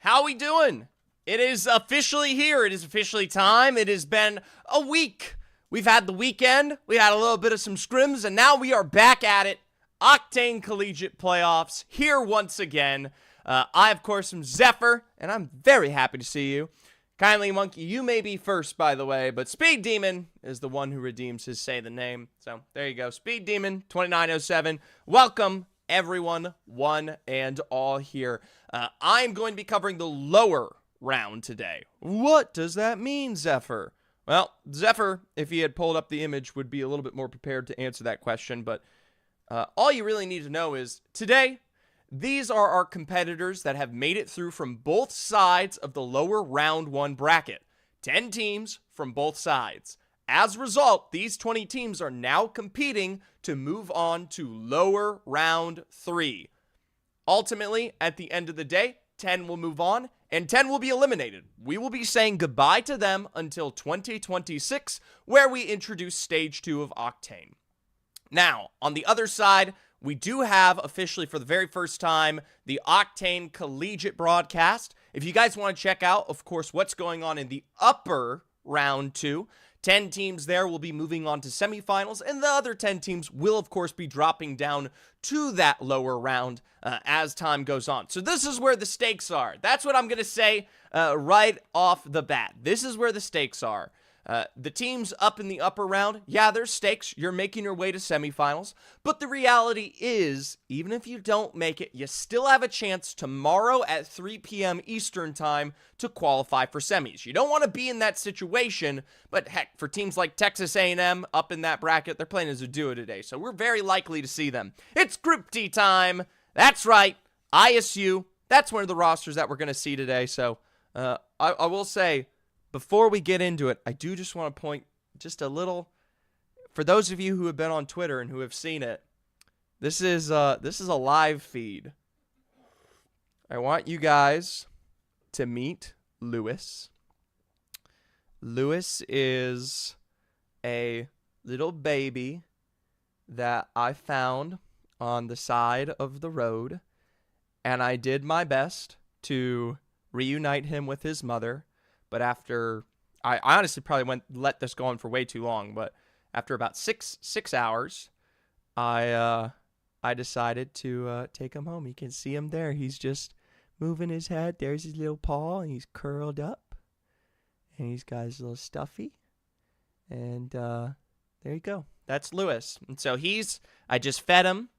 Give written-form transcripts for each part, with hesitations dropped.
How we doing? It is officially here. It is officially time. It has been a week. We've had the weekend. We had a little bit of some scrims, and now we are back at it. Octane Collegiate Playoffs here once again. I, of course, am Zephyr, and I'm very happy to see you. Kindly Monkey, you may be first, by the way, but Speed Demon is the one who redeems his say the name. So there you go. Speed Demon 2907. Welcome, everyone, one and all here. I'm going to be covering the lower round today. What does that mean, Zephyr? Well, Zephyr, if he had pulled up the image, would be a little bit more prepared to answer that question, but all you really need to know is today, these are our competitors that have made it through from both sides of the lower round one bracket. 10 teams from both sides. As a result, these 20 teams are now competing to move on to lower round 3. Ultimately, at the end of the day, 10 will move on, and 10 will be eliminated. We will be saying goodbye to them until 2026, where we introduce Stage 2 of Octane. Now, on the other side, we do have, officially for the very first time, the Octane Collegiate broadcast. If you guys want to check out, of course, what's going on in the upper round 2, 10 teams there will be moving on to semifinals, and the other 10 teams will, of course, be dropping down to that lower round as time goes on. So this is where the stakes are. That's what I'm going to say right off the bat. This is where the stakes are. The teams up in the upper round, yeah, there's stakes. You're making your way to semifinals. But the reality is, even if you don't make it, you still have a chance tomorrow at 3 p.m. Eastern time to qualify for semis. You don't want to be in that situation, but heck, for teams like Texas A&M up in that bracket, they're playing as a duo today, so we're very likely to see them. It's Group D time. That's right, ISU. That's one of the rosters that we're going to see today, so I will say, before we get into it, I do just want to point just a little, for those of you who have been on Twitter and who have seen it, this is a live feed. I want you guys to meet Lewis. Lewis is a little baby that I found on the side of the road, and I did my best to reunite him with his mother. But after, I honestly probably let this go on for way too long, but after about six hours, I decided to take him home. You can see him there. He's just moving his head. There's his little paw, and he's curled up. And he's got his little stuffy. And there you go. That's Lewis. And so I just fed him.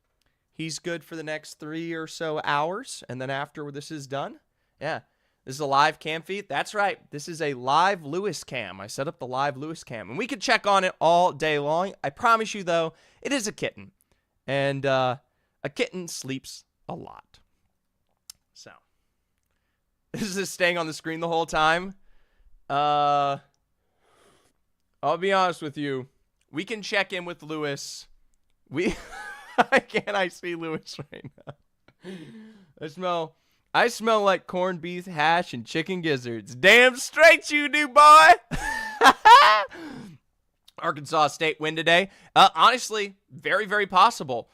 He's good for the next 3 or so hours. And then after this is done, yeah. This is a live cam feed. That's right. This is a live Lewis cam. I set up the live Lewis cam. And we could check on it all day long. I promise you, though, it is a kitten. And a kitten sleeps a lot. So, is this staying on the screen the whole time? I'll be honest with you. We can check in with Lewis. I see Lewis right now. I smell like corned beef hash and chicken gizzards. Damn straight you do, boy. Arkansas State win today. Honestly, very, very possible.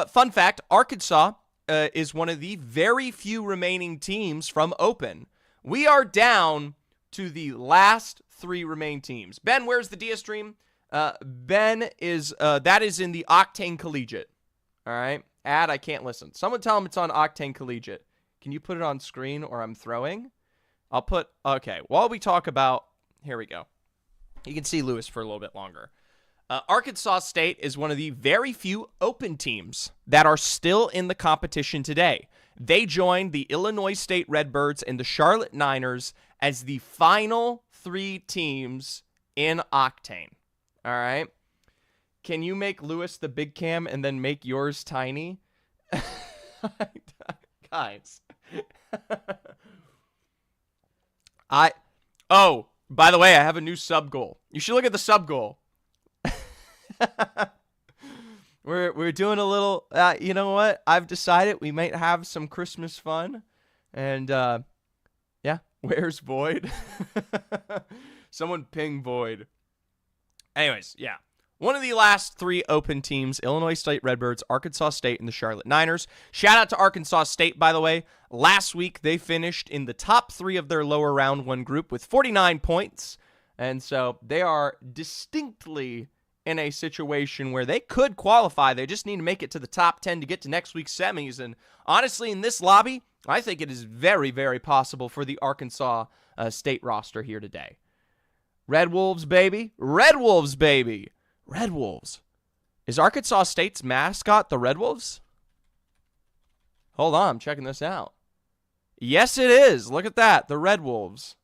Fun fact, Arkansas is one of the very few remaining teams from Open. We are down to the last 3 remaining teams. Ben, where's the Dia stream? Ben is, that is in the Octane Collegiate. All right? I can't listen. Someone tell him it's on Octane Collegiate. Can you put it on screen or I'm throwing? Okay, while we talk about, here we go. You can see Lewis for a little bit longer. Arkansas State is one of the very few Open teams that are still in the competition today. They joined the Illinois State Redbirds and the Charlotte Niners as the final 3 teams in Octane. All right? Can you make Lewis the big cam and then make yours tiny? Guys. By the way, I have a new sub goal. You should look at the sub goal. We're doing a little, you know what? I've decided we might have some Christmas fun. And, yeah, where's Void? Someone ping Void. Anyways, yeah. One of the last 3 open teams, Illinois State Redbirds, Arkansas State, and the Charlotte Niners. Shout out to Arkansas State, by the way. Last week, they finished in the top 3 of their lower round 1 group with 49 points. And so they are distinctly in a situation where they could qualify. They just need to make it to the top 10 to get to next week's semis. And honestly, in this lobby, I think it is very, very possible for the Arkansas State roster here today. Red Wolves, baby. Red Wolves, baby. Red Wolves. Is Arkansas State's mascot the Red Wolves? Hold on, I'm checking this out. Yes, it is. Look at that. The Red Wolves.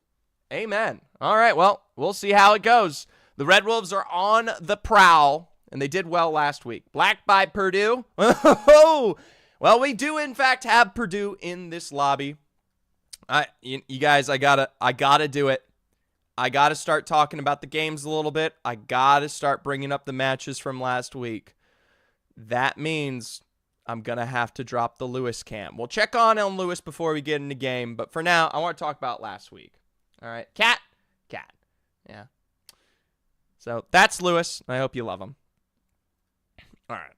Amen. All right, well, we'll see how it goes. The Red Wolves are on the prowl, and they did well last week. Black by Purdue. Well, we do, in fact, have Purdue in this lobby. You guys, I gotta do it. I got to start talking about the games a little bit. I got to start bringing up the matches from last week. That means I'm going to have to drop the Lewis cam. We'll check on Lewis before we get in the game, but for now, I want to talk about last week. All right. Cat. Yeah. So that's Lewis. I hope you love him. All right.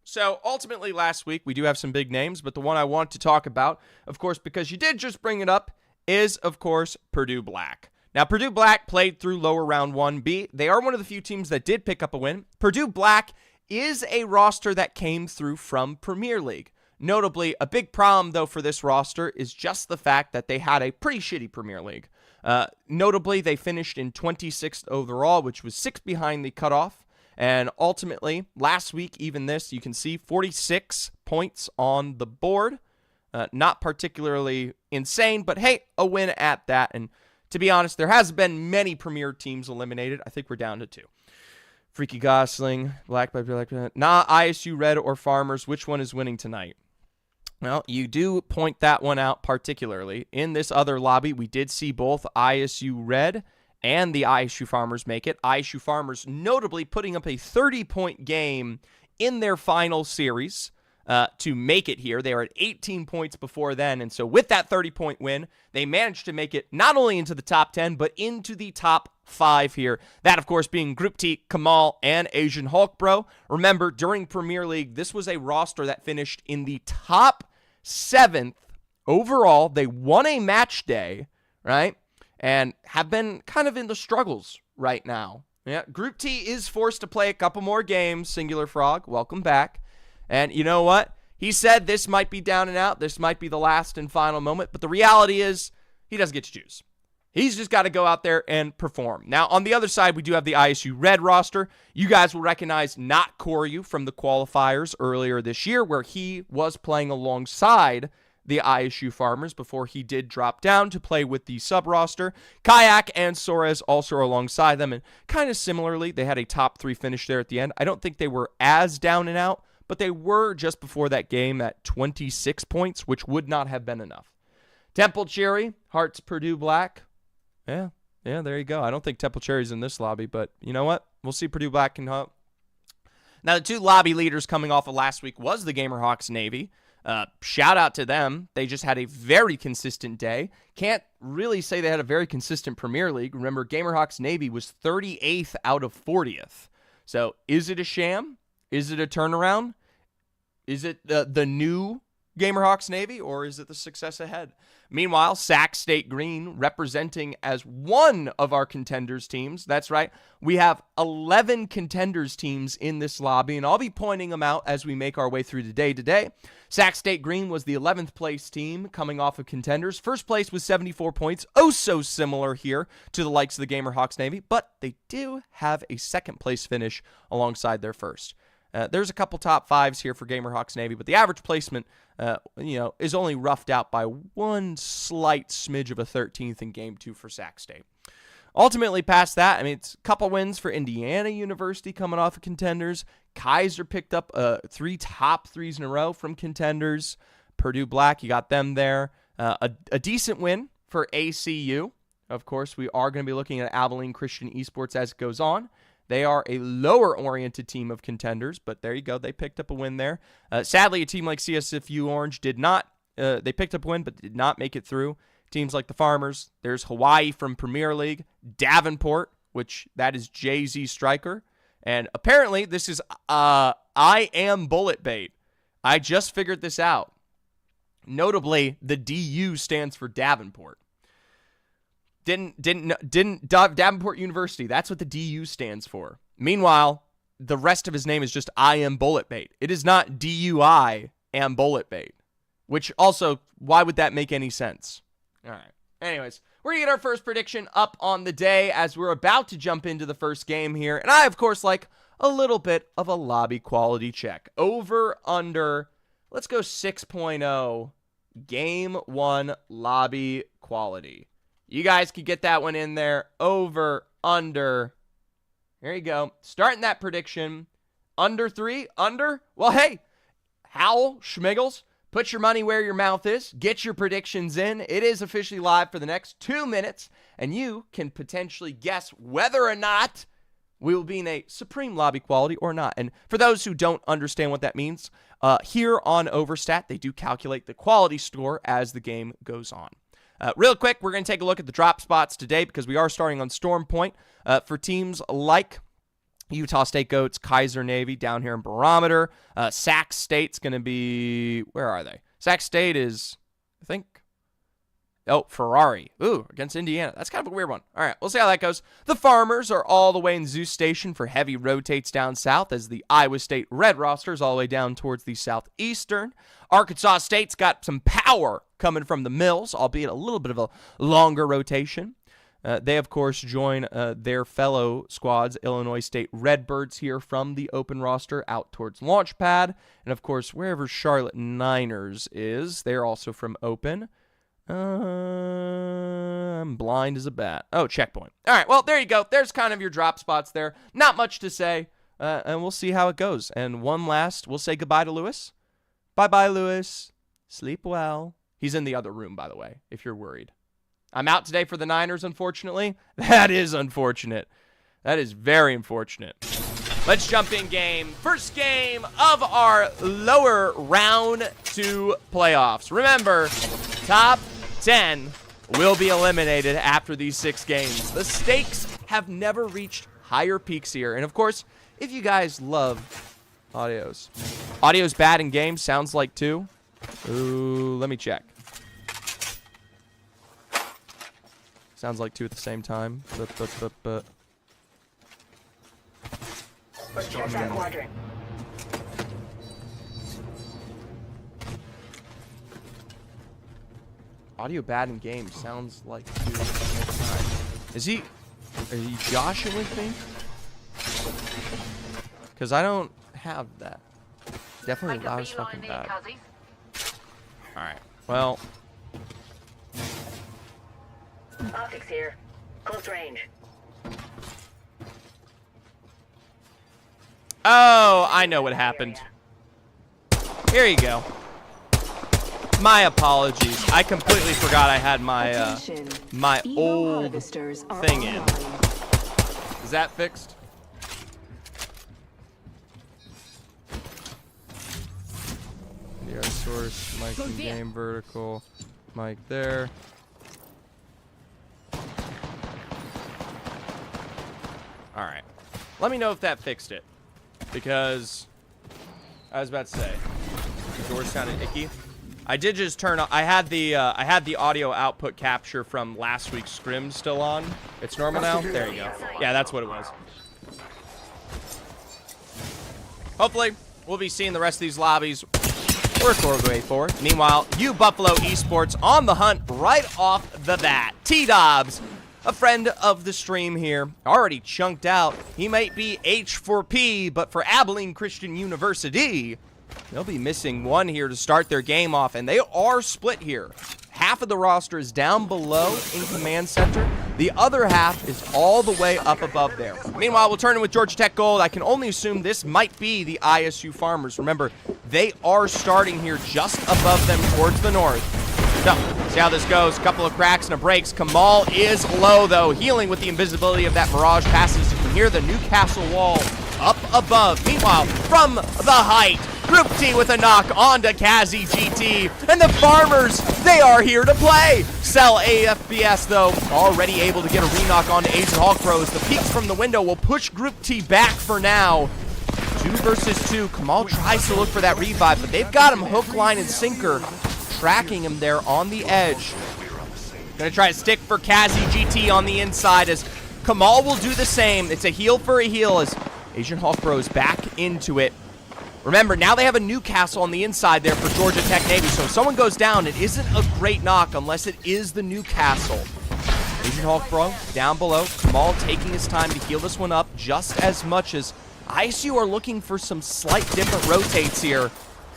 So ultimately last week, we do have some big names, but the one I want to talk about, of course, because you did just bring it up, is, of course, Purdue Black. Now, Purdue Black played through lower round 1B. They are one of the few teams that did pick up a win. Purdue Black is a roster that came through from Premier League. Notably, a big problem, though, for this roster is just the fact that they had a pretty shitty Premier League. Notably, they finished in 26th overall, which was 6th behind the cutoff. And ultimately, last week, even this, you can see 46 points on the board. Not particularly insane, but hey, a win at that. And to be honest, there has been many Premier teams eliminated. I think we're down to 2. Freaky Gosling, Black by Black. ISU Red or Farmers. Which one is winning tonight? Well, you do point that one out particularly. In this other lobby, we did see both ISU Red and the ISU Farmers make it. ISU Farmers notably putting up a 30-point game in their final series to make it here. They were at 18 points before then, and so with that 30-point win, they managed to make it not only into the top 10, but into the top 5 here. That, of course, being Group T, Kamal, and Asian Hulk Bro. Remember, during Premier League, this was a roster that finished in the top 7th overall. They won a match day, right? And have been kind of in the struggles right now. Yeah, Group T is forced to play a couple more games. Singular Frog, welcome back. And you know what? He said this might be down and out. This might be the last and final moment. But the reality is he doesn't get to choose. He's just got to go out there and perform. Now, on the other side, we do have the ISU Red roster. You guys will recognize not Koryu from the qualifiers earlier this year, where he was playing alongside the ISU Farmers before he did drop down to play with the sub-roster. Kayak and Soares also are alongside them, and kind of similarly, they had a top 3 finish there at the end. I don't think they were as down and out, but they were just before that game at 26 points, which would not have been enough. Temple Cherry, Hearts Purdue Black. Yeah, there you go. I don't think Temple Cherry's in this lobby, but you know what? We'll see Purdue Black can help. Now, the 2 lobby leaders coming off of last week was the Gamerhawks Navy. Shout out to them. They just had a very consistent day. Can't really say they had a very consistent Premier League. Remember, Gamerhawks Navy was 38th out of 40th. So is it a sham? Is it a turnaround? Is it the new Gamerhawks Navy, or is it the success ahead? Meanwhile, Sac State Green representing as one of our contenders teams. That's right. We have 11 contenders teams in this lobby, and I'll be pointing them out as we make our way through the day today. Sac State Green was the 11th place team coming off of contenders. First place was 74 points. Oh, so similar here to the likes of the Gamerhawks Navy, but they do have a second place finish alongside their first. There's a couple top 5s here for Gamerhawks Navy, but the average placement, is only roughed out by one slight smidge of a 13th in Game 2 for Sac State. Ultimately, past that, it's a couple wins for Indiana University coming off of contenders. Kaiser picked up 3 top 3s in a row from contenders. Purdue Black, you got them there. A decent win for ACU. Of course, we are going to be looking at Abilene Christian Esports as it goes on. They are a lower-oriented team of contenders, but there you go. They picked up a win there. Sadly, a team like CSFU Orange did not. They picked up a win, but did not make it through. Teams like the Farmers. There's Hawaii from Premier League. Davenport, which that is Jay-Z Striker. And apparently, this is I am bullet bait. I just figured this out. Notably, the DU stands for Davenport. Didn't Davenport University. That's what the DU stands for. Meanwhile, the rest of his name is just I am bullet bait. It is not DUI am bullet bait. Which also, why would that make any sense? All right. Anyways, we're going to get our first prediction up on the day as we're about to jump into the first game here. And I, of course, like a little bit of a lobby quality check. Over, under, let's go 6.0. Game 1 lobby quality. You guys can get that one in there. Over, under. There you go. Starting that prediction. Under 3, under. Well, hey, Howl, Schmiggles, put your money where your mouth is. Get your predictions in. It is officially live for the next 2 minutes, and you can potentially guess whether or not we will be in a supreme lobby quality or not. And for those who don't understand what that means, here on Overstat, they do calculate the quality score as the game goes on. Real quick, we're going to take a look at the drop spots today because we are starting on Storm Point for teams like Utah State Goats, Kaiser Navy down here in Barometer. Sac State's going to be, where are they? Sac State is, I think, Ferrari. Ooh, against Indiana. That's kind of a weird one. All right, we'll see how that goes. The Farmers are all the way in Zeus Station for heavy rotates down south as the Iowa State Red roster is all the way down towards the southeastern. Arkansas State's got some power coming from the Mills, albeit a little bit of a longer rotation. They, of course, join their fellow squads, Illinois State Redbirds, here from the open roster out towards Launchpad. And, of course, wherever Charlotte Niners is, they're also from open. I'm blind as a bat. Oh, checkpoint. All right, well, there you go. There's kind of your drop spots there. Not much to say, and we'll see how it goes. And one last, we'll say goodbye to Lewis. Bye-bye, Lewis. Sleep well. He's in the other room, by the way, if you're worried. I'm out today for the Niners, unfortunately. That is unfortunate. That is very unfortunate. Let's jump in game. First game of our lower round 2 playoffs. Remember, top 10 will be eliminated after these 6 games. The stakes have never reached higher peaks here. And, of course, if you guys love audios. Audio's bad in games, sounds like 2. Ooh, let me check. Sounds like 2 at the same time. But. Let's check that quadrant. Audio bad in game sounds like 2 at the same time. Are you joshing with me? Because I don't have that. Definitely loud as fucking bad. Alright, well. Optics here. Close range. Oh, I know what happened. Here you go. My apologies. I completely forgot I had my my old thing in. Is that fixed? Yeah, source, mic in game, vertical, mic there. Alright. Let me know if that fixed it. Because I was about to say the door sounded icky. I did just turn on. I had the audio output capture from last week's scrim still on. It's normal now. There you go. Yeah, that's what it was. Hopefully, we'll be seeing the rest of these lobbies work our way forward. Meanwhile, U Buffalo Esports on the hunt right off the bat. T-Dobbs, a friend of the stream here, already chunked out. He might be H4P, but for Abilene Christian University, they'll be missing one here to start their game off, and they are split here. Half of the roster is down below in Command Center. The other half is all the way up above there. Meanwhile, we'll turn in with Georgia Tech Gold. I can only assume this might be the ISU Farmers. Remember, they are starting here just above them towards the north. So, see how this goes. A couple of cracks and a breaks. Kamal is low, though, healing with the invisibility of that Mirage passes. You can hear the Newcastle wall up above. Meanwhile, from the height, Group T with a knock onto Kazi GT. And the Farmers, they are here to play. Cell AFBS, though, already able to get a re-knock onto Asian Hawk Bros. The peeks from the window will push Group T back for now. 2 versus 2. Kamal tries to look for that revive, but they've got him hook, line, and sinker. Tracking him there on the edge. Gonna try to stick for Kazi GT on the inside as Kamal will do the same. It's a heal for a heal as Asian Hawk Bros back into it. Remember, now they have a Newcastle on the inside there for Georgia Tech Navy, so if someone goes down, it isn't a great knock unless it is the Newcastle. Asian Hawk Bro down below. Kamal taking his time to heal this one up just as much as ISU are looking for some slight different rotates here.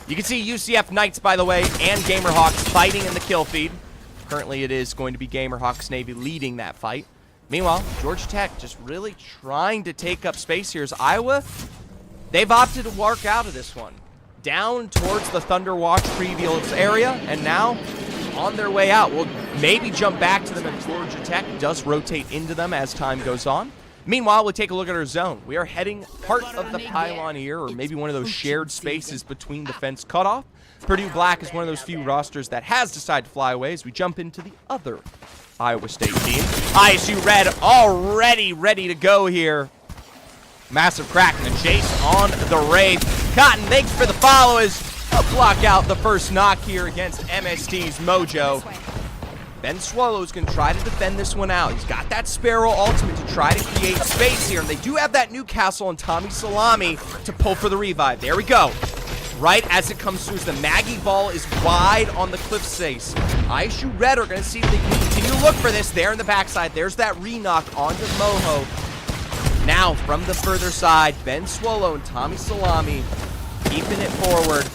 You can see UCF Knights, by the way, and Gamerhawks fighting in the kill feed. Currently, it is going to be Gamerhawks Navy leading that fight. Meanwhile, Georgia Tech just really trying to take up space here as Iowa, they've opted to work out of this one. Down towards the Thunder Watch previous area, and now on their way out. We'll maybe jump back to them if Georgia Tech does rotate into them as time goes on. Meanwhile, we'll take a look at our zone. We are heading part of the pylon here, or maybe one of those shared spaces between the fence cutoff. Purdue Black is one of those few rosters that has decided to fly away as we jump into the other Iowa State team. ISU Red already ready to go here. Massive crack in the chase on the Wraith. Cotton, thanks for the follow as I'll block out the first knock here against MST's Mojo. Ben Swallow's going to try to defend this one out. He's got that Sparrow ultimate to try to create space here. And they do have that Newcastle and Tommy Salami to pull for the revive. There we go. Right as it comes through, as the Maggie ball is wide on the cliff face. ISU Red are going to see if they can continue to look for this. There in the backside, there's that re-knock onto Moho. Now, from the further side, Ben Swallow and Tommy Salami keeping it forward.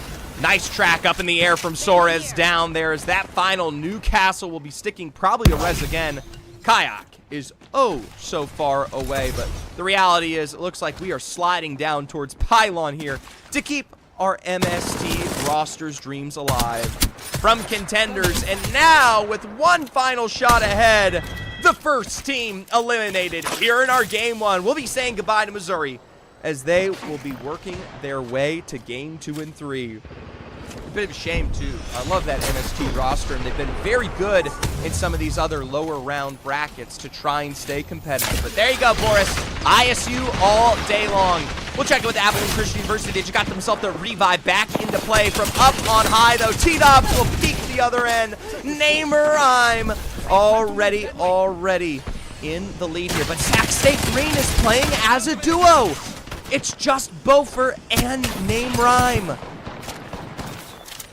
Nice track up in the air from Soares down there as that final Newcastle will be sticking probably to res again. Kayak is oh so far away, but the reality is it looks like we are sliding down towards Pylon here to keep our MST roster's dreams alive. From contenders, and now with one final shot ahead, the first team eliminated here in our game one. We'll be saying goodbye to Missouri as they will be working their way to game 2 and 3. A bit of a shame, too. I love that MST roster, and they've been very good in some of these other lower round brackets to try and stay competitive. But there you go, Boris. ISU all day long. We'll check it with Abilene Christian University. They just got themselves the revive back into play from up on high, though. T-Dobbs will peek the other end. Namer Rhyme already in the lead here. But Sac State Green is playing as a duo. It's just Beaufort and Name Rhyme.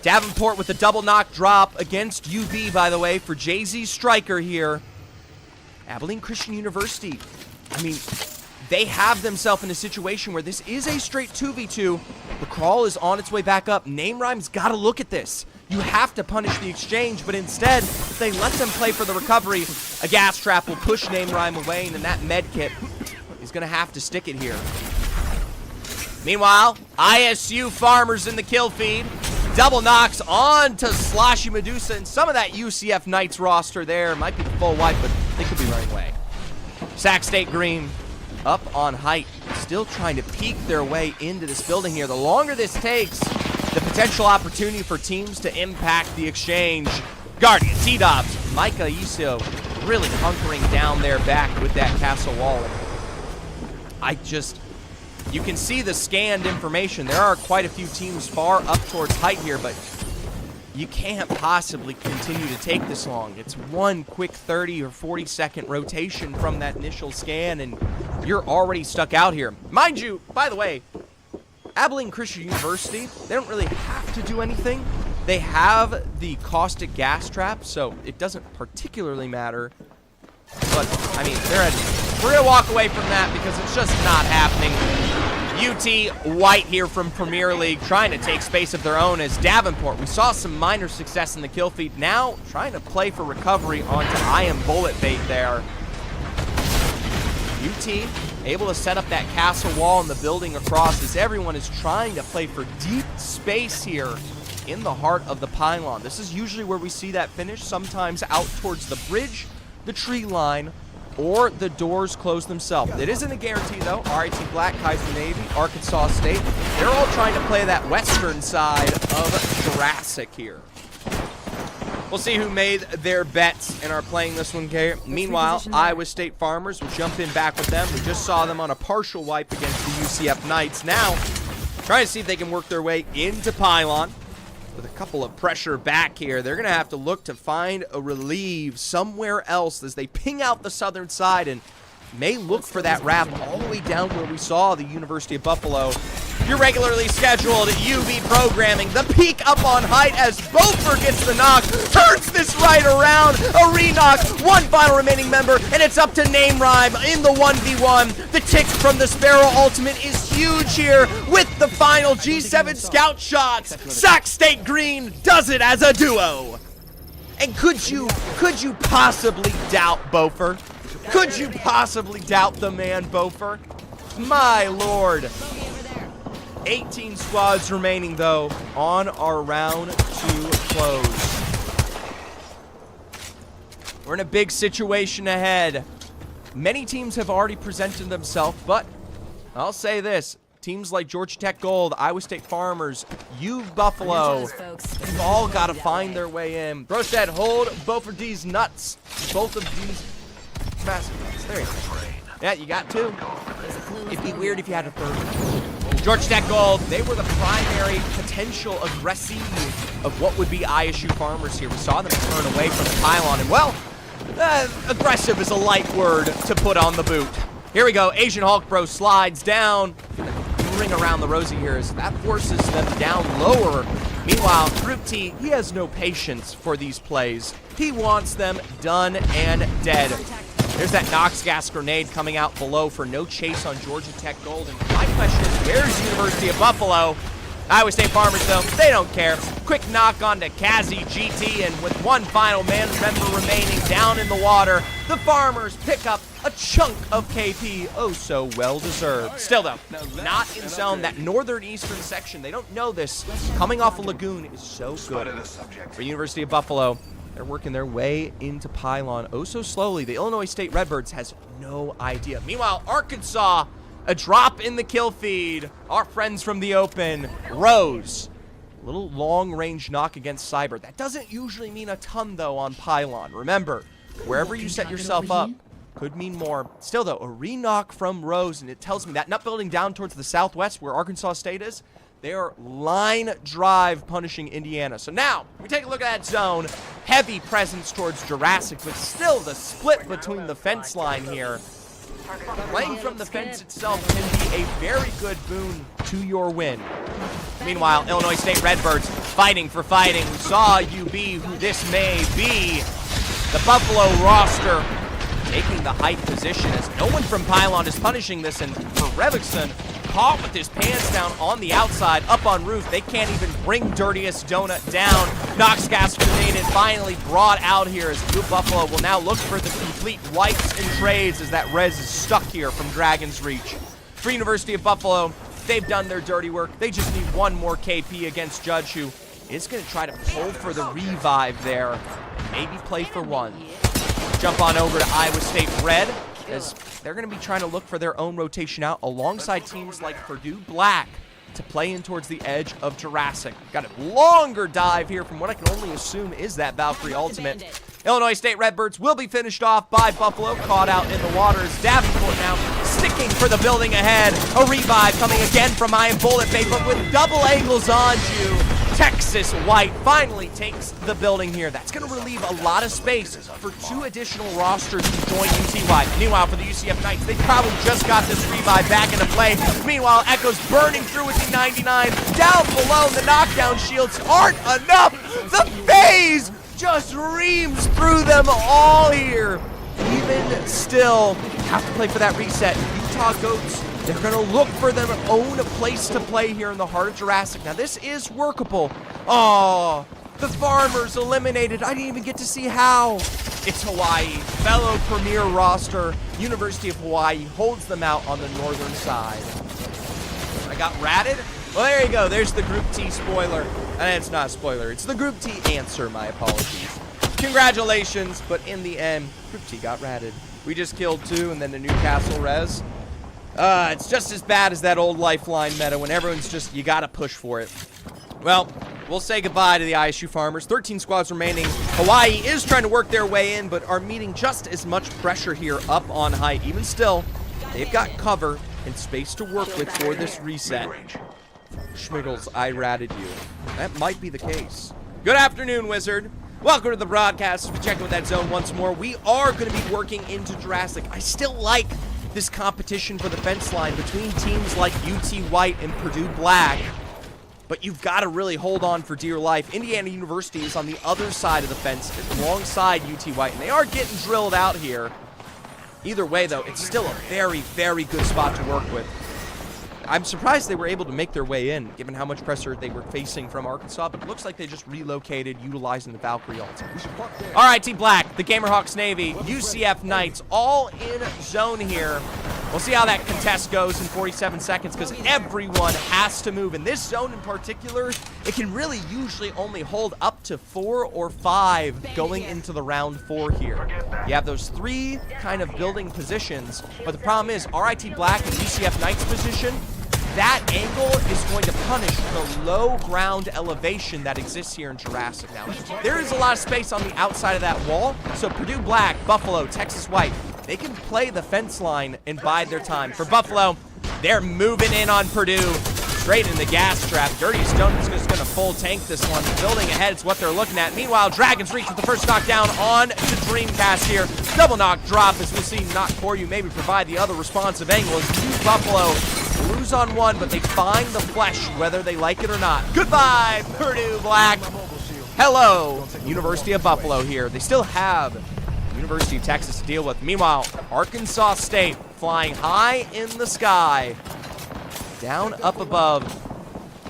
Davenport with a double knock drop against UB, by the way, for Jay-Z Striker here. Abilene Christian University, I mean, they have themselves in a situation where this is a straight 2v2. The crawl is on its way back up. Name Rhyme's got to look at this. You have to punish the exchange, but instead, if they let them play for the recovery, a gas trap will push Name Rhyme away, and then that med kit is going to have to stick it here. Meanwhile, ISU Farmers in the kill feed. Double knocks on to Sloshy Medusa, and some of that UCF Knights roster there might be the full wipe, but they could be running away. Sac State Green up on height, still trying to peek their way into this building here. The longer this takes, the potential opportunity for teams to impact the exchange. Guardian, T-Dobbs, Micah Iso really hunkering down their back with that castle wall. You can see the scanned information. There are quite a few teams far up towards height here, but you can't possibly continue to take this long. It's one quick 30 or 40 second rotation from that initial scan, and you're already stuck out here. Mind you, by the way, Abilene Christian University, they don't really have to do anything. They have the caustic gas trap, so it doesn't particularly matter. But, I mean, we're going to walk away from that because it's just not happening. UT White here from Premier League trying to take space of their own as Davenport. We saw some minor success in the kill feed. Now trying to play for recovery onto I Am Bullet Bait there. UT able to set up that castle wall in the building across as everyone is trying to play for deep space here in the heart of the pylon. This is usually where we see that finish, sometimes out towards the bridge, the tree line, or the doors close themselves. It isn't a guarantee, though. RIT Black, Kaiser Navy, Arkansas State, they're all trying to play that western side of Jurassic here. We'll see who made their bets and are playing this one here. Meanwhile, Iowa State Farmers will jump in back with them. We just saw them on a partial wipe against the UCF Knights. Now, trying to see if they can work their way into Pylon. With a couple of pressure back here, they're going to have to look to find a relief somewhere else as they ping out the southern side and may look for that wrap all the way down where we saw the University of Buffalo. Your regularly scheduled UV programming. The peak up on height as Beaufort gets the knock. Turns this right around. A re-knock. One final remaining member, and it's up to Name Rhyme in the 1v1. The tick from the Sparrow Ultimate is huge here with the final G7 scout shots. Sac State Green does it as a duo. And could you possibly doubt Beaufort? Could you possibly doubt the man Beaufort? My lord. 18 squads remaining, though, on our round 2 close. We're in a big situation ahead. Many teams have already presented themselves, but I'll say this. Teams like Georgia Tech Gold, Iowa State Farmers, U Buffalo, they've all got to find their way in. Bro said, hold both of these nuts. Both of these massive nuts. There you go. Yeah, you got 2. It'd be weird if you had a 3rd. Georgia Tech Gold, they were the primary potential aggressee of what would be ISU Farmers here. We saw them turn away from the pylon, and well, aggressive is a light word to put on the boot. Here we go, Asian Hulk Bro slides down. Ring around the rosy here as that forces them down lower. Meanwhile, Group T, he has no patience for these plays. He wants them done and dead. There's that Nox gas grenade coming out below for no chase on Georgia Tech Gold. And my question is, where's University of Buffalo? Iowa State Farmers, though, they don't care. Quick knock on to Kazi GT, and with one final man member remaining down in the water, the Farmers pick up a chunk of KP, oh so well-deserved. Still, though, not in zone. That northern eastern section, they don't know this. Coming off a lagoon is so good. For University of Buffalo, they're working their way into Pylon oh so slowly. The Illinois State Redbirds has no idea. Meanwhile, Arkansas, a drop in the kill feed. Our friends from the open, Rose. A little long-range knock against Cyber. That doesn't usually mean a ton, though, on Pylon. Remember, wherever you set yourself up could mean more. Still, though, a re-knock from Rose, and it tells me that nut building down towards the southwest where Arkansas State is, they are line drive punishing Indiana. So now, we take a look at that zone. Heavy presence towards Jurassic, but still the split between the fence line here. Playing from the fence itself can be a very good boon to your win. Meanwhile, Illinois State Redbirds fighting for fighting. We saw UB who this may be. The Buffalo roster taking the height position as no one from Pylon is punishing this, and for Revickson, caught with his pants down on the outside, up on roof. They can't even bring Dirtiest Donut down. Nox gas grenade is finally brought out here as Blue Buffalo will now look for the complete wipes and trades as that res is stuck here from Dragon's Reach. For University of Buffalo, they've done their dirty work. They just need one more KP against Judge, who is going to try to pull for the revive there. Maybe play for one. Jump on over to Iowa State Red, as they're going to be trying to look for their own rotation out alongside teams like Purdue Black to play in towards the edge of Jurassic. Got a longer dive here from what I can only assume is that Valkyrie ultimate. Illinois State Redbirds will be finished off by Buffalo, caught out in the waters. Davenport now sticking for the building ahead. A revive coming again from Iron Bullet Bay, but with double angles on you. Texas White finally takes the building here. That's going to relieve a lot of space for 2 additional rosters to join UCY. Meanwhile, for the UCF Knights, they probably just got this revive back into play. Meanwhile, Echo's burning through with the 99. Down below, the knockdown shields aren't enough. The phase just reams through them all here. Even still, have to play for that reset. Utah Goats, they're going to look for their own place to play here in the heart of Jurassic. Now, this is workable. Oh, the Farmers eliminated. I didn't even get to see how. It's Hawaii. Fellow premier roster, University of Hawaii, holds them out on the northern side. I got ratted? Well, there you go. There's the Group T spoiler. And it's not a spoiler. It's the Group T answer. My apologies. Congratulations. But in the end, Group T got ratted. We just killed 2 and then the Newcastle res. It's just as bad as that old Lifeline meta when everyone's just, you gotta push for it. Well, we'll say goodbye to the ISU Farmers. 13 squads remaining. Hawaii is trying to work their way in, but are meeting just as much pressure here up on height. Even still, they've got cover and space to work with for this reset. Schmiggles, I ratted you. That might be the case. Good afternoon, Wizard. Welcome to the broadcast. We're checking with that zone once more. We are going to be working into Jurassic. I still like this competition for the fence line between teams like UT White and Purdue Black. But you've got to really hold on for dear life. Indiana University is on the other side of the fence alongside UT White, and they are getting drilled out here. Either way, though, it's still a very, very good spot to work with. I'm surprised they were able to make their way in, given how much pressure they were facing from Arkansas, but it looks like they just relocated, utilizing the Valkyrie ult. All right, Team Black, the Gamerhawks Navy, UCF Knights, all in zone here. We'll see how that contest goes in 47 seconds, because everyone has to move. In this zone in particular, it can really usually only hold up to 4 or 5 going into the round 4 here. You have those 3 kind of building positions, but the problem is RIT Black and UCF Knights position, that angle is going to punish the low ground elevation that exists here in Jurassic now. There is a lot of space on the outside of that wall, so Purdue Black, Buffalo, Texas White, they can play the fence line and bide their time. For Buffalo, they're moving in on Purdue, straight in the gas trap. Dirty Stone is just going to full tank this one. Building ahead is what they're looking at. Meanwhile, Dragons reach with the first knockdown on to Dreamcast here. Double knock drop, as we'll see Knock for you maybe provide the other responsive angle. As Buffalo lose on one, but they find the flesh whether they like it or not. Goodbye, Purdue Black. Hello, University of Buffalo here. They still have University of Texas to deal with. Meanwhile, Arkansas State flying high in the sky. Down up above.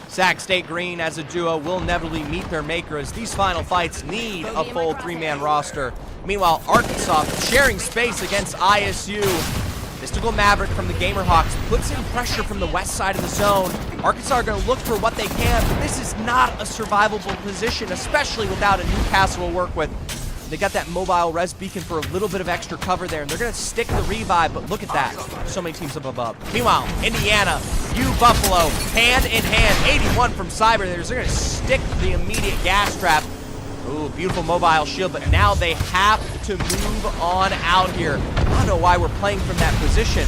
Sac State Green as a duo will inevitably meet their maker as these final fights need a full 3-man roster. Meanwhile, Arkansas sharing space against ISU. Mystical Maverick from the Gamerhawks puts in pressure from the west side of the zone. Arkansas are going to look for what they can, but this is not a survivable position, especially without a Newcastle to work with. They got that mobile res beacon for a little bit of extra cover there, and they're going to stick the revive, but look at that. So many teams up above. Meanwhile, Indiana, Buffalo, hand in hand, 81 from Cyber. They're going to stick the immediate gas trap. Ooh, beautiful mobile shield, but now they have to move on out here. I don't know why we're playing from that position.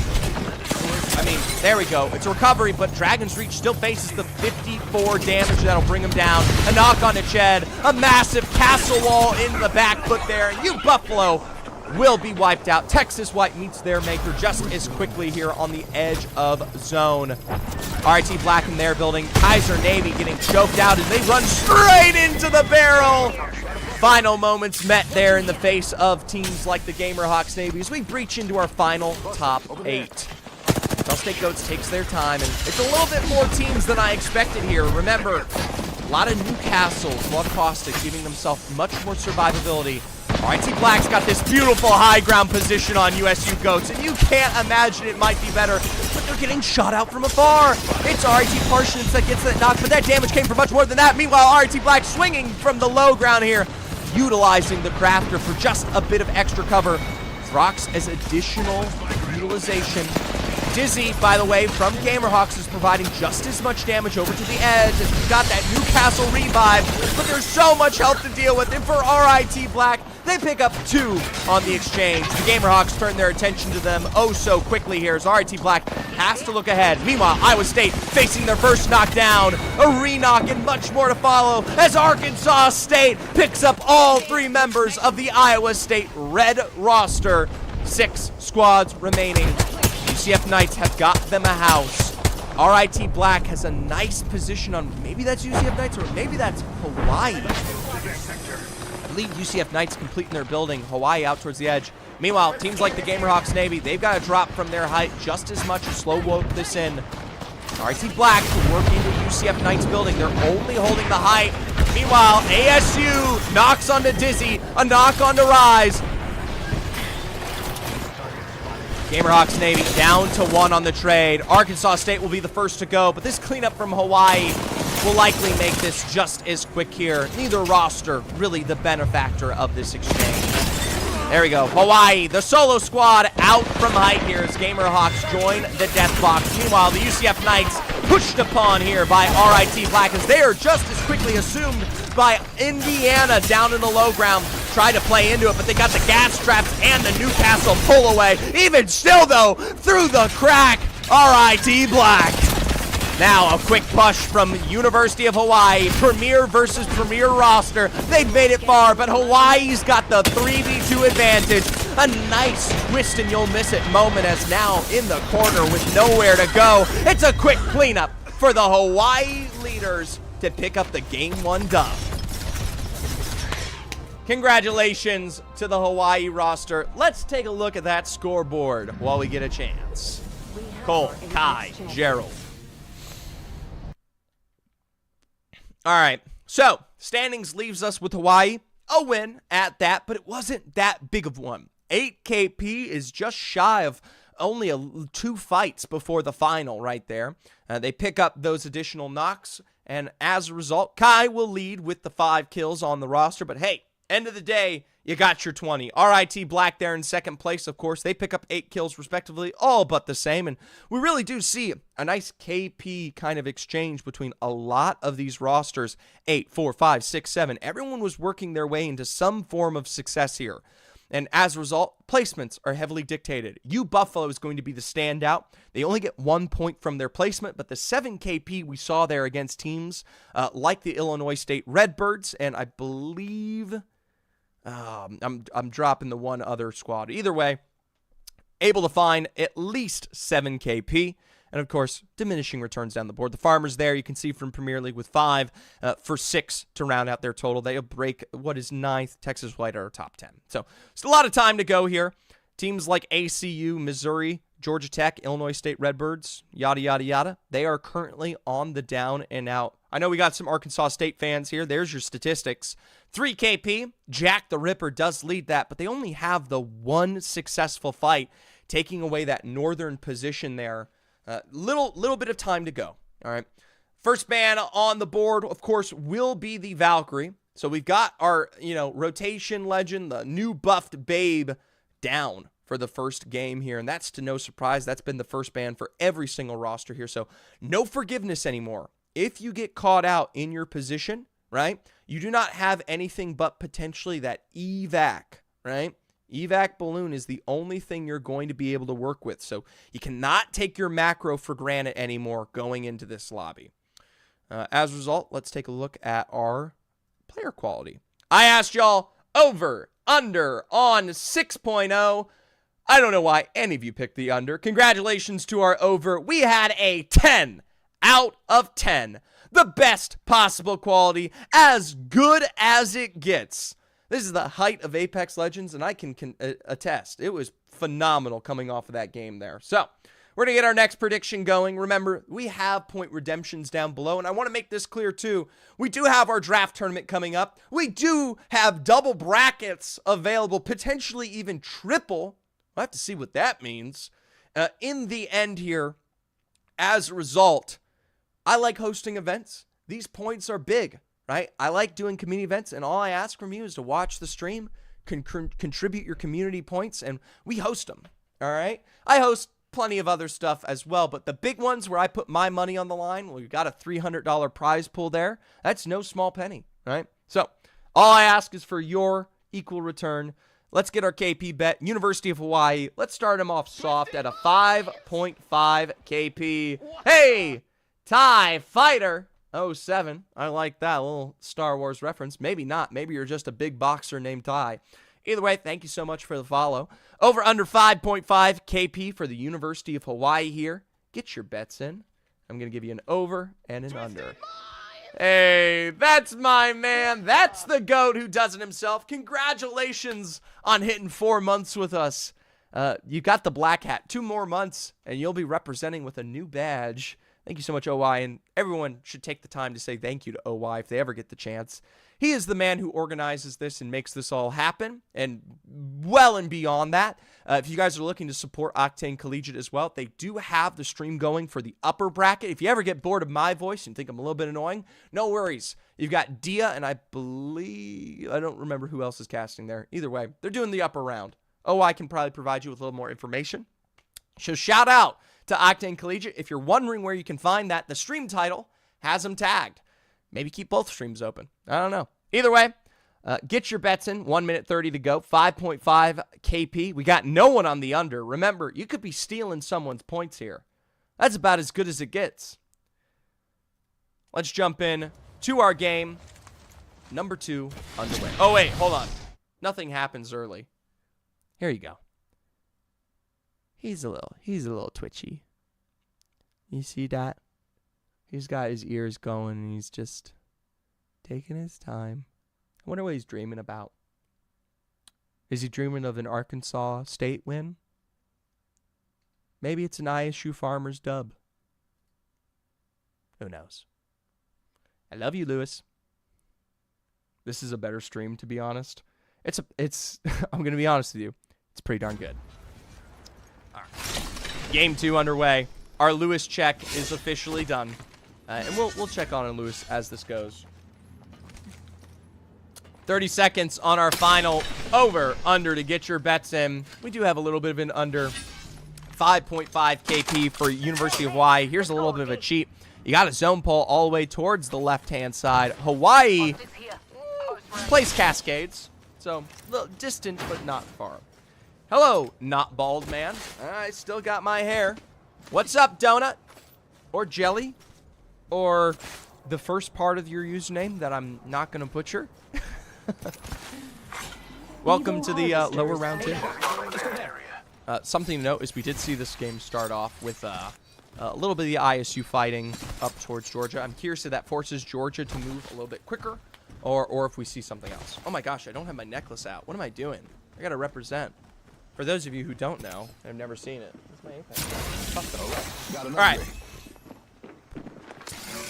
I mean, there we go. It's a recovery, but Dragon's Reach still faces the 54 damage that'll bring him down. A knock on the Ched, a massive castle wall in the back foot there. And Buffalo will be wiped out. Texas White meets their maker just as quickly here on the edge of zone. RIT Black in their building. Kaiser Navy getting choked out as they run straight into the barrel. Final moments met there in the face of teams like the Gamerhawks Navy as we breach into our final top 8. Cal State Goats takes their time, and it's a little bit more teams than I expected here. Remember, a lot of Newcastle, Blood Caustic giving themselves much more survivability. RIT Black's got this beautiful high ground position on USU Goats, and you can't imagine it might be better, but they're getting shot out from afar. It's RIT Parsons that gets that knock, but that damage came from much more than that. Meanwhile, RIT Black swinging from the low ground here, utilizing the Crafter for just a bit of extra cover. Throx as additional utilization. Dizzy, by the way, from Gamerhawks is providing just as much damage over to the edge as we've got that Newcastle revive, but there's so much health to deal with, and for RIT Black, they pick up 2 on the exchange. The Gamerhawks turn their attention to them oh so quickly here as RIT Black has to look ahead. Meanwhile, Iowa State facing their first knockdown, a re-knock, and much more to follow as Arkansas State picks up all 3 members of the Iowa State red roster. 6 squads remaining. UCF Knights have got them a house. RIT Black has a nice position on, maybe that's UCF Knights or maybe that's Hawaii. I believe UCF Knights completing their building, Hawaii out towards the edge. Meanwhile, teams like the Gamerhawks Navy, they've got to drop from their height just as much as slow walk this in. RIT Black to work into UCF Knights building. They're only holding the height. Meanwhile, ASU knocks onto Dizzy, a knock onto Rise. Gamerhawks Navy down to 1 on the trade. Arkansas State will be the first to go, but this cleanup from Hawaii will likely make this just as quick here. Neither roster really the benefactor of this exchange. There we go. Hawaii, the solo squad out from height here as Gamerhawks join the death box. Meanwhile, the UCF Knights pushed upon here by RIT Black as they are just as quickly assumed by Indiana down in the low ground. Tried to play into it, but they got the gas traps and the Newcastle pull away. Even still, though, through the crack, RIT Black. Now, a quick push from University of Hawaii. Premier versus Premier roster. They've made it far, but Hawaii's got the 3v2 advantage. A nice twist and you'll miss it moment as now in the corner with nowhere to go. It's a quick cleanup for the Hawaii leaders to pick up the Game 1 dub. Congratulations to the Hawaii roster. Let's take a look at that scoreboard while we get a chance. Cole, Kai, Gerald. All right, so standings leaves us with Hawaii. A win at that, but it wasn't that big of one. 8 KP is just shy of only 2 fights before the final right there. They pick up those additional knocks, and as a result, Kai will lead with the 5 kills on the roster. But hey, end of the day, you got your 20. RIT Black there in second place, of course. They pick up 8 kills respectively, all but the same. And we really do see a nice KP kind of exchange between a lot of these rosters. 8, 4, 5, 6, 7. Everyone was working their way into some form of success here. And as a result, placements are heavily dictated. U Buffalo is going to be the standout. They only get 1 point from their placement, but the 7 KP we saw there against teams like the Illinois State Redbirds, and I believe... I'm dropping the one other squad. Either way, able to find at least 7 KP. And, of course, diminishing returns down the board. The Farmers there, you can see from Premier League with 5 for 6 to round out their total. They'll break what is 9th. Texas White are top 10. So, it's a lot of time to go here. Teams like ACU, Missouri, Georgia Tech, Illinois State Redbirds, yada, yada, yada. They are currently on the down and out. I know we got some Arkansas State fans here. There's your statistics. 3 KP, Jack the Ripper does lead that, but they only have the 1 successful fight, taking away that northern position there. Little bit of time to go. All right. First ban on the board, of course, will be the Valkyrie. So we've got our, rotation legend, the new buffed babe, down for the first game here, and that's to no surprise. That's been the first ban for every single roster here, so no forgiveness anymore. If you get caught out in your position, right, you do not have anything but potentially that evac, right? Evac balloon is the only thing you're going to be able to work with, so you cannot take your macro for granted anymore going into this lobby. As a result, let's take a look at our player quality. I asked y'all over, under on 6.0. I don't know why any of you picked the under. Congratulations to our over. We had a 10 out of 10. The best possible quality, as good as it gets. This is the height of Apex Legends, and I can attest. It was phenomenal coming off of that game there. So, we're going to get our next prediction going. Remember, we have point redemptions down below, and I want to make this clear too. We do have our draft tournament coming up. We do have double brackets available, potentially even triple. We'll have to see what that means. In the end here, as a result, I like hosting events. These points are big, right? I like doing community events, and all I ask from you is to watch the stream, contribute your community points, and we host them, all right? I host plenty of other stuff as well, but the big ones where I put my money on the line, well, we got a $300 prize pool there. That's no small penny, right? So all I ask is for your equal return. Let's get our KP bet. University of Hawaii. Let's start them off soft at a 5.5 KP. Hey, TIE Fighter 07. I like that. A little Star Wars reference. Maybe not. Maybe you're just a big boxer named TIE. Either way, thank you so much for the follow. Over under 5.5 KP for the University of Hawaii here. Get your bets in. I'm going to give you an over and an under. Hey, that's my man. That's the GOAT who does it himself. Congratulations on hitting 4 months with us. You got the black hat. 2 more months, and you'll be representing with a new badge Thank you so much, OY, and everyone should take the time to say thank you to OY if they ever get the chance. He is the man who organizes this and makes this all happen, and well and beyond that. If you guys are looking to support Octane Collegiate as well, they do have the stream going for the upper bracket. If you ever get bored of my voice and think I'm a little bit annoying, no worries. You've got Dia, and I don't remember who else is casting there. Either way, they're doing the upper round. OI can probably provide you with a little more information. So shout out to Octane Collegiate. If you're wondering where you can find that, the stream title has them tagged. Maybe keep both streams open. I don't know. Either way, get your bets in. 1 minute 30 to go. 5.5 KP. We got no one on the under. Remember, you could be stealing someone's points here. That's about as good as it gets. Let's jump in to our game. Number 2 underway. Oh, wait. Hold on. Nothing happens early. Here you go. He's a little twitchy. You see that? He's got his ears going and he's just taking his time. I wonder what he's dreaming about. Is he dreaming of an Arkansas State win? Maybe it's an ISU Farmers dub. Who knows? I love you, Lewis. This is a better stream, to be honest. It's I'm going to be honest with you. It's pretty darn good. All right. Game 2 underway. Our Lewis check is officially done. And we'll check on Lewis as this goes. 30 seconds on our final over-under to get your bets in. We do have a little bit of an under. 5.5 KP for University of Hawaii. Here's a little bit of a cheat. You got a zone pull all the way towards the left-hand side. Hawaii plays Cascades. So, a little distant, but not far. Hello, not bald man. I still got my hair. What's up, donut? Or jelly? Or the first part of your username that I'm not going to butcher? Welcome to the lower round 2. Something to note is we did see this game start off with a little bit of the ISU fighting up towards Georgia. I'm curious if that forces Georgia to move a little bit quicker or if we see something else. Oh my gosh, I don't have my necklace out. What am I doing? I got to represent. For those of you who don't know, I've never seen it. All right.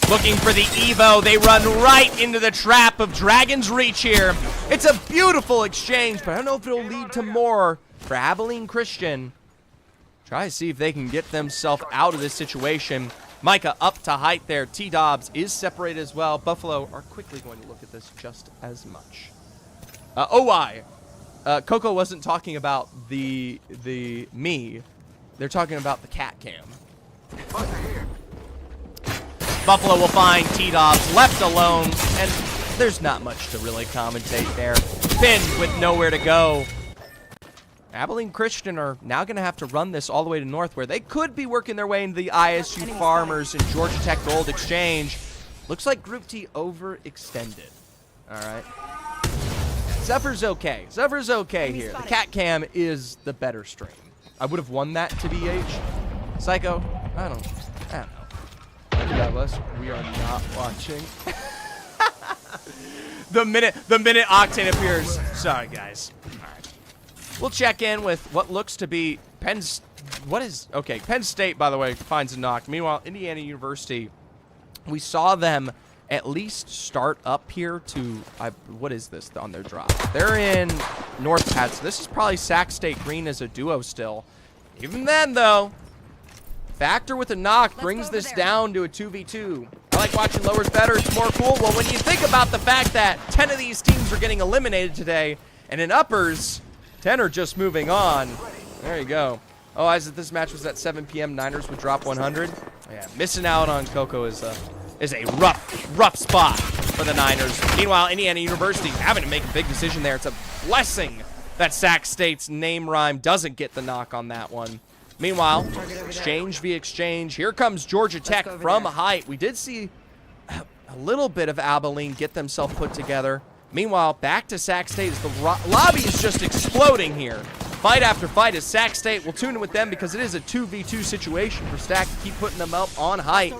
Looking for the Evo. They run right into the trap of Dragon's Reach here. It's a beautiful exchange, but I don't know if it'll lead to more for Abilene Christian. Try to see if they can get themselves out of this situation. Micah up to height there. T-Dobbs is separated as well. Buffalo are quickly going to look at this just as much. OI. Coco wasn't talking about the me. They're talking about the cat cam. Buffalo will find T-Dobbs left alone, and there's not much to really commentate there. Pinned with nowhere to go. Abilene Christian are now going to have to run this all the way to north, where they could be working their way into the ISU Farmers and Georgia Tech Gold Exchange. Looks like Group T overextended. All right. Zephyr's okay. Zephyr's okay here. The cat cam is the better stream. I would have won that to BH. Psycho, I don't know. Regardless, we are not watching. the minute Octane appears. Sorry, guys. All right. We'll check in with what looks to be Penn State, by the way, finds a knock. Meanwhile, Indiana University, we saw them at least start up here to, what is this on their drop? They're in North Pad, so this is probably Sac State Green as a duo still. Even then, though, Factor with a knock brings this down to a 2v2. I like watching lowers better. It's more cool. Well, when you think about the fact that 10 of these teams are getting eliminated today, and in uppers, 10 are just moving on. There you go. Oh, as if this match was at 7 p.m., Niners would drop 100. Yeah, missing out on Coco is a rough spot for the Niners. Meanwhile, Indiana University having to make a big decision there. It's a blessing that Sac State's name rhyme doesn't get the knock on that one. Meanwhile, exchange via exchange. Here comes Georgia Tech from height. We did see a little bit of Abilene get themselves put together. Meanwhile, back to Sac State as the lobby is just exploding here. Fight after fight as Sac State will tune in with them because it is a 2v2 situation for Stack to keep putting them up on height.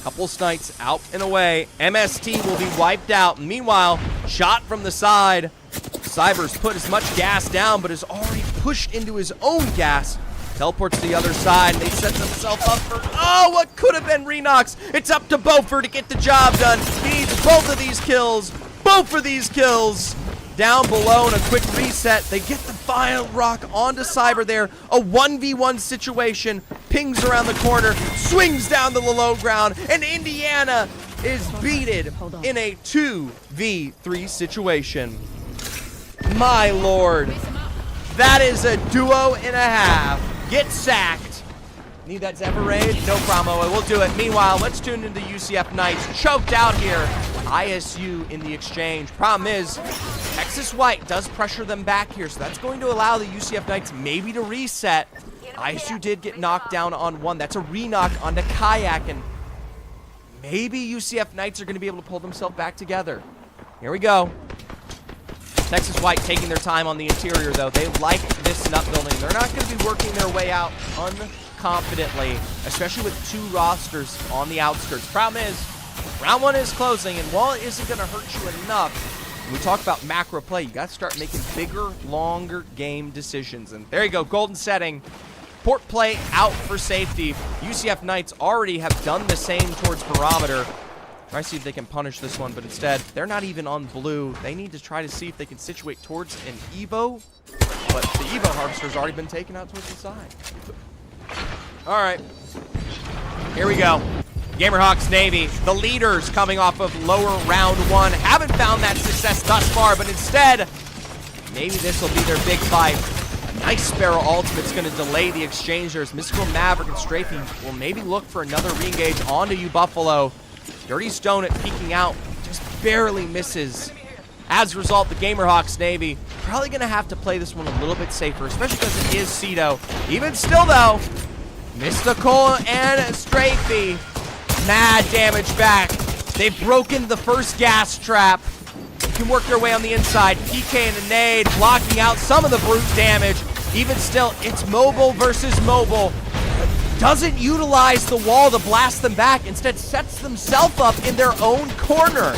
Couple snites out and away. MST will be wiped out. Meanwhile, shot from the side. Cybers put as much gas down, but has already pushed into his own gas. Teleports to the other side, and they set themselves up for, oh, what could have been Renox. It's up to Beaufort to get the job done. He needs both of these kills. Both of these kills. Down below in a quick reset, they get the final rock onto Cyber there. A 1v1 situation, pings around the corner, swings down to the low ground, and Indiana is beaten in a 2v3 situation. My lord, that is a duo and a half. Get sacked. Need that Zephyr raid? No promo, we'll do it. Meanwhile, let's tune into UCF Knights. Choked out here. ISU in the exchange. Problem is, Texas White does pressure them back here, so that's going to allow the UCF Knights maybe to reset. ISU did get knocked down on one. That's a re-knock onto Kayak, and maybe UCF Knights are going to be able to pull themselves back together. Here we go. Texas White taking their time on the interior, though. They like this nut building. They're not going to be working their way out unconfidently, especially with two rosters on the outskirts. Problem is, round one is closing, and while it isn't going to hurt you enough, when we talk about macro play, you got to start making bigger, longer game decisions. And there you go, golden setting. Port play out for safety. UCF Knights already have done the same towards Barometer. Try to see if they can punish this one, but instead, they're not even on blue. They need to try to see if they can situate towards an Evo, but the Evo Harvester's already been taken out towards the side. All right, here we go. Gamerhawks Navy, the leaders coming off of lower round one, haven't found that success thus far, but instead, maybe this will be their big fight. A nice Sparrow ultimate's going to delay the exchangers. Mystical Maverick and Strafey will maybe look for another re-engage onto you, Buffalo. Dirty Stone at peeking out, just barely misses. As a result, the Gamerhawks Navy probably going to have to play this one a little bit safer, especially because it is Cedo. Even still, though, Mystical and Strafey, mad damage back. They've broken the first gas trap. They can work their way on the inside. PK and a nade, blocking out some of the brute damage. Even still, it's mobile versus mobile. Doesn't utilize the wall to blast them back, instead sets themselves up in their own corner.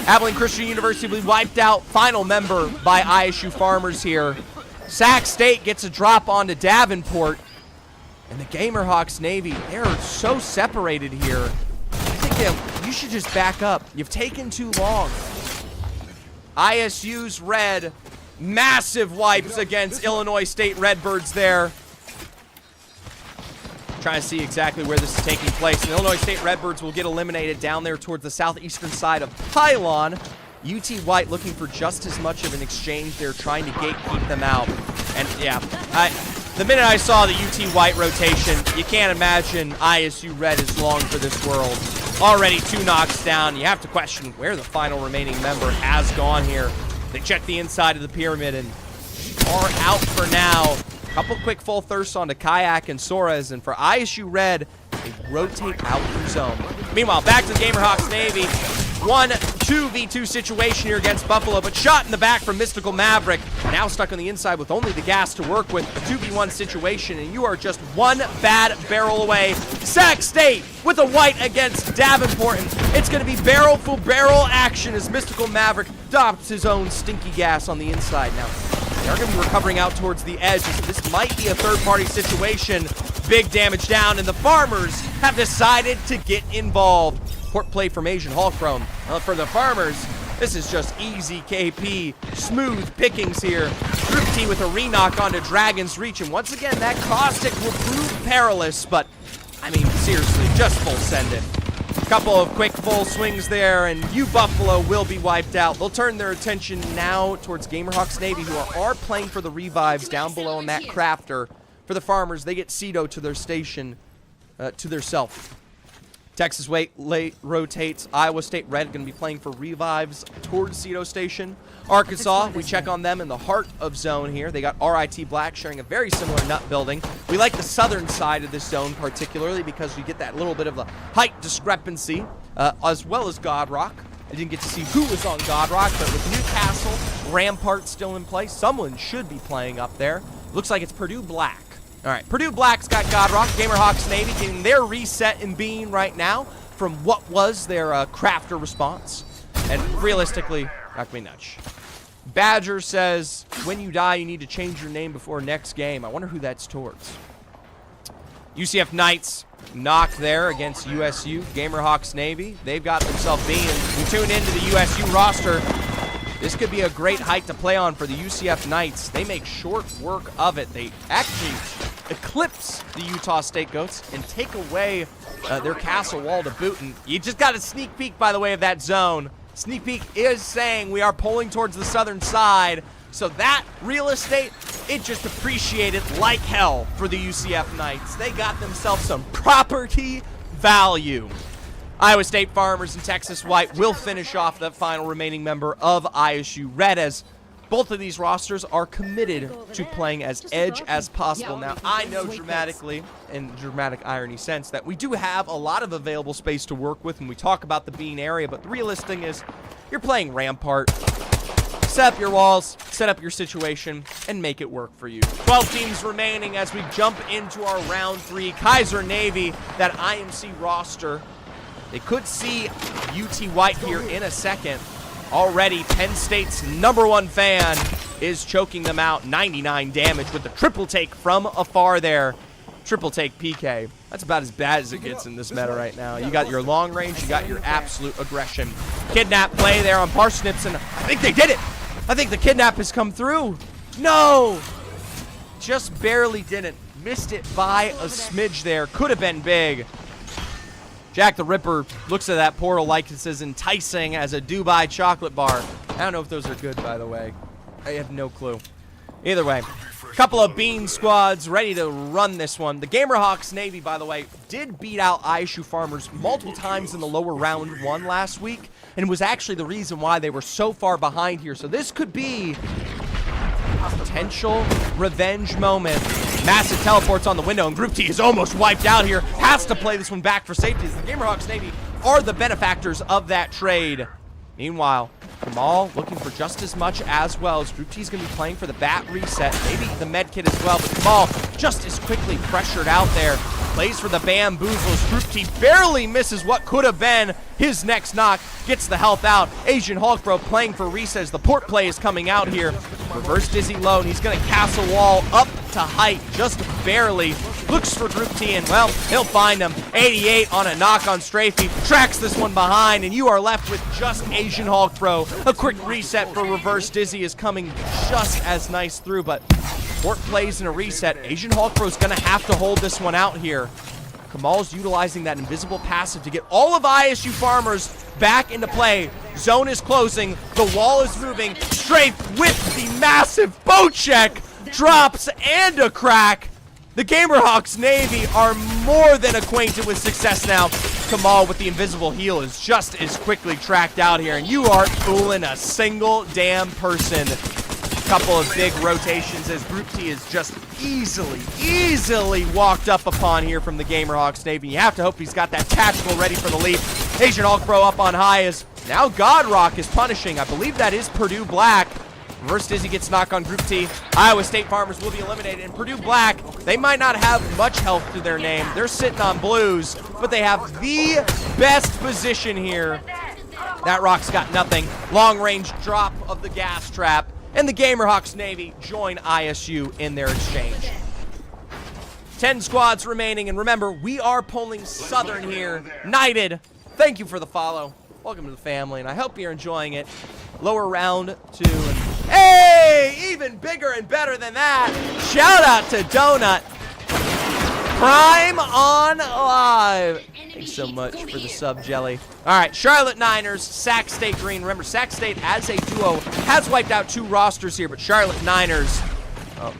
Abilene Christian University will be wiped out, final member by ISU Farmers here. Sac State gets a drop onto Davenport, and the Gamerhawks Navy, they're so separated here. I think you should just back up. You've taken too long. ISU's red, massive wipes against Illinois State Redbirds there. Trying to see exactly where this is taking place. And Illinois State Redbirds will get eliminated down there towards the southeastern side of Pylon. UT White looking for just as much of an exchange there, trying to gatekeep them out. And yeah, the minute I saw the UT White rotation, you can't imagine ISU Red is long for this world. Already 2 knocks down. You have to question where the final remaining member has gone here. They check the inside of the pyramid and are out for now. Couple quick full thirsts onto Kayak and Soares, and for ISU Red, they rotate out through zone. Meanwhile, back to the Gamerhawks Navy. 1-2v2 situation here against Buffalo, but shot in the back from Mystical Maverick. Now stuck on the inside with only the gas to work with. A 2v1 situation, and you are just one bad barrel away. Sac State with a white against Davenport, and it's going to be barrel for barrel action as Mystical Maverick adopts his own stinky gas on the inside. Now, they're going to be recovering out towards the edge. This might be a third-party situation. Big damage down, and the Farmers have decided to get involved. Port play from Asian Hallchrome. For the Farmers, this is just easy KP. Smooth pickings here. Group T with a re-knock onto Dragon's Reach, and once again, that Caustic will prove perilous, but, I mean, seriously, just full send it. Couple of quick full swings there, and you Buffalo will be wiped out. They'll turn their attention now towards Gamerhawks Navy, who are playing for the revives down below in that crafter. For the Farmers, they get Cedo to their station, to their self. Texas late rotates. Iowa State Red going to be playing for revives towards Cedo Station. Arkansas, we check on them in the heart of zone here. They got RIT Black sharing a very similar nut building. We like the southern side of this zone particularly because we get that little bit of a height discrepancy, as well as Godrock. I didn't get to see who was on Godrock, but with Newcastle, Rampart still in play, someone should be playing up there. Looks like it's Purdue Black. All right, Purdue Black's got Godrock. Gamerhawks Navy getting their reset in being right now from what was their crafter response. And realistically, not going to be much. Badger says, when you die, you need to change your name before next game. I wonder who that's towards. UCF Knights knock there against USU. Gamerhawks Navy. They've got themselves beans. We tune into the USU roster. This could be a great height to play on for the UCF Knights. They make short work of it. They actually eclipse the Utah State Goats and take away their castle wall to boot. And you just got a sneak peek, by the way, of that zone. Sneak peek is saying we are pulling towards the southern side. So that real estate, it just appreciated like hell for the UCF Knights. They got themselves some property value. Iowa State Farmers and Texas White will finish off the final remaining member of ISU Red, as both of these rosters are committed to playing as edge as possible. Now, I know dramatically, in dramatic irony sense, that we do have a lot of available space to work with when we talk about the Bean area, but the realistic thing is you're playing Rampart. Set up your walls, set up your situation, and make it work for you. 12 teams remaining as we jump into our round 3. Kaiser Navy, that IMC roster. They could see UT White here in a second. Already, Penn State's #1 fan is choking them out. 99 damage with the triple take from afar there. Triple take PK. That's about as bad as it gets in this meta right now. You got your long range, you got your absolute aggression. Kidnap play there on Parsnips, and I think they did it. I think the kidnap has come through. No! Just barely didn't. Missed it by a smidge there. Could have been big. Jack the Ripper looks at that portal like it's as enticing as a Dubai chocolate bar. I don't know if those are good, by the way. I have no clue. Either way, a couple of Bean squads ready to run this one. The Gamerhawks Navy, by the way, did beat out ISU Farmers multiple times in the lower round 1 last week, and was actually the reason why they were so far behind here. So this could be a potential revenge moment. Massive teleports on the window, and Group T is almost wiped out here. Has to play this one back for safety, as the Gamerhawks Navy are the benefactors of that trade. Meanwhile, Kamal looking for just as much as well, as Group T is going to be playing for the bat reset, maybe the med kit as well, but Kamal just as quickly pressured out there. Plays for the bamboozles. Group T barely misses what could have been his next knock. Gets the health out. Asian Hulkbro playing for reset as the port play is coming out here. Reverse Dizzy low, and he's going to castle wall up to height, just barely. Looks for Group T, and well, he'll find him. 88 on a knock on Strafey. Tracks this one behind, and you are left with just Asian Hulkbro. A quick reset for Reverse Dizzy is coming just as nice through, but port plays in a reset. Asian Hulkbro's going to have to hold this one out here. Kamal's utilizing that invisible passive to get all of ISU Farmers back into play. Zone is closing. The wall is moving. Strafe with the massive bow check. Drops and a crack. The Gamerhawks Navy are more than acquainted with success now. Kamal with the invisible heal is just as quickly tracked out here, and you aren't fooling a single damn person. Couple of big rotations as Group T is just easily walked up upon here from the Gamerhawks Navy. You have to hope he's got that tactical ready for the leap. Asian Hulkbro up on high as now Godrock is punishing. I believe that is Purdue Black. Reverse Dizzy gets knocked on Group T. Iowa State Farmers will be eliminated. And Purdue Black, they might not have much health to their name. They're sitting on blues, but they have the best position here. That rock's got nothing. Long range drop of the gas trap. And the Gamerhawks Navy join ISU in their exchange. 10 squads remaining, and remember, we are pulling Southern here. Knighted, thank you for the follow. Welcome to the family, and I hope you're enjoying it. Lower round 2, and hey, even bigger and better than that. Shout out to Donut. Prime on live. Thanks so much for the sub, Jelly. All right, Charlotte Niners, Sac State Green. Remember, Sac State as a duo has wiped out 2 rosters here, but Charlotte Niners,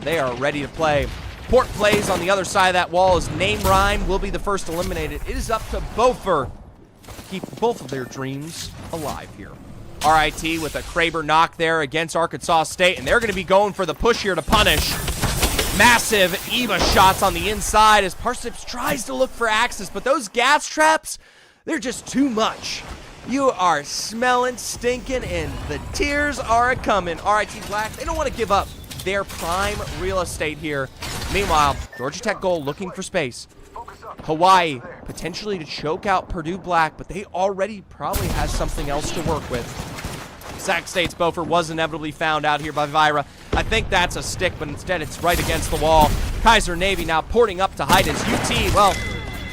they are ready to play. Port plays on the other side of that wall as Name Rhyme will be the first eliminated. It is up to Beaufort to keep both of their dreams alive here. RIT with a Kraber knock there against Arkansas State, and they're going to be going for the push here to punish. Massive Eva shots on the inside as Parsnips tries to look for access, but those gas traps, they're just too much. You are smelling, stinking, and the tears are a-coming. RIT Black, they don't want to give up their prime real estate here. Meanwhile, Georgia Tech goal looking for space. Hawaii potentially to choke out Purdue Black, but they already probably has something else to work with. Sac State's Beaufort was inevitably found out here by Vira. I think that's a stick, but instead it's right against the wall. Kaiser Navy now porting up to hide as UT, well,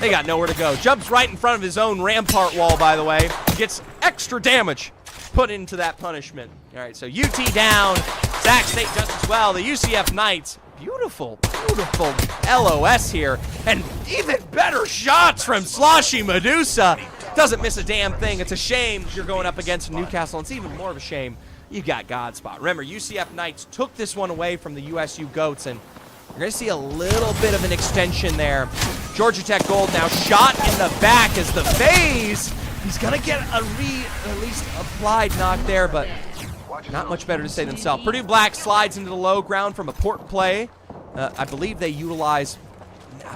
they got nowhere to go. Jumps right in front of his own rampart wall, by the way. Gets extra damage put into that punishment. All right, so UT down. Sac State does as well. The UCF Knights, beautiful, beautiful LOS here. And even better shots from Sloshy Medusa. Doesn't miss a damn thing. It's a shame you're going up against Newcastle. And it's even more of a shame you got Godspot. Remember, UCF Knights took this one away from the USU Goats, and you're going to see a little bit of an extension there. Georgia Tech Gold now shot in the back as the phase. He's going to get at least applied knock there, but not much better to say themselves. Purdue Black slides into the low ground from a port play. I believe they utilize,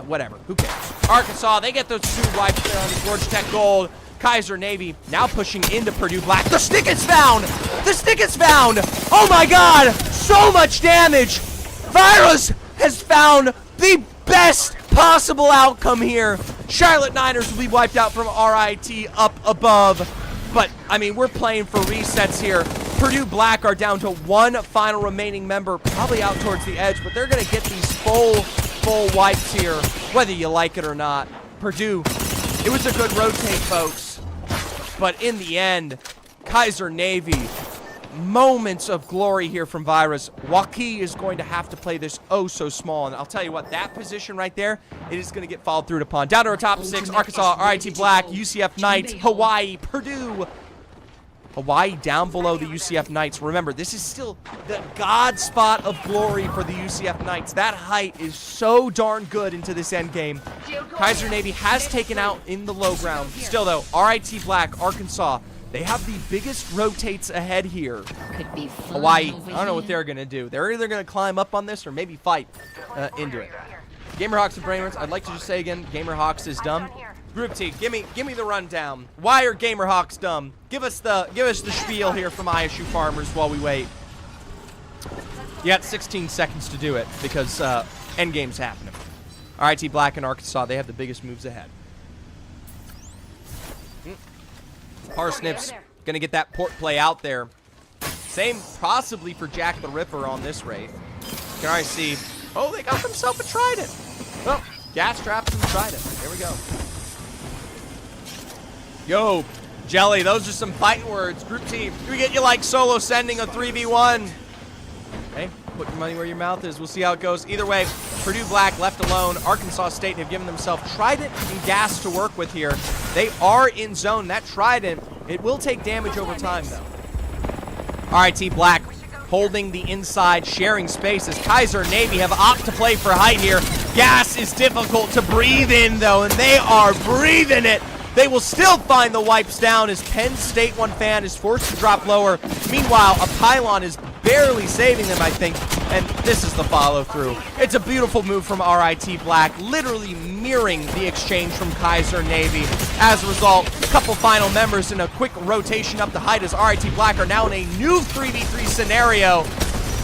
whatever, who cares. Arkansas, they get those 2 wipes there on the Georgia Tech Gold. Kaiser Navy now pushing into Purdue Black. The stick is found! The stick is found! Oh my god! So much damage! Virus has found the best possible outcome here. Charlotte Niners will be wiped out from RIT up above. But, I mean, we're playing for resets here. Purdue Black are down to 1 final remaining member, probably out towards the edge, but they're going to get these full wipes here, whether you like it or not. Purdue, it was a good rotate, folks. But in the end, Kaiser Navy, moments of glory here from Virus. Waukee is going to have to play this oh so small, and I'll tell you what, that position right there, it is going to get followed through upon. Down to our top 6, Arkansas, RIT Black, UCF Knights, Hawaii, Purdue. Hawaii down below the UCF Knights. Remember, this is still the god spot of glory for the UCF Knights. That height is so darn good into this end game. Kaiser Navy has taken out in the low ground. Still though, RIT Black, Arkansas, they have the biggest rotates ahead here. Could be Hawaii, I don't know what they're going to do. They're either going to climb up on this or maybe fight into it. Gamerhawks and Brainwords, I'd like to just say again, Gamerhawks is dumb. Group T, give me the rundown. Why are Gamerhawks dumb? Give us the spiel here from ISU Farmers while we wait. You got 16 seconds to do it because endgame's happening. RIT Black and Arkansas, they have the biggest moves ahead. Parsnips gonna get that port play out there. Same possibly for Jack the Ripper on this raid. You can already see, oh, they got themselves a trident. Well, gas traps and trident. Here we go. Yo, Jelly, those are some fighting words. Group team, we get you like solo sending a 3v1. Hey, put your money where your mouth is. We'll see how it goes. Either way, Purdue Black left alone. Arkansas State have given themselves trident and gas to work with here. They are in zone. That trident, it will take damage over time, though. RIT Black holding the inside, sharing space as Kaiser Navy have opted to play for height here. Gas is difficult to breathe in, though, and they are breathing it. They will still find the wipes down as Penn State one fan is forced to drop lower. Meanwhile, a pylon is barely saving them, I think, and this is the follow-through. It's a beautiful move from RIT Black, literally mirroring the exchange from Kaiser Navy. As a result, a couple final members in a quick rotation up the height as RIT Black are now in a new 3v3 scenario.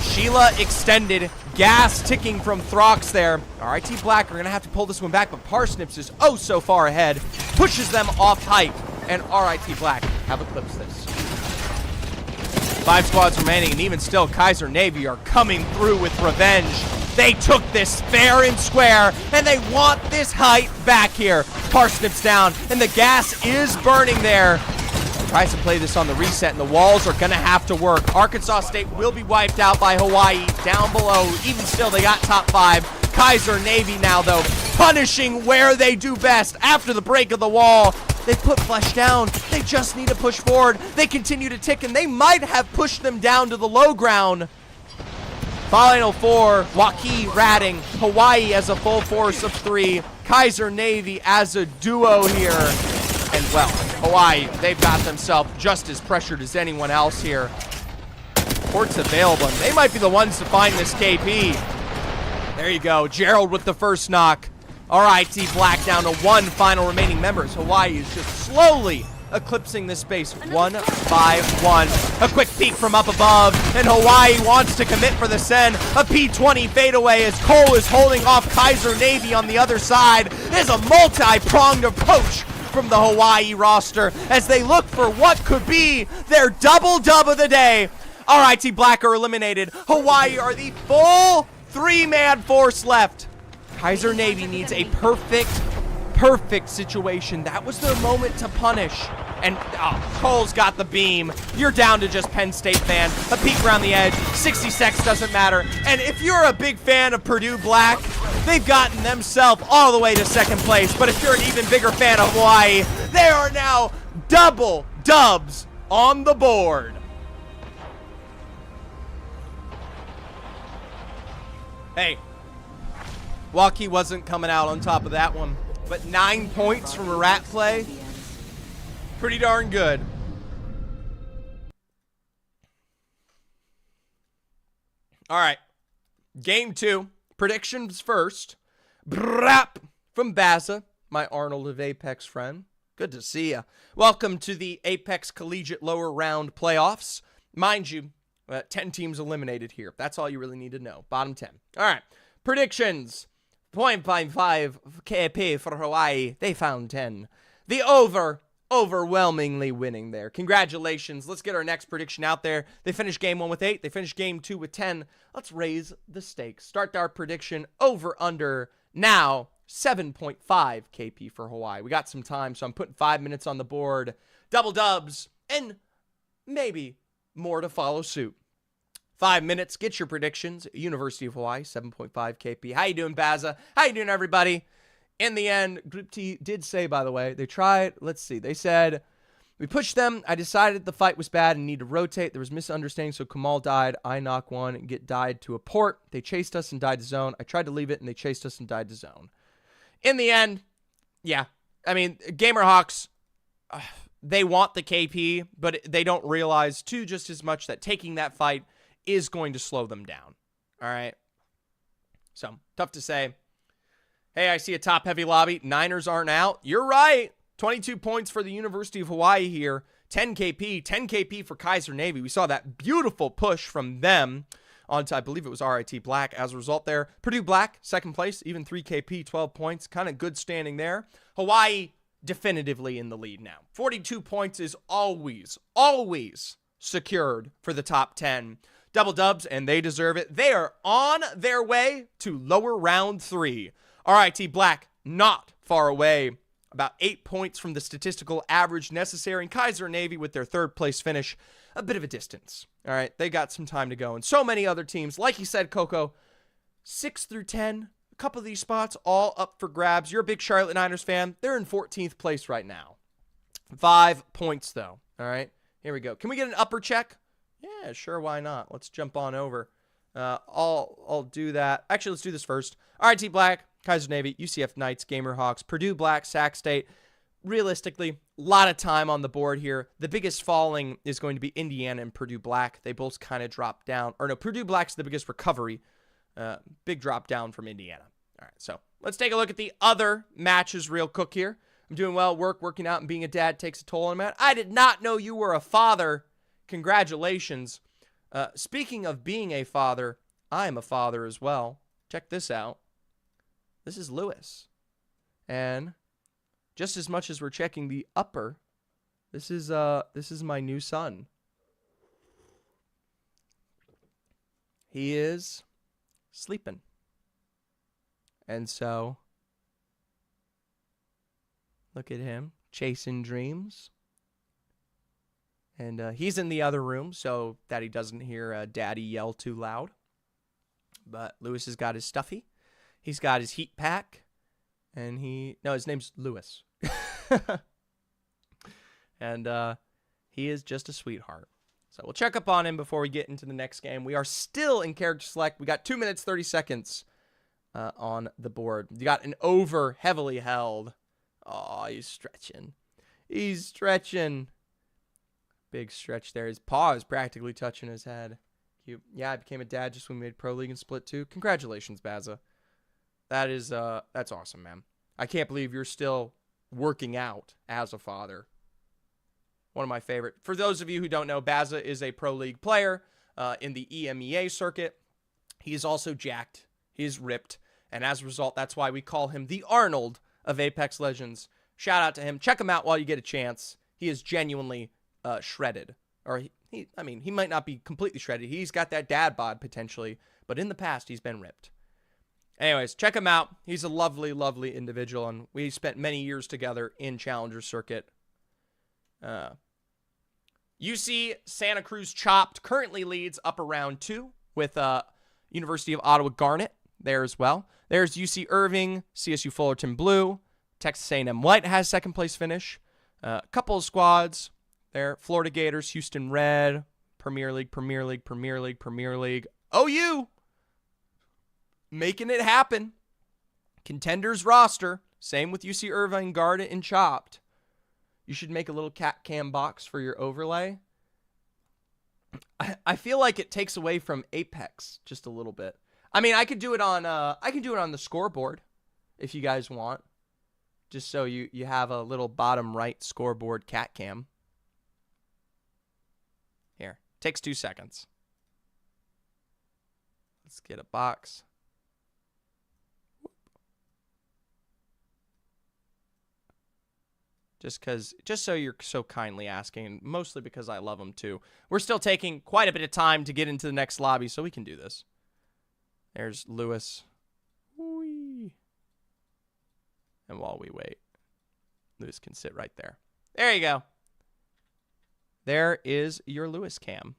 Sheila extended, gas ticking from Throx there. RIT Black are going to have to pull this one back, but Parsnips is oh so far ahead, pushes them off height, and RIT Black have eclipsed this. 5 squads remaining, and even still, Kaiser Navy are coming through with revenge. They took this fair and square, and they want this height back here. Parsnips down, and the gas is burning there. Tries to play this on the reset, and the walls are gonna have to work. Arkansas State will be wiped out by Hawaii down below. Even still, they got top 5. Kaiser Navy now, though, punishing where they do best. After the break of the wall, they put Flesh down. They just need to push forward. They continue to tick, and they might have pushed them down to the low ground. Final 4, Waukee ratting, Hawaii as a full force of 3, Kaiser Navy as a duo here. And well, Hawaii, they've got themselves just as pressured as anyone else here. Port's available, and they might be the ones to find this KP. There you go, Gerald with the first knock. RIT Black down to 1 final remaining members. Hawaii is just slowly eclipsing this space 1 by 1. A quick peek from up above, and Hawaii wants to commit for the send. A P-20 fadeaway as Cole is holding off Kaiser Navy on the other side. It is a multi-pronged approach from the Hawaii roster as they look for what could be their double dub of the day. RIT Black are eliminated. Hawaii are the full three-man force left. Kaiser Navy needs a perfect situation. That was their moment to punish. And Cole's got the beam. You're down to just Penn State fan. A peek around the edge. 60 seconds doesn't matter. And if you're a big fan of Purdue Black, they've gotten themselves all the way to second place. But if you're an even bigger fan of Hawaii, they are now double dubs on the board. Hey, Waukee wasn't coming out on top of that one. But 9 points from a rat play. Pretty darn good. All right. Game 2. Predictions first. Brap from Baza, my Arnold of Apex friend. Good to see ya. Welcome to the Apex Collegiate lower round playoffs. Mind you, 10 teams eliminated here. That's all you really need to know. Bottom 10. All right. Predictions. 0.55 KP for Hawaii. They found 10. The overwhelmingly winning there. Congratulations. Let's get our next prediction out there. They finished game 1 with 8. They finished game 2 with 10. Let's raise the stakes. Start our prediction over under now 7.5 KP for Hawaii. We got some time, so I'm putting 5 minutes on the board. Double dubs and maybe more to follow suit. 5 minutes. Get your predictions. University of Hawaii, 7.5 KP. How you doing, Baza? How you doing, everybody? In the end, Group T did say, by the way, they tried. Let's see. They said, we pushed them. I decided the fight was bad and need to rotate. There was misunderstanding, so Kamal died. I knock one and get died to a port. They chased us and died to zone. I tried to leave it, and they chased us and died to zone. In the end, yeah. I mean, Gamerhawks, they want the KP, but they don't realize, too, just as much that taking that fight is going to slow them down. All right? So, tough to say. Hey, I see a top-heavy lobby. Niners aren't out. You're right. 22 points for the University of Hawaii here. 10 KP. 10 KP for Kaiser Navy. We saw that beautiful push from them onto, I believe it was RIT Black. As a result there, Purdue Black, second place, even 3 KP, 12 points. Kind of good standing there. Hawaii definitively in the lead now. 42 points is always secured for the top 10. Double dubs, and they deserve it. They are on their way to lower round 3. RIT Black, not far away. About 8 points from the statistical average necessary. And Kaiser Navy, with their third place finish, a bit of a distance. All right, they got some time to go. And so many other teams, like you said, Coco, 6 through 10, a couple of these spots all up for grabs. You're a big Charlotte Niners fan. They're in 14th place right now. 5 points, though. All right, here we go. Can we get an upper check? Yeah, sure, why not? Let's jump on over. I'll do that. Actually, let's do this first. RIT Black, Kaiser Navy, UCF Knights, Gamerhawks, Purdue Black, Sac State. Realistically, a lot of time on the board here. The biggest falling is going to be Indiana and Purdue Black. They both kind of dropped down. Or no, Purdue Black's the biggest recovery. Big drop down from Indiana. All right, so let's take a look at the other matches real quick here. I'm doing well. Working out, and being a dad takes a toll on a man. I did not know you were a father. Congratulations. Speaking of being a father, I am a father as well. Check this out. This is Lewis. And just as much as we're checking the upper, this is my new son. He is sleeping. And so look at him chasing dreams. And he's in the other room so that he doesn't hear Daddy yell too loud. But Lewis has got his stuffy. He's got his heat pack. And his name's Lewis. And he is just a sweetheart. So we'll check up on him before we get into the next game. We are still in character select. We got 2 minutes, 30 seconds on the board. You got an over heavily held. Oh, he's stretching. He's stretching. Big stretch there. His paw is practically touching his head. Cute. Yeah, I became a dad just when we made Pro League and Split 2. Congratulations, Baza. That's awesome, man. I can't believe you're still working out as a father. One of my favorite. For those of you who don't know, Baza is a Pro League player in the EMEA circuit. He is also jacked. He is ripped. And as a result, that's why we call him the Arnold of Apex Legends. Shout out to him. Check him out while you get a chance. He is genuinely shredded. Or he might not be completely shredded. He's got that dad bod potentially, but in the past he's been ripped. Anyways, check him out. He's a lovely, lovely individual, and we spent many years together in Challenger Circuit. UC Santa Cruz Chopped currently leads upper round 2 with University of Ottawa Garnet there as well. There's UC Irving, CSU Fullerton Blue. Texas A&M White has second place finish. A couple of squads there. Florida Gators, Houston Red, Premier League. OU making it happen. Contenders roster. Same with UC Irvine, Garnet, and Chopped. You should make a little cat cam box for your overlay. I feel like it takes away from Apex just a little bit. I mean, I could do it on the scoreboard if you guys want. Just so you have a little bottom right scoreboard cat cam. Here. Takes 2 seconds. Let's get a box. Just so you're so kindly asking, mostly because I love them too. We're still taking quite a bit of time to get into the next lobby, so we can do this. There's Lewis. Whee. And while we wait, Lewis can sit right there. There you go. There is your Lewis cam.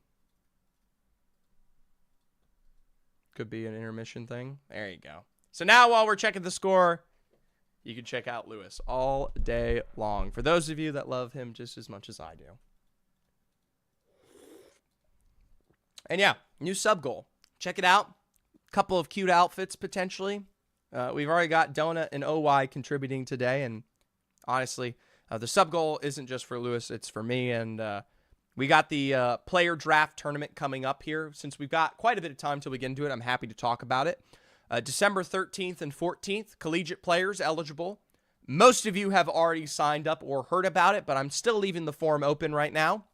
Could be an intermission thing. There you go. So now while we're checking the score, you can check out Lewis all day long. For those of you that love him just as much as I do. And yeah, new sub goal. Check it out. Couple of cute outfits potentially. We've already got Donut and OY contributing today. And honestly, the sub goal isn't just for Lewis. It's for me. And we got the player draft tournament coming up here. Since we've got quite a bit of time till we get into it, I'm happy to talk about it. December 13th and 14th, collegiate players eligible. Most of you have already signed up or heard about it, but I'm still leaving the form open right now.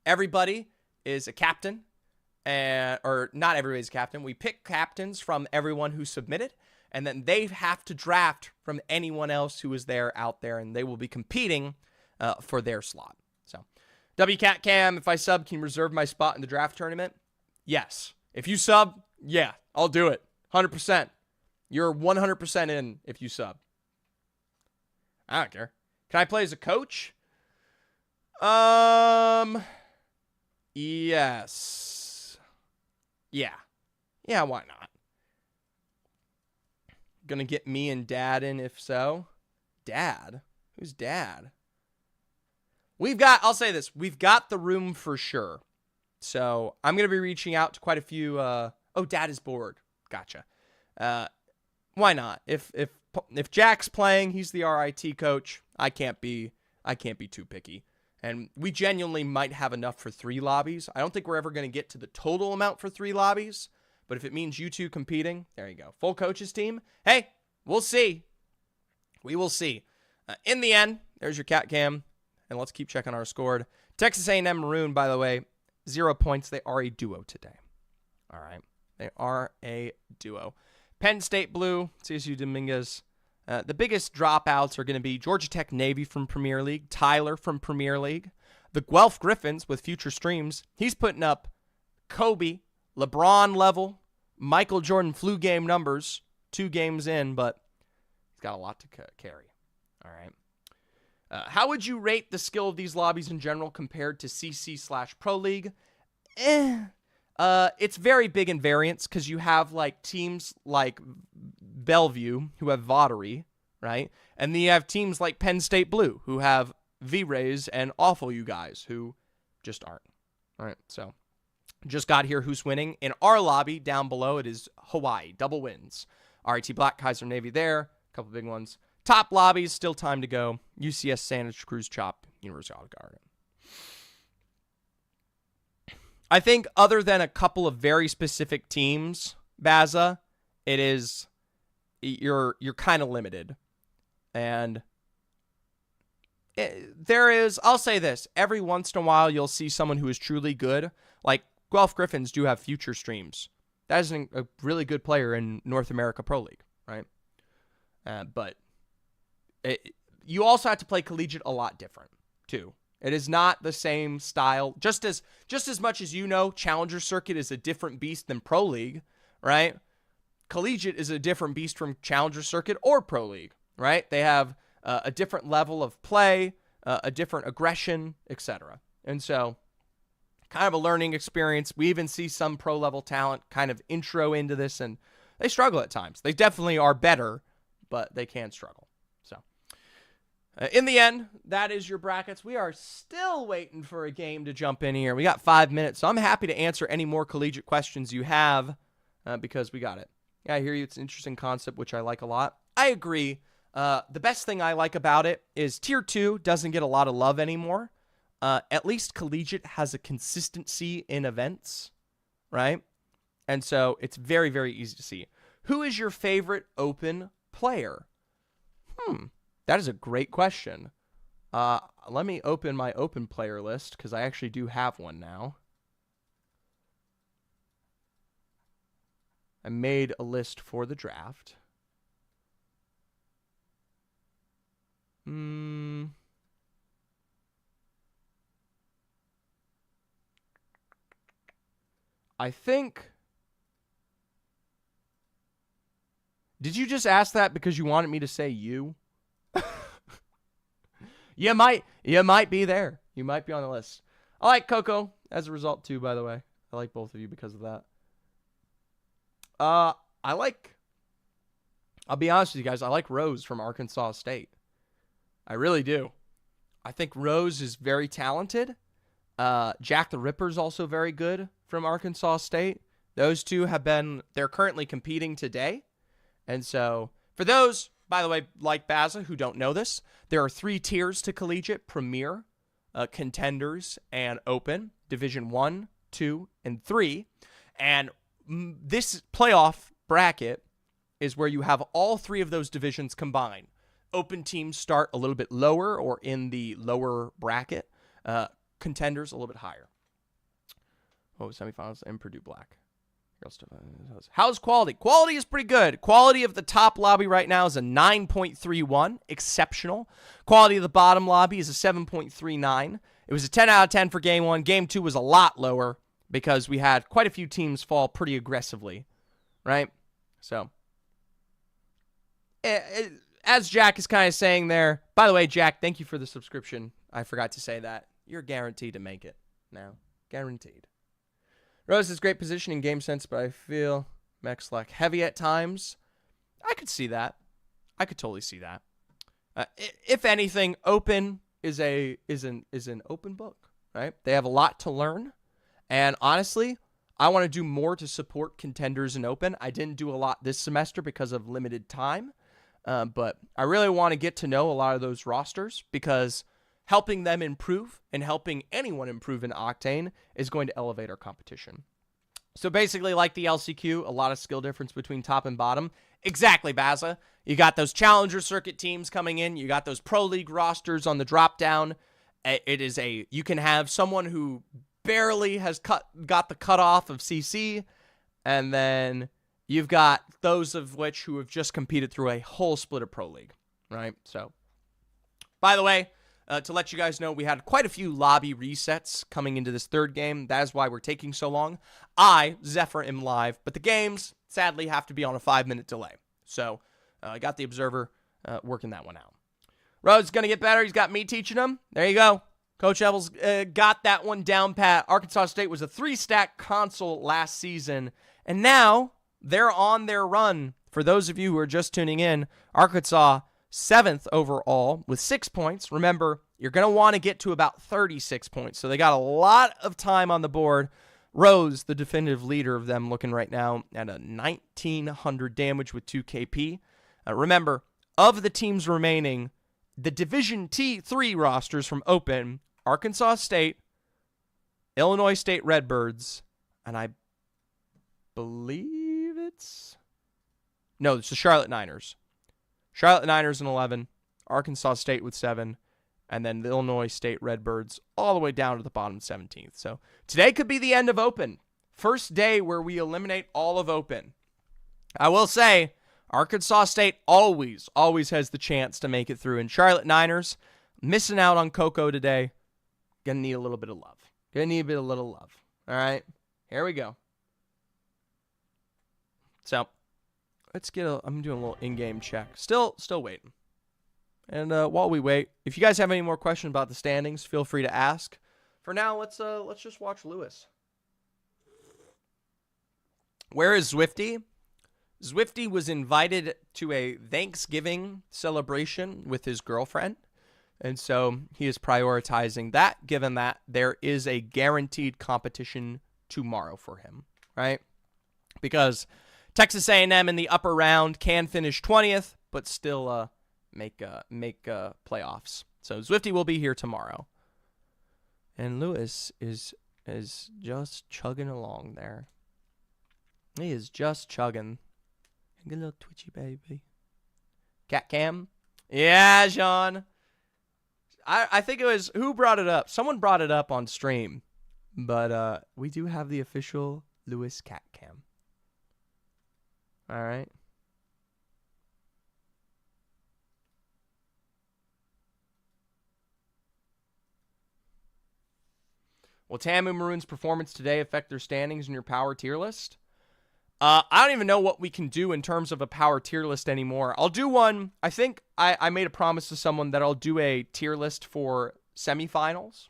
Everybody is a captain, or not everybody's a captain. We pick captains from everyone who submitted, and then they have to draft from anyone else who is there out there, and they will be competing for their slot. So, WCatCam, if I sub, can you reserve my spot in the draft tournament? Yes. If you sub, yeah, I'll do it. 100%. You're 100% in if you sub. I don't care. Can I play as a coach? Yes. Yeah. Yeah, why not? Gonna get me and Dad in if so. Dad? Who's Dad? I'll say this. We've got the room for sure. So I'm going to be reaching out to quite a few. Dad is bored. Gotcha. Why not? If Jack's playing, he's the RIT coach. I can't be too picky. And we genuinely might have enough for 3 lobbies. I don't think we're ever going to get to the total amount for 3 lobbies. But if it means you two competing, there you go. Full coaches team. Hey, we'll see. We will see. In the end, there's your cat cam. And let's keep checking our score. Texas A&M Maroon, by the way, 0 points. They are a duo today. All right. They are a duo. Penn State Blue, CSU Dominguez. The biggest dropouts are going to be Georgia Tech Navy from Premier League, Tyler from Premier League, the Guelph Griffins with future streams. He's putting up Kobe, LeBron level, Michael Jordan flu game numbers, 2 games in, but he's got a lot to carry. All right. How would you rate the skill of these lobbies in general compared to CC/Pro League? It's very big in variance because you have like teams like Bellevue who have Vaudry, right? And then you have teams like Penn State Blue who have V-Rays and Awful You Guys who just aren't. All right, so just got here who's winning. In our lobby down below, it is Hawaii, double wins. RIT Black, Kaiser Navy there, a couple big ones. Top lobbies, still time to go. UCS Santa Cruz Chop, University of Garden. I think other than a couple of very specific teams, Baza, it is you're kind of limited. And there is, I'll say this, every once in a while you'll see someone who is truly good. Like Guelph Griffins do have future streams. That is a really good player in North America Pro League, right? But You also have to play collegiate a lot different, too. It is not the same style. Just as much as Challenger Circuit is a different beast than Pro League, right? Collegiate is a different beast from Challenger Circuit or Pro League, right? They have a different level of play, a different aggression, etc. And so, kind of a learning experience. We even see some pro-level talent kind of intro into this, and they struggle at times. They definitely are better, but they can struggle. So, in the end, that is your brackets. We are still waiting for a game to jump in here. We got 5 minutes, so I'm happy to answer any more collegiate questions you have because we got it. Yeah, I hear you. It's an interesting concept, which I like a lot. I agree. The best thing I like about it is Tier 2 doesn't get a lot of love anymore. At least Collegiate has a consistency in events, right? And so it's very, very easy to see. Who is your favorite open player? That is a great question. Let me open my open player list because I actually do have one now. I made a list for the draft. I think... Did you just ask that because you wanted me to say you? You might be there. You might be on the list. I like Coco as a result too, by the way. I like both of you because of that. I'll be honest with you guys, I like Rose from Arkansas State. I really do. I think Rose is very talented. Jack the Ripper's also very good from Arkansas State. Those two they're currently competing today. And so, for those, by the way, like Baza, who don't know this, there are 3 tiers to Collegiate: Premier, Contenders, and Open. Division 1, 2, and 3. And this playoff bracket is where you have all 3 of those divisions combined. Open teams start a little bit lower or in the lower bracket. Contenders a little bit higher. Semifinals and Purdue Black. How's quality? Quality is pretty good. Quality of the top lobby right now is a 9.31. Exceptional. Quality of the bottom lobby is a 7.39. It was a 10 out of 10 for game 1. Game 2 was a lot lower because we had quite a few teams fall pretty aggressively, right? So, as Jack is kind of saying there, by the way, Jack, thank you for the subscription. I forgot to say that. You're guaranteed to make it now. Guaranteed. Rose has great position in game sense, but I feel mechs lack heavy at times. I could see that. I could totally see that. If anything, Open is an open book, right? They have a lot to learn, and honestly, I want to do more to support Contenders and Open. I didn't do a lot this semester because of limited time, but I really want to get to know a lot of those rosters because helping them improve and helping anyone improve in Octane is going to elevate our competition. So basically, like the LCQ, a lot of skill difference between top and bottom. Exactly, Baza. You got those Challenger Circuit teams coming in. You got those Pro League rosters on the drop down. You can have someone who barely has got the cutoff of CC, and then you've got those of which who have just competed through a whole split of Pro League, right? So, by the way, to let you guys know, we had quite a few lobby resets coming into this third game. That is why we're taking so long. I, Zephyr, am live, but the games, sadly, have to be on a 5-minute delay. So, I got the Observer working that one out. Rhodes going to get better. He's got me teaching him. There you go. Coach Evans got that one down pat. Arkansas State was a 3-stack console last season, and now they're on their run. For those of you who are just tuning in, Arkansas 7th overall with 6 points. Remember, you're going to want to get to about 36 points. So they got a lot of time on the board. Rose, the definitive leader of them, looking right now at a 1,900 damage with 2 KP. Remember, of the teams remaining, the Division T3 rosters from Open, Arkansas State, Illinois State Redbirds, and I believe it's the Charlotte Niners. Charlotte Niners in 11, Arkansas State with 7, and then the Illinois State Redbirds all the way down to the bottom 17th. So today could be the end of Open. First day where we eliminate all of Open. I will say, Arkansas State always has the chance to make it through. And Charlotte Niners, missing out on Coco today. Gonna need a little bit of love. Gonna need a little love. All right, here we go. So, let's get I'm doing a little in-game check. Still waiting. And while we wait, if you guys have any more questions about the standings, feel free to ask. For now, let's just watch Lewis. Where is Zwifty? Zwifty was invited to a Thanksgiving celebration with his girlfriend. And so he is prioritizing that, given that there is a guaranteed competition tomorrow for him, right? Because Texas A&M in the upper round can finish 20th, but still make playoffs. So Zwifty will be here tomorrow. And Lewis is just chugging along there. He is just chugging. Get a little twitchy baby. Cat cam? Yeah, Sean. I think it was, who brought it up? Someone brought it up on stream. But we do have the official Lewis cat cam. All right. Will Tamu Maroon's performance today affect their standings in your power tier list? I don't even know what we can do in terms of a power tier list anymore. I'll do one. I think I made a promise to someone that I'll do a tier list for semifinals,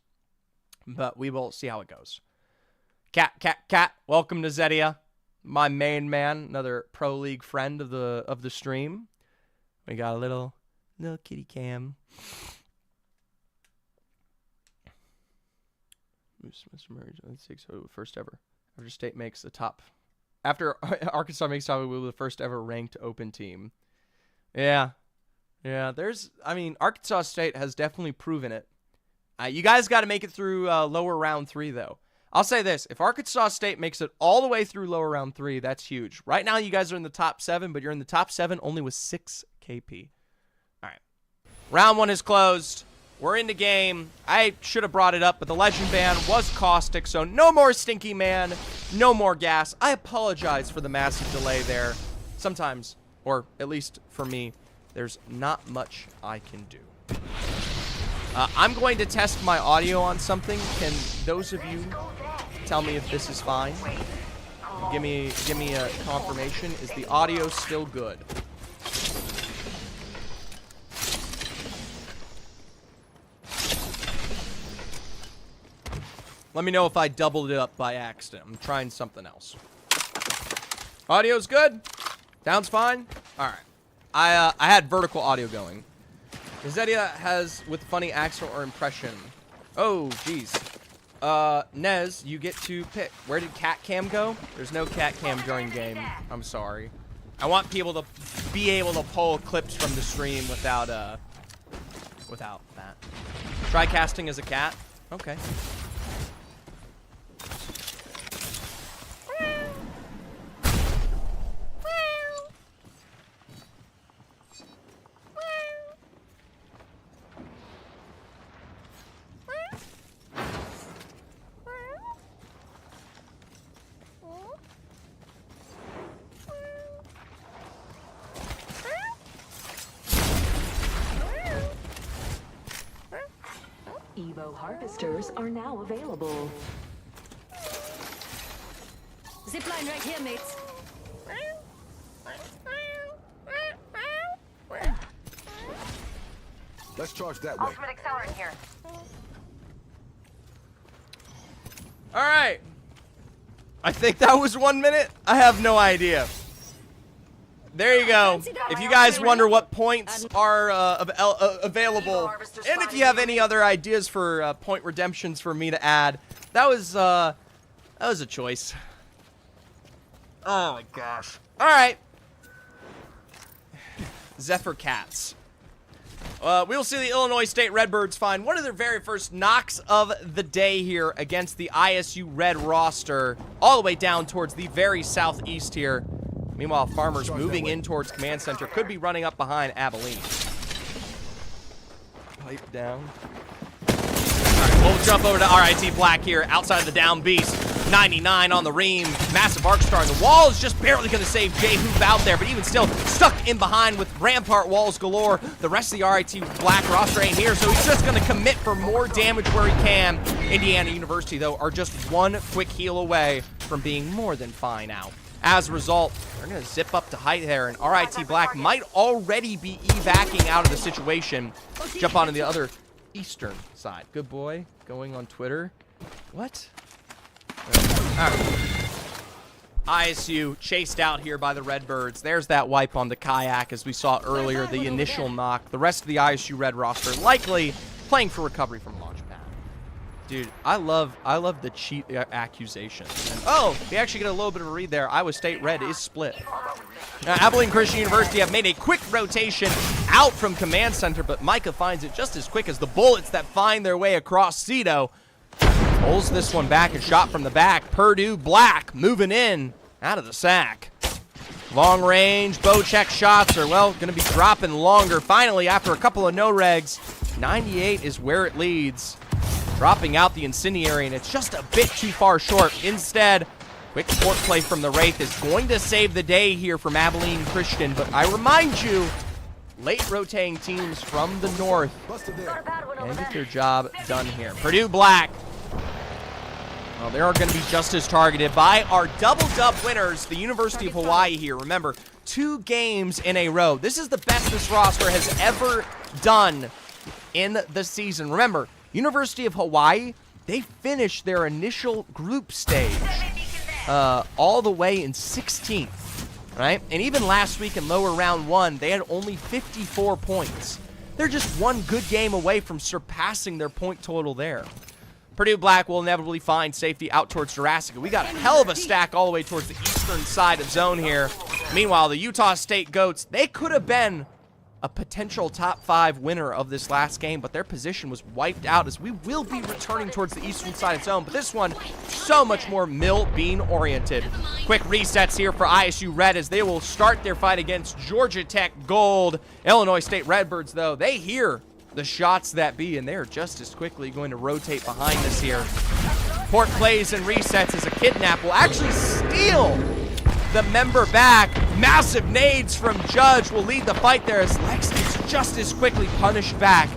but we will see how it goes. Cat. Welcome to Zedia, my main man, another pro league friend of the stream. We got a little kitty cam. Mr. Murray, first ever. Georgia State makes the top. After Arkansas makes top, we'll be the first ever ranked open team. Yeah. Arkansas State has definitely proven it. You guys got to make it through lower round 3, though. I'll say this. If Arkansas State makes it all the way through lower round 3, that's huge. Right now, you guys are in the top 7, but you're in the top 7 only with 6 KP. All right. Round 1 is closed. We're in the game. I should have brought it up, but the Legend ban was caustic, so no more Stinky Man, no more gas. I apologize for the massive delay there. Sometimes, or at least for me, there's not much I can do. I'm going to test my audio on something. Can those of you tell me if this is fine? Give me a confirmation. Is the audio still good? Let me know if I doubled it up by accident. I'm trying something else. Audio's good. Sounds fine. All right. I had vertical audio going. Zedia has with funny accent or impression. Oh, geez. Nez, you get to pick. Where did cat cam go? There's no cat cam during game. I'm sorry. I want people to be able to pull clips from the stream without that. Try casting as a cat. Okay. Evo harvesters are now available. Zipline right here, mates. Let's charge that way. Ultimate accelerant here. All right. I think that was 1 minute. I have no idea. There you go. If you guys wonder what points are available, and if you have any other ideas for point redemptions for me to add, that was a choice. Oh my gosh. All right. Zephyr Cats. We'll see the Illinois State Redbirds find one of their very first knocks of the day here against the ISU Red roster, all the way down towards the very southeast here. Meanwhile, Farmers moving in towards Command Center, could be running up behind Abilene. Pipe down. All right, we'll jump over to RIT Black here, outside of the down beast. 99 on the ream. Massive arc star. The wall is just barely going to save Jay Hoop out there, but even still stuck in behind with Rampart walls galore. The rest of the RIT Black roster ain't here, so he's just going to commit for more damage where he can. Indiana University, though, are just one quick heal away from being more than fine out. As a result, they're going to zip up to height there, and RIT Black might already be evacing out of the situation. Jump onto the other eastern side. Good boy going on Twitter. What? All right. ISU chased out here by the Redbirds. There's that wipe on the kayak as we saw earlier, the initial knock. The rest of the ISU Red roster likely playing for recovery from launch pad. Dude, I love the cheat accusations. And, oh, we actually get a little bit of a read there. Iowa State Red is split. Now, Abilene Christian University have made a quick rotation out from Command Center, but Micah finds it just as quick as the bullets that find their way across Cito. Pulls this one back and shot from the back. Purdue Black moving in out of the sack. Long range bow check shots are, well, going to be dropping longer. Finally, after a couple of no regs, 98 is where it leads. Dropping out the incendiary, and it's just a bit too far short. Instead, quick port play from the Wraith is going to save the day here from Abilene Christian. But I remind you, late rotating teams from the north can get their job done here. Purdue Black. Well, they are going to be just as targeted by our double-dub winners, the University of Hawaii here. Remember, 2 games in a row. This is the best this roster has ever done in the season. Remember, University of Hawaii, they finished their initial group stage all the way in 16th, right? And even last week in lower round 1, they had only 54 points. They're just one good game away from surpassing their point total there. Purdue Black will inevitably find safety out towards Jurassic. We got a hell of a stack all the way towards the eastern side of zone here. Meanwhile, the Utah State Goats, they could have been a potential top 5 winner of this last game, but their position was wiped out as we will be returning towards the eastern side of zone. But this one, so much more mill bean oriented. Quick resets here for ISU Red as they will start their fight against Georgia Tech Gold. Illinois State Redbirds, though, they hear the shots that be, and they're just as quickly going to rotate behind us here. Port plays and resets as a kidnap will actually steal the member back. Massive nades from Judge will lead the fight there as Lex gets just as quickly punished back.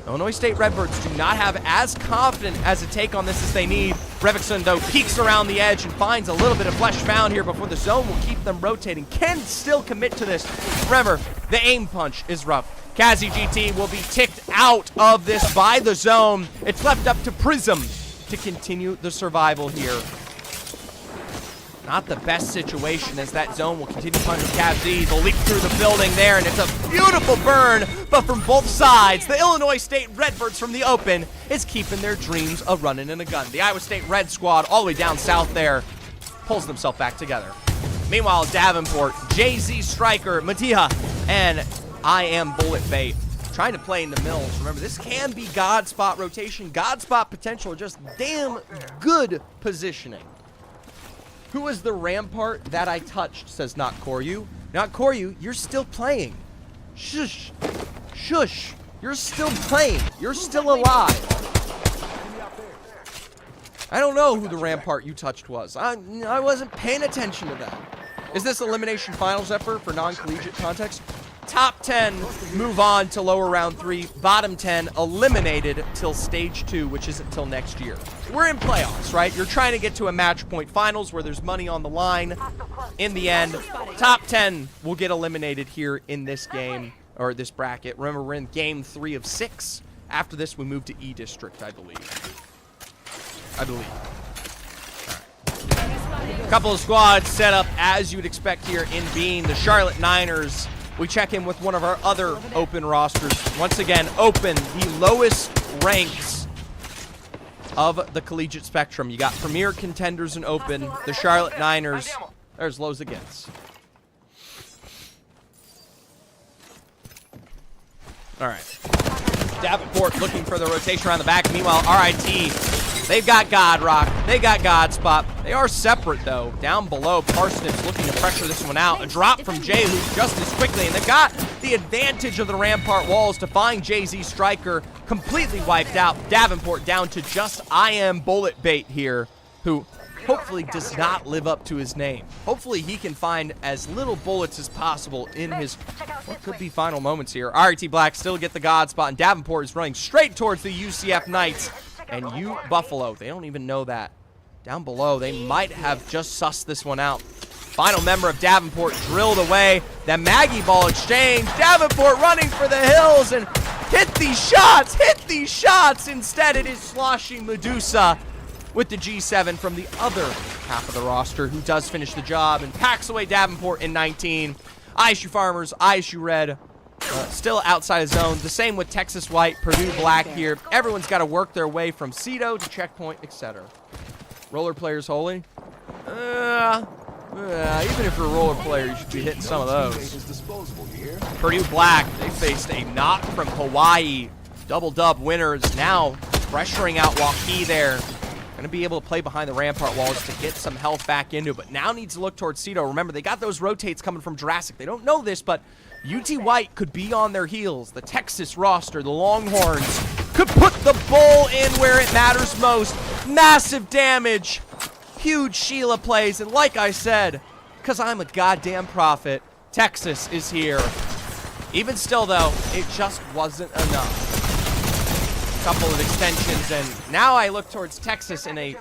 Illinois State Redbirds do not have as confident as a take on this as they need. Revickson, though, peeks around the edge and finds a little bit of flesh found here before the zone will keep them rotating. Can still commit to this. Remember, the aim punch is rough. Kazi GT will be ticked out of this by the zone. It's left up to Prism to continue the survival here. Not the best situation as that zone will continue to punch Kazi. They'll leap through the building there, and it's a beautiful burn, but from both sides, the Illinois State Redbirds from the open is keeping their dreams of running in a gun. The Iowa State Red squad all the way down south there pulls themselves back together. Meanwhile, Davenport, Jay-Z Striker, Matiha, and I Am Bullet Bait trying to play in the mills. Remember, this can be God spot rotation, God spot potential, just damn good positioning. Who is the rampart that I touched, says Not Koryu. Not Koryu, you're still playing. Shush. Shush. You're still playing. You're still alive. I don't know who the rampart you touched was. I wasn't paying attention to that. Is this elimination finals effort for non-collegiate context? Top 10 move on to lower round 3. Bottom 10 eliminated till stage 2, which isn't till next year. We're in playoffs, right? You're trying to get to a match point finals where there's money on the line. In the end, top 10 will get eliminated here in this game, or this bracket. Remember, we're in game 3 of 6. After this, we move to E District, I believe. All right. Couple of squads set up as you would expect here in Bean. The Charlotte Niners. We check in with one of our other open rosters. Once again, open, the lowest ranks of the collegiate spectrum. You got premier contenders in open, the Charlotte Niners. There's lows against. All right. Davenport looking for the rotation around the back. Meanwhile, RIT, they've got God Rock. They got God Spot. They are separate, though. Down below, Parsnips looking to pressure this one out. A drop from Jay, who's just as quickly. And they've got the advantage of the Rampart walls to find Jay-Z Striker completely wiped out. Davenport down to just I Am Bullet Bait here, who hopefully does not live up to his name. Hopefully he can find as little bullets as possible in his what could be final moments here. RT Black still get the God spot, and Davenport is running straight towards the UCF Knights. And U Buffalo, they don't even know that. Down below, they might have just sussed this one out. Final member of Davenport drilled away. That Maggie ball exchange. Davenport running for the hills and hit these shots, Instead, it is sloshing Medusa with the G7 from the other half of the roster, who does finish the job and packs away Davenport in 19. ISU Farmers, ISU Red, still outside of zone. The same with Texas White, Purdue Black here. Everyone's got to work their way from Cedo to checkpoint, etc. Roller players holy. Even if you're a roller player, you should be hitting some of those. Purdue Black, they faced a knock from Hawaii. Double dub winners now pressuring out Waukee there. Going to be able to play behind the rampart walls to get some health back into it, but now needs to look towards Cedo. Remember, they got those rotates coming from Jurassic. They don't know this, but UT White could be on their heels. The Texas roster, the Longhorns, could put the bull in where it matters most. Massive damage. Huge Sheila plays, and like I said, because I'm a goddamn prophet, Texas is here. Even still, though, it just wasn't enough. Couple of extensions, and now I look towards Texas in a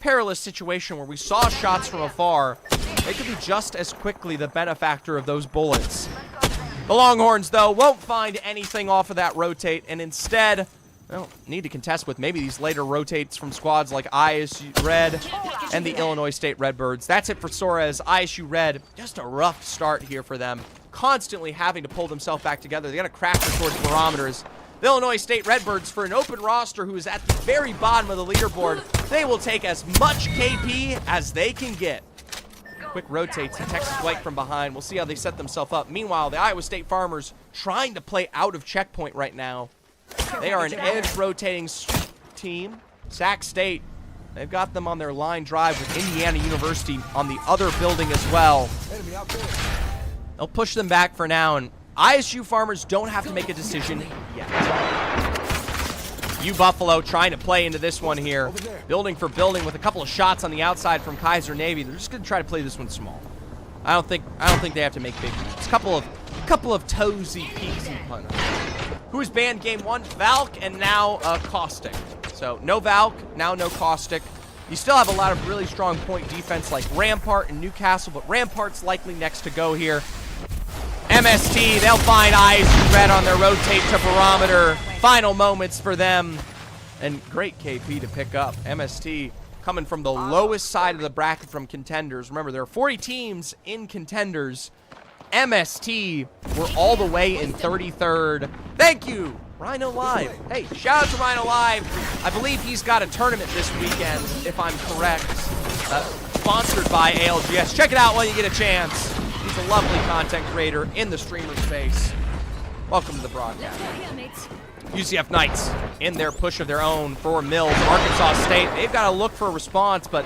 perilous situation where we saw shots from afar. They could be just as quickly the benefactor of those bullets. The Longhorns, though, won't find anything off of that rotate, and instead, well, need to contest with maybe these later rotates from squads like ISU Red and the Illinois State Redbirds. That's it for Suarez. ISU Red, just a rough start here for them. Constantly having to pull themselves back together. They got to craft towards barometers. The Illinois State Redbirds, for an open roster who is at the very bottom of the leaderboard, they will take as much KP as they can get. Quick rotates to Texas White from behind. We'll see how they set themselves up. Meanwhile, the Iowa State Farmers trying to play out of checkpoint right now. They are an edge rotating team. Sac State, they've got them on their line drive with Indiana University on the other building as well. They'll push them back for now, and ISU Farmers don't have to make a decision yet. U Buffalo trying to play into this one here. Building for building with a couple of shots on the outside from Kaiser Navy. They're just going to try to play this one small. I don't think they have to make big moves. Couple of toesy peeks and punters. Who is banned game one? Valk and now Caustic. So no Valk, now no Caustic. You still have a lot of really strong point defense like Rampart and Newcastle, but Rampart's likely next to go here. MST, they'll find ISU Red on their rotate to barometer. Final moments for them. And great KP to pick up. MST coming from the lowest side of the bracket from contenders. Remember, there are 40 teams in contenders. MST were all the way in 33rd. Thank you, Rhino Live. Hey, shout out to Rhino Live. I believe he's got a tournament this weekend, if I'm correct. Sponsored by ALGS. Check it out while you get a chance. He's a lovely content creator in the streamer space. Welcome to the broadcast. UCF Knights in their push of their own for Mills. Arkansas State, they've got to look for a response, but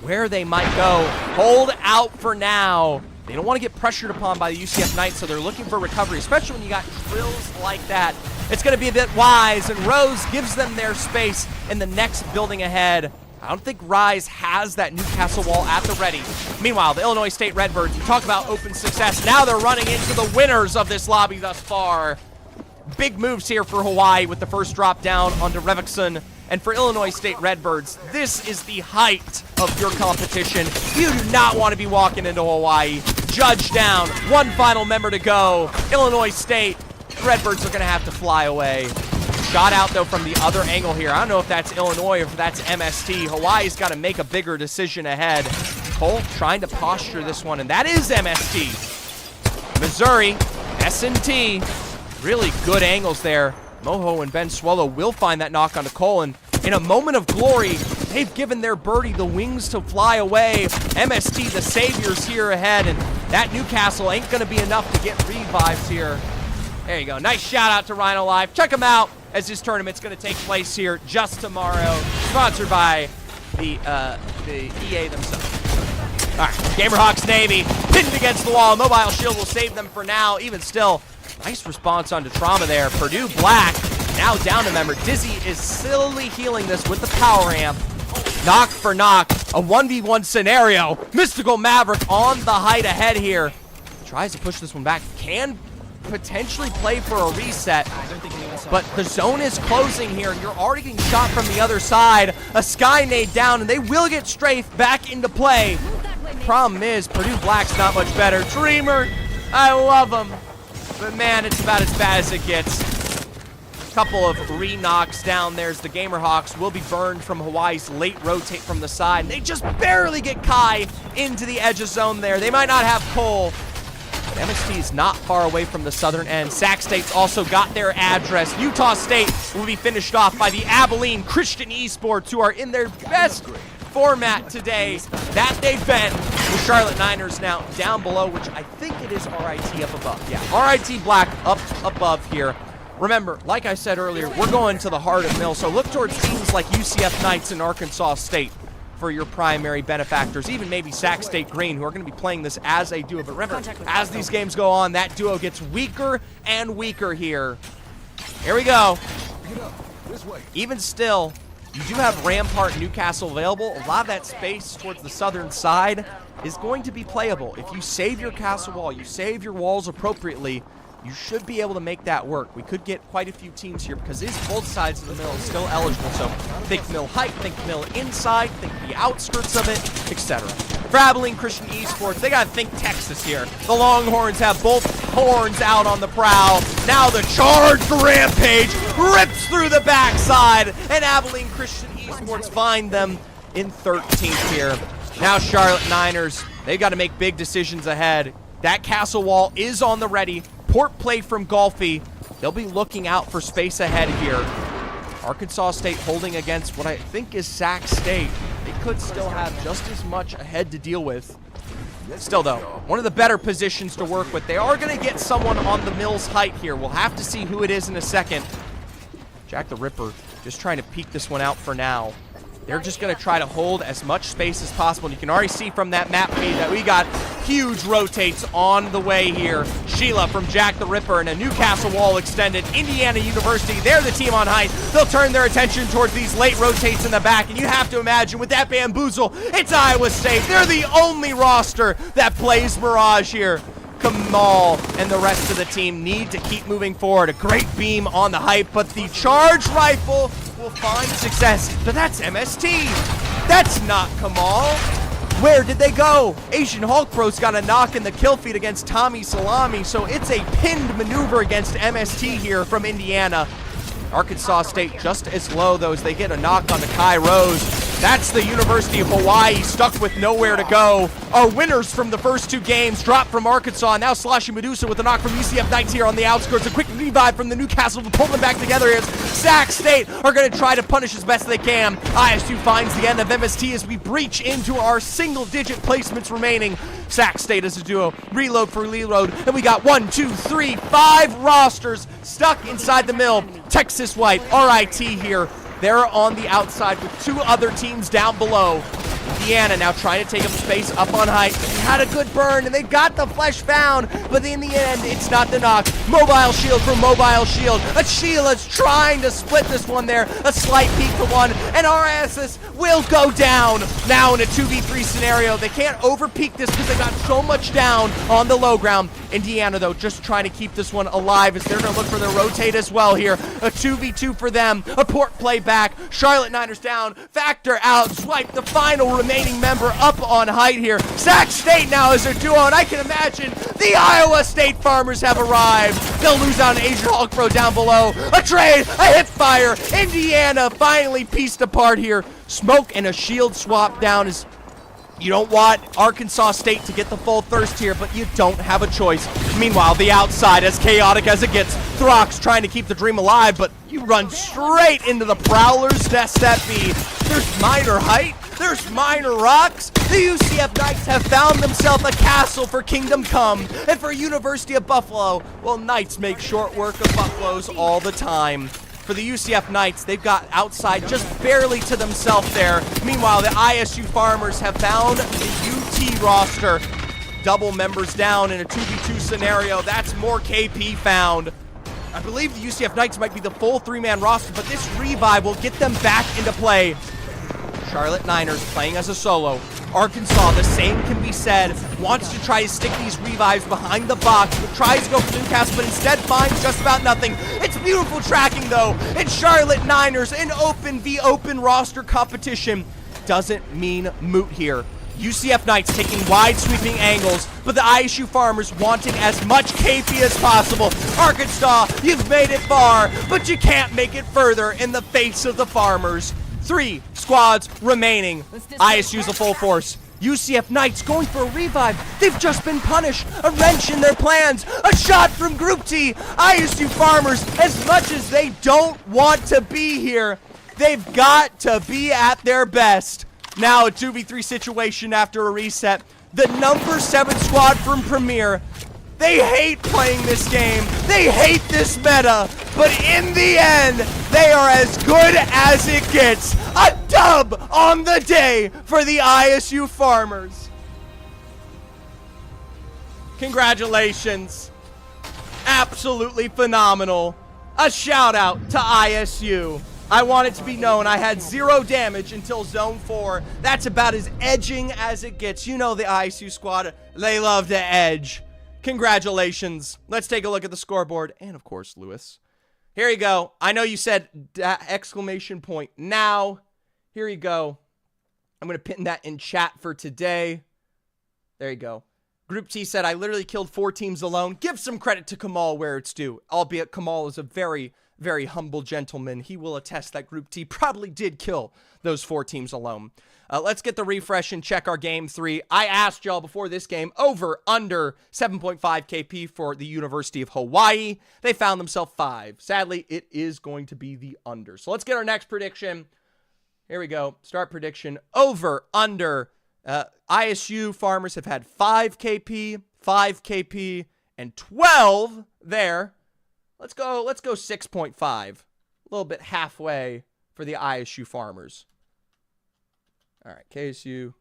where they might go, hold out for now. They don't want to get pressured upon by the UCF Knights, so they're looking for recovery, especially when you got drills like that. It's going to be a bit wise, and Rose gives them their space in the next building ahead. I don't think Rise has that Newcastle wall at the ready. Meanwhile, the Illinois State Redbirds, you talk about open success. Now they're running into the winners of this lobby thus far. Big moves here for Hawaii with the first drop down onto Revickson. And for Illinois State Redbirds, this is the height of your competition. You do not want to be walking into Hawaii. Judge down, one final member to go. Illinois State, Redbirds are going to have to fly away. Shot out, though, from the other angle here. I don't know if that's Illinois or if that's MST. Hawaii's got to make a bigger decision ahead. Cole trying to posture this one, and that is MST. Missouri, S&T. Really good angles there. Moho and Ben Swallow will find that knock onto Cole, and in a moment of glory, they've given their birdie the wings to fly away. MST, the saviors here ahead, and that Newcastle ain't going to be enough to get revives here. There you go. Nice shout out to Rhino Live. Check him out as this tournament's going to take place here just tomorrow. Sponsored by the EA themselves. All right, Gamerhawks Navy pinned against the wall. Mobile Shield will save them for now. Even still, nice response onto Trauma there. Purdue Black now down a member. Dizzy is slowly healing this with the power amp. Knock for knock, a 1v1 scenario. Mystical Maverick on the height ahead here. Tries to push this one back. Can potentially play for a reset, but the zone is closing here, and you're already getting shot from the other side. A Sky Nade down, and they will get Strafe back into play. Problem is, Purdue Black's not much better. Dreamer, I love him, but man, it's about as bad as it gets. Couple of re-knocks down. There's the Gamerhawks. Will be burned from Hawaii's late rotate from the side. They just barely get Kai into the edge of zone there. They might not have Cole, but MST is not far away from the southern end. Sac State's also got their address. Utah State will be finished off by the Abilene Christian Esports, who are in their best format today that they've been. The Charlotte Niners now down below, which I think it is RIT up above. Yeah, RIT Black up above here. Remember, like I said earlier, we're going to the heart of Mill, so look towards teams like UCF Knights and Arkansas State for your primary benefactors, even maybe Sac State Green, who are going to be playing this as a duo. But remember, as these games go on, that duo gets weaker and weaker here. Here we go. Even still, you do have Rampart Newcastle available. A lot of that space towards the southern side is going to be playable. If you save your castle wall, you save your walls appropriately, you should be able to make that work. We could get quite a few teams here because these both sides of the mill is still eligible. So think mill height, think mill inside, think the outskirts of it, etc. For Abilene Christian Esports, they got to think Texas here. The Longhorns have both horns out on the prowl. Now the charge for Rampage rips through the backside, and Abilene Christian Esports find them in 13th here. Now Charlotte Niners, they've got to make big decisions ahead. That castle wall is on the ready. Port play from Golfy. They'll be looking out for space ahead here. Arkansas State holding against what I think is Sac State. They could still have just as much ahead to deal with. Still though, one of the better positions to work with. They are going to get someone on the Mills height here. We'll have to see who it is in a second. Jack the Ripper just trying to peek this one out for now. They're just going to try to hold as much space as possible. And you can already see from that map feed that we got huge rotates on the way here. Sheila from Jack the Ripper and a Newcastle wall extended. Indiana University, they're the team on height. They'll turn their attention towards these late rotates in the back. And you have to imagine with that bamboozle, it's Iowa State. They're the only roster that plays Mirage here. Kamal and the rest of the team need to keep moving forward. A great beam on the height, but the charge rifle will find success. But that's MST. That's not Kamal. Where did they go? Asian Hulk Bro's got a knock in the kill feed against Tommy Salami, so it's a pinned maneuver against MST here from Indiana. Arkansas State just as low, though, as they get a knock on the Kai Rose. That's the University of Hawaii stuck with nowhere to go. Our winners from the first two games drop from Arkansas. Now Slashy Medusa with a knock from UCF Knights here on the outskirts. A quick revive from the Newcastle to pull them back together here. Sac State are going to try to punish as best they can. ISU finds the end of MST as we breach into our single-digit placements remaining. Sac State as a duo. Reload for reload. And we got 1, 2, 3, 5 rosters stuck inside the mill. Texas White, RIT here. They're on the outside with two other teams down below. Indiana now trying to take up space up on height. They had a good burn, and they got the flesh found, but in the end, it's not the knock. Mobile shield from Mobile Shield. Sheila's trying to split this one there. A slight peek to one, and RSS will go down. Now in a 2v3 scenario, they can't over-peek this because they got so much down on the low ground. Indiana, though, just trying to keep this one alive as they're going to look for their rotate as well here. A 2v2 for them. A port play back. Charlotte Niners down. Factor out. Swipe the final remaining member up on height here. Sac State now is their duo, and I can imagine the Iowa State Farmers have arrived. They'll lose out an Asian Hulk Pro down below. A trade, a hip fire. Indiana finally pieced apart here. Smoke and a shield swap down is... You don't want Arkansas State to get the full thirst here, but you don't have a choice. Meanwhile, the outside, as chaotic as it gets, Throx trying to keep the dream alive, but you run straight into the Prowler's nest that be. There's minor height, there's minor rocks. The UCF Knights have found themselves a castle for Kingdom Come. And for University of Buffalo, well, Knights make short work of Buffaloes all the time. For the UCF Knights, they've got outside just barely to themselves there. Meanwhile, the ISU Farmers have found the UT roster. Double members down in a 2v2 scenario. That's more KP found. I believe the UCF Knights might be the full three-man roster, but this revive will get them back into play. Charlotte Niners playing as a solo. Arkansas, the same can be said, wants to try to stick these revives behind the box, but tries to go for Newcastle, but instead finds just about nothing. It's beautiful tracking, though. It's Charlotte Niners in open v open roster competition. Doesn't mean moot here. UCF Knights taking wide sweeping angles, but the ISU Farmers wanting as much KP as possible. Arkansas, you've made it far, but you can't make it further in the face of the Farmers. 3 squads remaining. ISU's a full force. UCF Knights going for a revive. They've just been punished. A wrench in their plans. A shot from Group T. ISU Farmers, as much as they don't want to be here, they've got to be at their best. Now a 2v3 situation after a reset. The number 7 squad from Premier. They hate playing this game. They hate this meta. But in the end, they are as good as it gets. A dub on the day for the ISU Farmers. Congratulations. Absolutely phenomenal. A shout out to ISU. I want it to be known I had 0 damage until Zone 4. That's about as edging as it gets. You know the ISU squad, they love to edge. Congratulations. Let's take a look at the scoreboard. And of course, Lewis. Here you go. I know you said exclamation point now. Here you go. I'm going to pin that in chat for today. There you go. Group T said, I literally killed 4 teams alone. Give some credit to Kamal where it's due. Albeit Kamal is a very, very humble gentleman. He will attest that Group T probably did kill those 4 teams alone. Let's get the refresh and check our game 3. I asked y'all before this game, over, under 7.5 KP for the University of Hawaii. They found themselves 5. Sadly, it is going to be the under. So let's get our next prediction. Here we go. Start prediction. Over, under. ISU Farmers have had 5 KP, 5 KP, and 12 there. Let's go 6.5. A little bit halfway for the ISU Farmers. All right, KSU.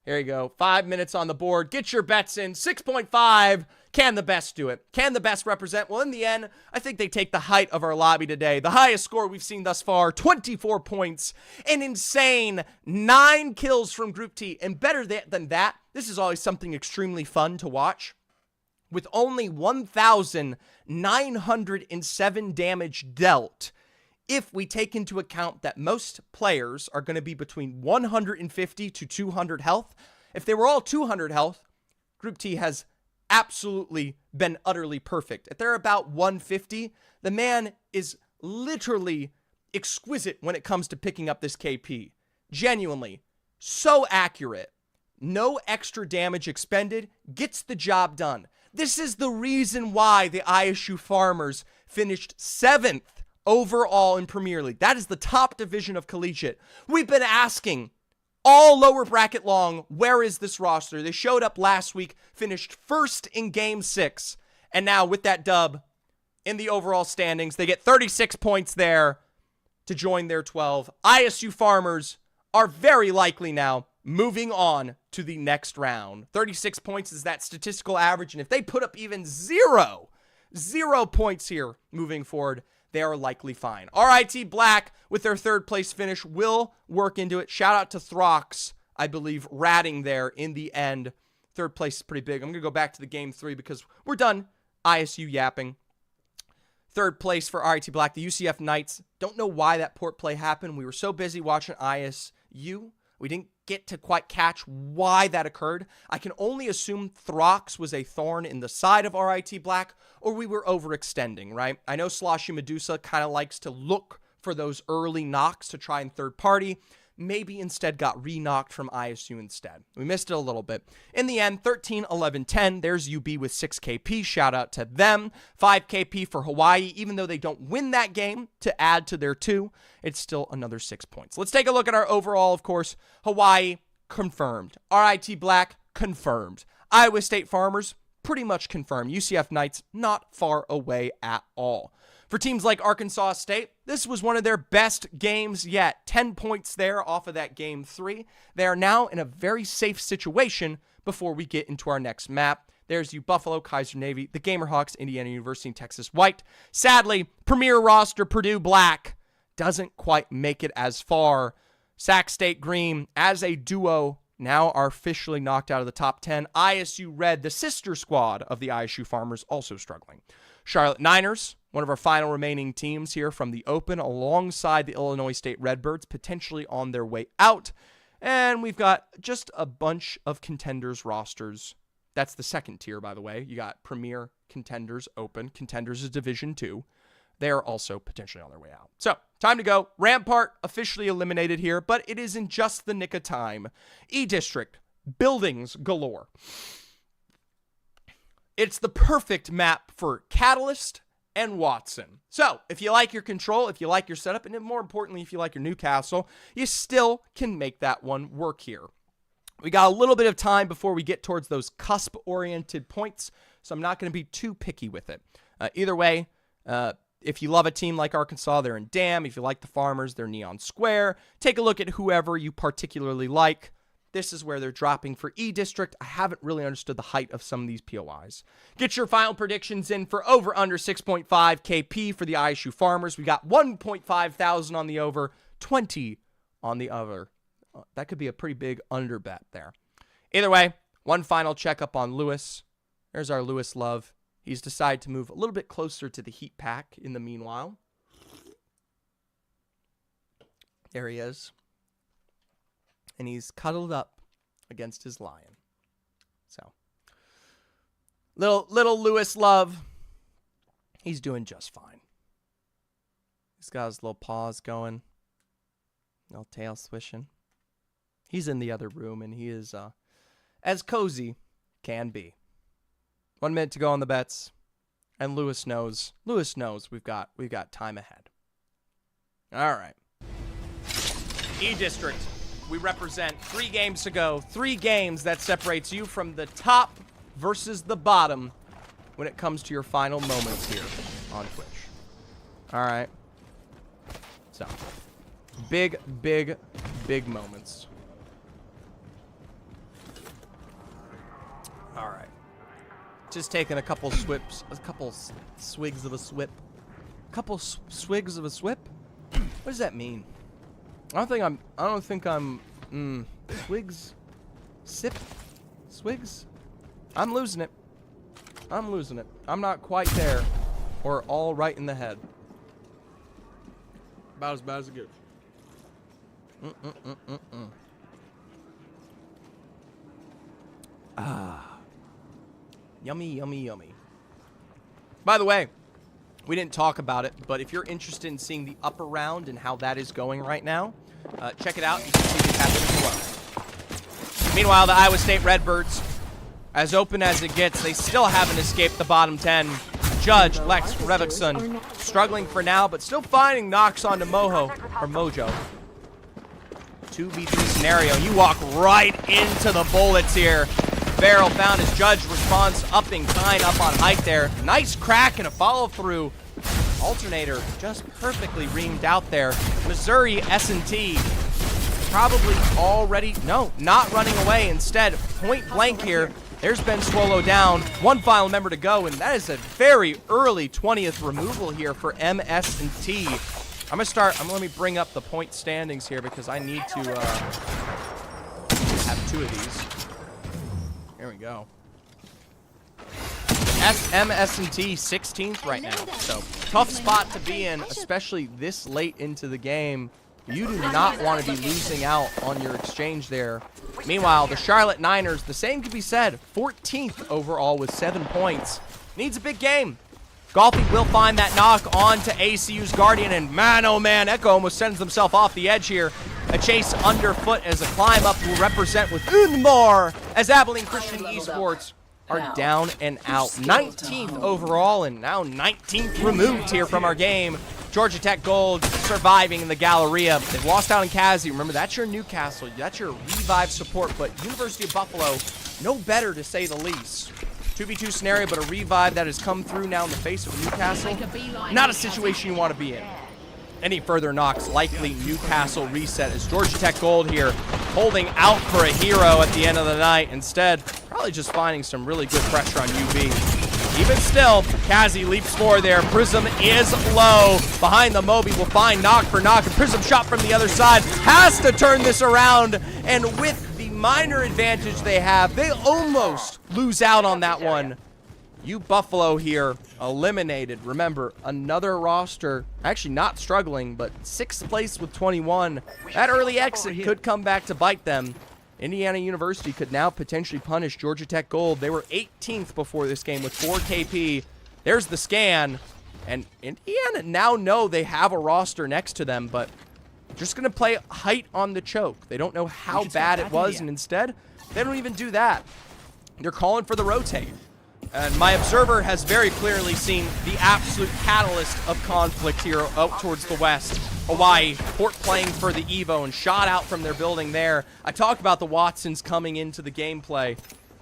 Here you go. 5 minutes on the board. Get your bets in. 6.5. Can the best do it? Can the best represent? Well, in the end, I think they take the height of our lobby today. The highest score we've seen thus far, 24 points. An insane 9 kills from Group T. And better than that, this is always something extremely fun to watch. With only 1,907 damage dealt, if we take into account that most players are going to be between 150 to 200 health. If they were all 200 health, Group T has absolutely been utterly perfect. If they're about 150, the man is literally exquisite when it comes to picking up this KP. Genuinely, so accurate. No extra damage expended, gets the job done. This is the reason why the ISU Farmers finished 7th overall in Premier League. That is the top division of Collegiate. We've been asking all lower bracket long, where is this roster? They showed up last week, finished 1st in Game 6, and now with that dub in the overall standings, they get 36 points there to join their 12. ISU Farmers are very likely now moving on to the next round. 36 points is that statistical average, and if they put up even 0 points here moving forward, they are likely fine. RIT Black, with their 3rd place finish, will work into it. Shout out to Throx, I believe, ratting there in the end. 3rd place is pretty big. I'm going to go back to the game 3 because we're done ISU yapping. 3rd place for RIT Black, the UCF Knights. Don't know why that port play happened. We were so busy watching ISU, we didn't get to quite catch why that occurred. I can only assume Throx was a thorn in the side of RIT Black, or we were overextending, right? I know Sloshy Medusa kind of likes to look for those early knocks to try and third party. Maybe instead got re-knocked from ISU instead. We missed it a little bit. In the end, 13, 11, 10. There's UB with 6 KP. Shout out to them. 5 KP for Hawaii. Even though they don't win that game to add to their 2, it's still another 6 points. Let's take a look at our overall, of course. Hawaii, confirmed. RIT Black, confirmed. Iowa State Farmers, pretty much confirmed. UCF Knights, not far away at all. For teams like Arkansas State, this was one of their best games yet. 10 points there off of that game 3. They are now in a very safe situation before we get into our next map. There's U Buffalo, Kaiser Navy, the Gamerhawks, Indiana University, and Texas White. Sadly, premier roster Purdue Black doesn't quite make it as far. Sac State Green, as a duo, now are officially knocked out of the top 10. ISU Red, the sister squad of the ISU Farmers, also struggling. Charlotte Niners, one of our final remaining teams here from the Open, alongside the Illinois State Redbirds, potentially on their way out. And we've got just a bunch of contenders rosters. That's the second tier, by the way. You got Premier, Contenders, Open. Contenders is Division 2. They're also potentially on their way out. So, time to go. Rampart officially eliminated here, but it is in just the nick of time. E-District, buildings galore. It's the perfect map for Catalyst and Watson. So, if you like your control, if you like your setup, and more importantly, if you like your Newcastle, you still can make that one work here. We got a little bit of time before we get towards those cusp-oriented points, so I'm not going to be too picky with it. Either way, if you love a team like Arkansas, they're in Dam. If you like the Farmers, they're Neon Square. Take a look at whoever you particularly like. This is where they're dropping for E-District. I haven't really understood the height of some of these POIs. Get your final predictions in for over under 6.5 KP for the ISU Farmers. We got 1.5 thousand on the over, 20 on the other. That could be a pretty big under bet there. Either way, one final checkup on Lewis. There's our Lewis love. He's decided to move a little bit closer to the heat pack in the meanwhile. There he is. And he's cuddled up against his lion. So, little Lewis love. He's doing just fine. He's got his little paws going. Little tail swishing. He's in the other room, and he is as cozy can be. 1 minute to go on the bets, and Lewis knows we've got time ahead. All right. E-District, we represent 3 games to go. 3 games that separates you from the top versus the bottom when it comes to your final moments here on Twitch. All right. So, big moments. All right. Just taking a couple swigs of a swip. Swigs of a swip? What does that mean? I don't think I'm swigs? Sip? Swigs? I'm losing it. I'm not quite there. Or all right in the head. About as bad as it gets. Yummy. By the way, we didn't talk about it, but if you're interested in seeing the upper round and how that is going right now, check it out. You can see the happening below. Meanwhile, the Iowa State Redbirds, as open as it gets, they still haven't escaped the bottom 10. Judge Lex Revickson struggling for now, but still finding knocks onto Mojo. 2v3 scenario. You walk right into the bullets here. Barrel found his Judge response upping kind up on height there. Nice crack and a follow through. Alternator just perfectly reamed out there. Missouri S&T probably already, no, not running away. Instead, point blank here. There's Ben Swallow down. One final member to go, and that is a very early 20th removal here for MS&T. Let me bring up the point standings here because I need to have 2 of these. There we go. MS&T 16th right now. So, tough spot to be in, especially this late into the game. You do not want to be losing out on your exchange there. Meanwhile, the Charlotte Niners, the same could be said. 14th overall with 7 points. Needs a big game. Golfy will find that knock on to ACU's Guardian, and man, oh man, Echo almost sends himself off the edge here. A chase underfoot as a climb up will represent with Unmar as Abilene Christian Esports are down and out. 19th overall and now 19th removed here from our game. Georgia Tech Gold surviving in the Galleria. They've lost out in Kazi. Remember, that's your Newcastle. That's your revive support, but University of Buffalo, no better to say the least. 2v2 scenario, but a revive that has come through now in the face of Newcastle. Not a situation you want to be in. Any further knocks, likely Newcastle reset as Georgia Tech Gold here holding out for a hero at the end of the night. Instead, probably just finding some really good pressure on UB. Even still, Kazi leaps forward there. Prism is low. Behind the Moby will find knock for knock. And Prism shot from the other side. Has to turn this around. And with the minor advantage they have, they almost lose out on that one. You Buffalo here eliminated. Remember, another roster, actually not struggling, but 6th place with 21. That early exit could come back to bite them. Indiana University could now potentially punish Georgia Tech Gold. They were 18th before this game with 4 KP. There's the scan. And Indiana now know they have a roster next to them, but just going to play height on the choke. They don't know how bad it was, and instead, they don't even do that. They're calling for the rotate. And my observer has very clearly seen the absolute catalyst of conflict here out towards the west. Hawaii, Port playing for the Evo and shot out from their building there. I talked about the Watsons coming into the gameplay.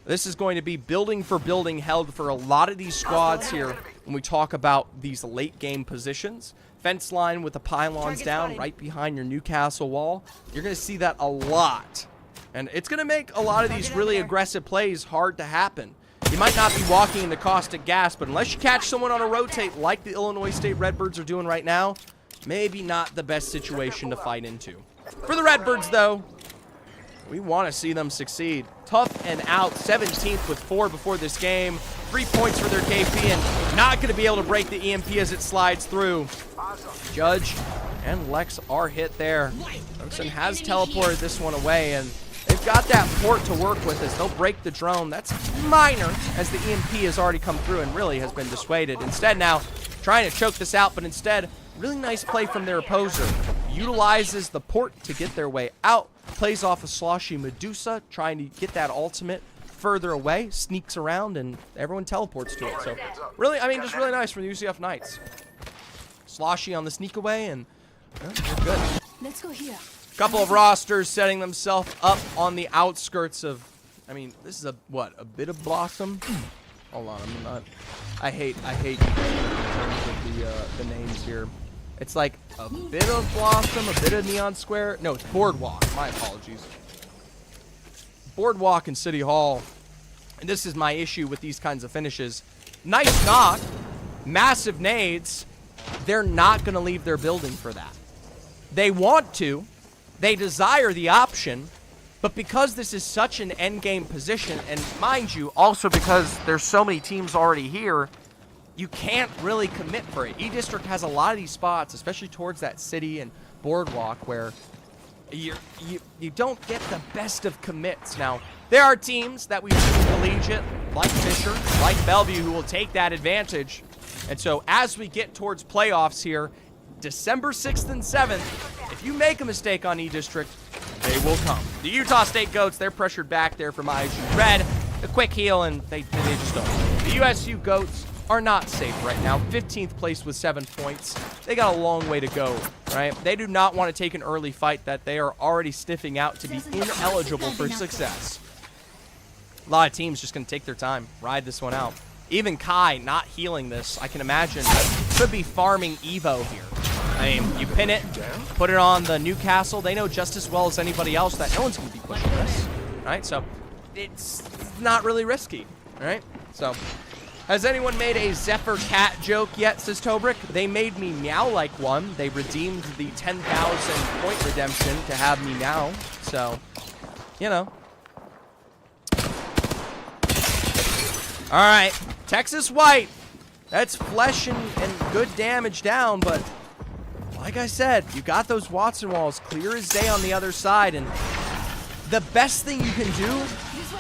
This is going to be building for building held for a lot of these squads here when we talk about these late game positions. Fence line with the pylons down right behind your Newcastle wall. You're going to see that a lot. And it's going to make a lot of these really aggressive plays hard to happen. You might not be walking into caustic gas, but unless you catch someone on a rotate like the Illinois State Redbirds are doing right now, maybe not the best situation to fight into. For the Redbirds, though, we want to see them succeed. Tough and out, 17th with 4 before this game. 3 points for their KP, and not going to be able to break the EMP as it slides through. Judge and Lex are hit there. Oakson has teleported this one away, and they've got that port to work with as they'll break the drone. That's minor, as the EMP has already come through and really has been dissuaded. Instead now, trying to choke this out, but instead, really nice play from their opposer. Utilizes the port to get their way out. Plays off a Sloshy Medusa, trying to get that ultimate further away. Sneaks around, and everyone teleports to it. So, really, I mean, just really nice from the UCF Knights. Sloshy on the sneak away, and they're good. Let's go here. Couple of rosters setting themselves up on the outskirts of, I mean, this is a bit of Blossom? Hold on, I'm not, I hate in terms of the names here. It's like a bit of Blossom, a bit of Neon Square. No, it's Boardwalk, my apologies. Boardwalk and City Hall. And this is my issue with these kinds of finishes. Nice knock, massive nades. They're not gonna leave their building for that. They want to. They desire the option, but because this is such an endgame position, and mind you, also because there's so many teams already here, you can't really commit for it. E-District has a lot of these spots, especially towards that city and boardwalk, where you don't get the best of commits. Now, there are teams that we've seen Collegiate, like Fisher, like Bellevue, who will take that advantage. And so as we get towards playoffs here, December 6th and 7th, if you make a mistake on E-District, they will come. The Utah State Goats, they're pressured back there from ISU Red. A quick heal, and they just don't. The USU Goats are not safe right now. 15th place with 7 points. They got a long way to go, right? They do not want to take an early fight that they are already sniffing out to be ineligible for success. A lot of teams just going to take their time, ride this one out. Even Kai not healing this, I can imagine, could be farming Evo here. I mean, you pin it, put it on the Newcastle. They know just as well as anybody else that no one's going to be pushing this, right? So it's not really risky, right? So has anyone made a Zephyr Cat joke yet, says Tobrick? They made me meow like one. They redeemed the 10,000 point redemption to have me meow. So, you know. All right, Texas White. That's flesh and good damage down, but like I said, you got those Watson walls clear as day on the other side, and the best thing you can do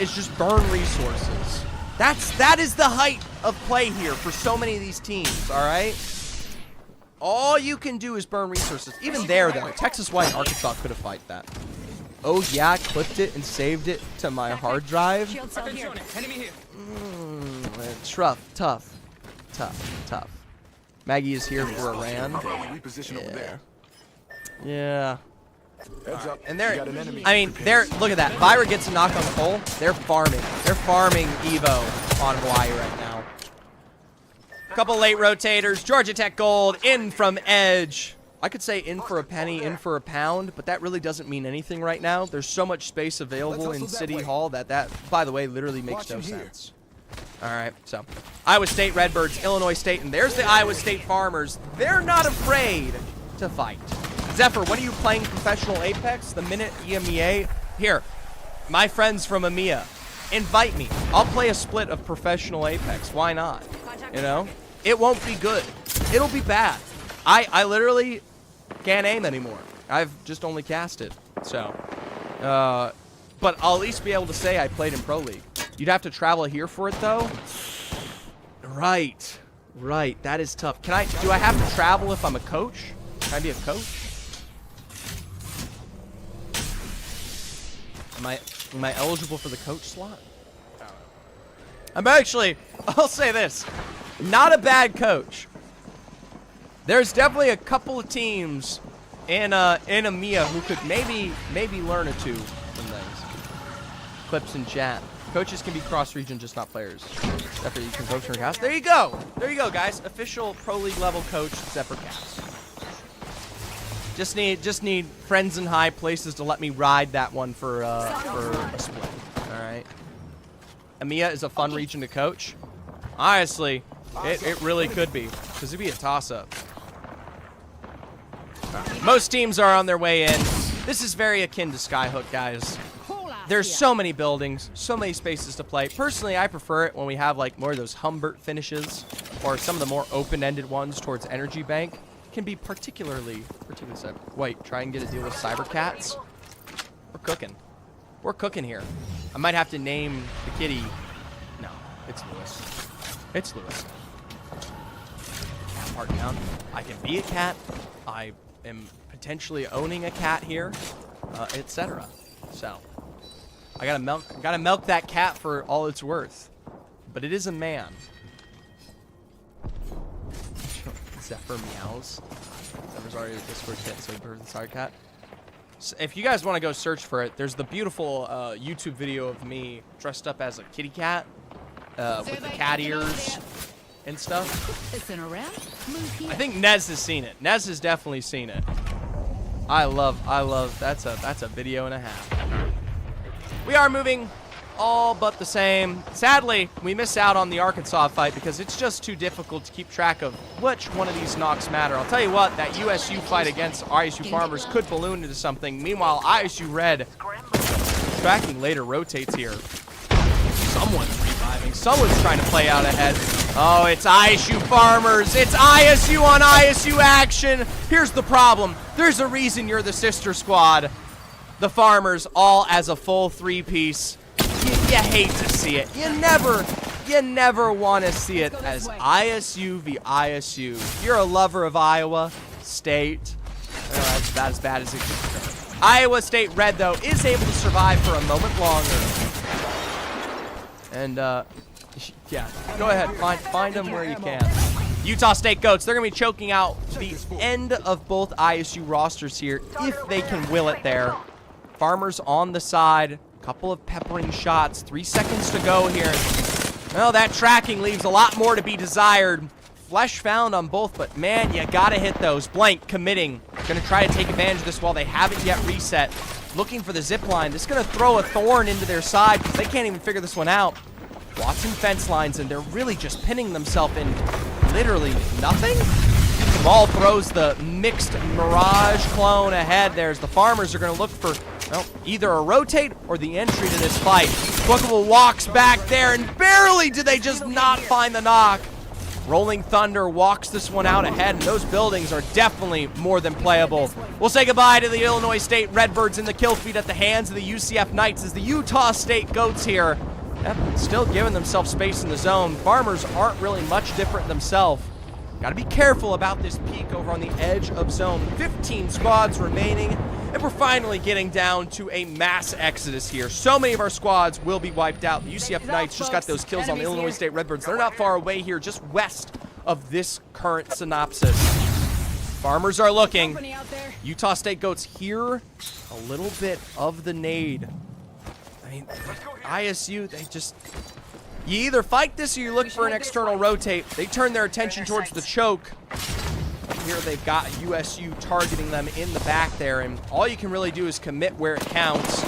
is just burn resources. That is the height of play here for so many of these teams, all right? All you can do is burn resources. Even there, though, Texas White and Arkansas could have fight that. Oh, yeah, I clipped it and saved it to my hard drive. Tough. Maggie is here for a ran. Yeah. Right. And they're, I mean, look at that. Byra gets a knock on the pole. They're farming. They're farming Evo on Hawaii right now. Couple late rotators. Georgia Tech Gold in from Edge. I could say in for a penny, in for a pound, but that really doesn't mean anything right now. There's so much space available in City Hall that, by the way, literally makes no sense. All right, so Iowa State Redbirds, Illinois State, and there's the Iowa State Farmers. They're not afraid to fight. Zephyr, when are you playing professional Apex? The minute EMEA? Here, my friends from EMEA, invite me. I'll play a split of professional Apex. Why not? You know? It won't be good. It'll be bad. I literally can't aim anymore. I've just only casted. So, but I'll at least be able to say I played in Pro League. You'd have to travel here for it, though? Right. Right. That is tough. Do I have to travel if I'm a coach? Can I be a coach? Am I eligible for the coach slot? I'm actually, I'll say this, not a bad coach. There's definitely a couple of teams in EMEA who could maybe learn or two from things. Clips in chat. Coaches can be cross-region, just not players. Zephyr, you can coach for cast. There you go. There you go, guys. Official Pro League level coach, Zephyr cast. Just need friends in high places to let me ride that one for a split. All right. EMEA is a fun region to coach. Honestly, it really could be, because it'd be a toss-up. Most teams are on their way in. This is very akin to Skyhook, guys. There's so many buildings, so many spaces to play. Personally, I prefer it when we have like more of those Humbert finishes, or some of the more open-ended ones towards Energy Bank. Can be particularly sad. Wait, try and get a deal with Cybercats? We're cooking. We're cooking here. I might have to name the kitty. No, it's Lewis. It's Lewis. Cat part down. I can be a cat. I am potentially owning a cat here, etc. So, I gotta milk that cat for all it's worth. But it is a man. Zephyr meows. Zephyr's already a Discord kit, so sorry, cat. So if you guys want to go search for it, there's the beautiful YouTube video of me dressed up as a kitty cat with the cat ears and stuff. I think Nez has seen it. Nez has definitely seen it. I love. That's a video and a half. We are moving all but the same. Sadly, we miss out on the Arkansas fight because it's just too difficult to keep track of which one of these knocks matter. I'll tell you what, that USU fight against ISU Farmers could balloon into something. Meanwhile, ISU Red tracking later rotates here. Someone's reviving. Someone's trying to play out ahead. Oh, it's ISU Farmers. It's ISU on ISU action. Here's the problem. There's a reason you're the sister squad. The Farmers all as a full three-piece. You hate to see it. You never want to see it as ISU v. ISU. You're a lover of Iowa State. That's about as bad as it gets. Iowa State Red, though, is able to survive for a moment longer. And, yeah, go ahead. Find them where you can. Utah State Goats, they're going to be choking out the end of both ISU rosters here if they can will it there. Farmers on the side. Couple of peppering shots. 3 seconds to go here. Well, that tracking leaves a lot more to be desired. Flesh found on both, but man, you gotta hit those. Blank committing. Gonna try to take advantage of this while they haven't yet reset. Looking for the zip line. This is gonna throw a thorn into their side because they can't even figure this one out. Watching fence lines, and they're really just pinning themselves in literally nothing. Ball throws the mixed Mirage clone ahead. There's the Farmers are going to look for, well, either a rotate or the entry to this fight. Bookable walks back there, and barely did they just not find the knock. Rolling Thunder walks this one out ahead, and those buildings are definitely more than playable. We'll say goodbye to the Illinois State Redbirds in the kill feed at the hands of the UCF Knights as the Utah State Goats here. Yep, still giving themselves space in the zone. Farmers aren't really much different themselves. Got to be careful about this peak over on the edge of zone. 15 squads remaining, and we're finally getting down to a mass exodus here. So many of our squads will be wiped out. The UCF Knights just got those kills on the Illinois State Redbirds. They're not far away here, just west of this current synopsis. Farmers are looking. Utah State Goats here. A little bit of the nade. I mean, ISU, they just... You either fight this or you look for an external rotate. They turn their attention towards the choke. Here they've got USU targeting them in the back there, and all you can really do is commit where it counts.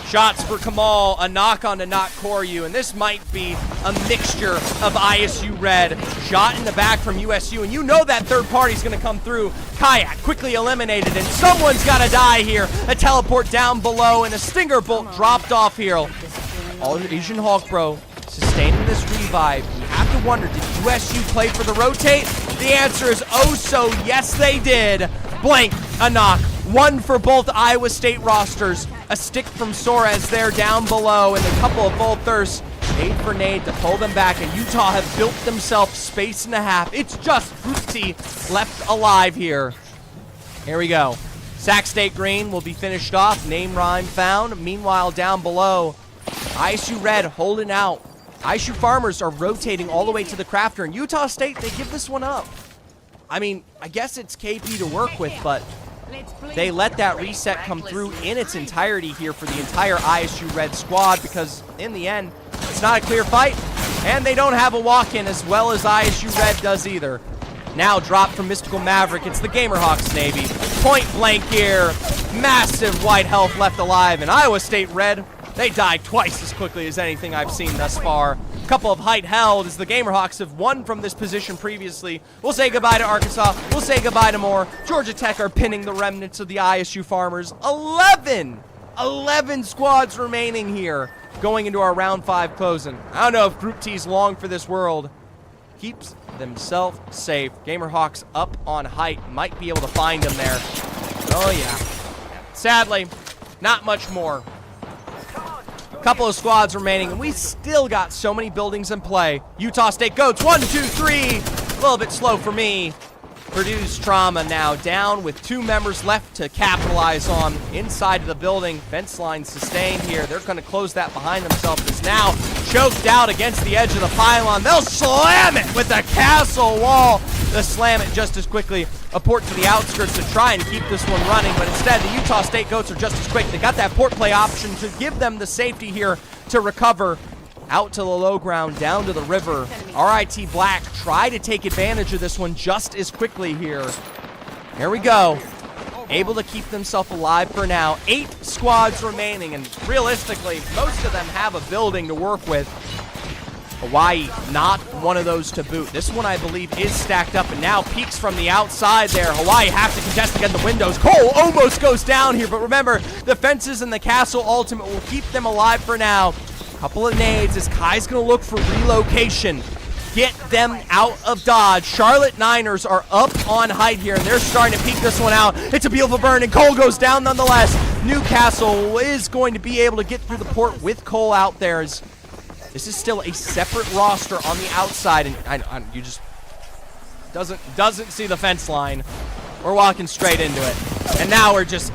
Shots for Kamal, a knock on to not Koryu, and this might be a mixture of ISU Red. Shot in the back from USU, and you know that third party's gonna come through. Kayak quickly eliminated, and someone's gotta die here. A teleport down below, and a Stinger Bolt dropped off here. All Asian Hawk, bro, sustaining this revive. You have to wonder, did USU play for the rotate? The answer is oh so yes they did. Blank, a knock. One for both Iowa State rosters. A stick from Suarez there down below, and a couple of full thirsts. Nade for nade to pull them back, and Utah have built themselves space and a half. It's just Group T left alive here. Here we go. Sac State Green will be finished off. Name rhyme found. Meanwhile, down below, ISU Red holding out. ISU Farmers are rotating all the way to the Crafter, and Utah State, they give this one up. I mean, I guess it's KP to work with, but they let that reset come through in its entirety here for the entire ISU Red squad, because in the end, it's not a clear fight, and they don't have a walk-in as well as ISU Red does either. Now dropped from Mystical Maverick, it's the Gamerhawks Navy. Point blank here, massive white health left alive, and Iowa State Red, they died twice as quickly as anything I've seen thus far. A couple of height held as the Gamerhawks have won from this position previously. We'll say goodbye to Arkansas. We'll say goodbye to Moore. Georgia Tech are pinning the remnants of the ISU Farmers. 11 squads remaining here going into our round 5 closing. I don't know if Group T's long for this world. Keeps themselves safe. Gamerhawks up on height. Might be able to find them there. Oh yeah. Sadly, not much more. Couple of squads remaining, and we still got so many buildings in play. Utah State Goats, 1, 2, 3. A little bit slow for me. Purdue's Trauma now down with 2 members left to capitalize on. Inside of the building, fence line sustained here. They're going to close that behind themselves. It's now choked out against the edge of the pylon. They'll slam it with the castle wall. They'll slam it just as quickly. A port to the outskirts to try and keep this one running, but instead the Utah State Goats are just as quick. They got that port play option to give them the safety here to recover. Out to the low ground, down to the river. RIT Black try to take advantage of this one just as quickly here. Here we go. Able to keep themselves alive for now. 8 squads remaining, and realistically, most of them have a building to work with. Hawaii, not one of those to boot. This one, I believe, is stacked up, and now peeks from the outside there. Hawaii have to contest against the windows. Cole almost goes down here, but remember, the fences and the castle ultimate will keep them alive for now. Couple of nades as Kai's going to look for relocation. Get them out of Dodge. Charlotte Niners are up on height here, and they're starting to peek this one out. It's a beautiful burn, and Cole goes down nonetheless. Newcastle is going to be able to get through the port with Cole out there. This is still a separate roster on the outside, and you just doesn't see the fence line. We're walking straight into it, and now we're just,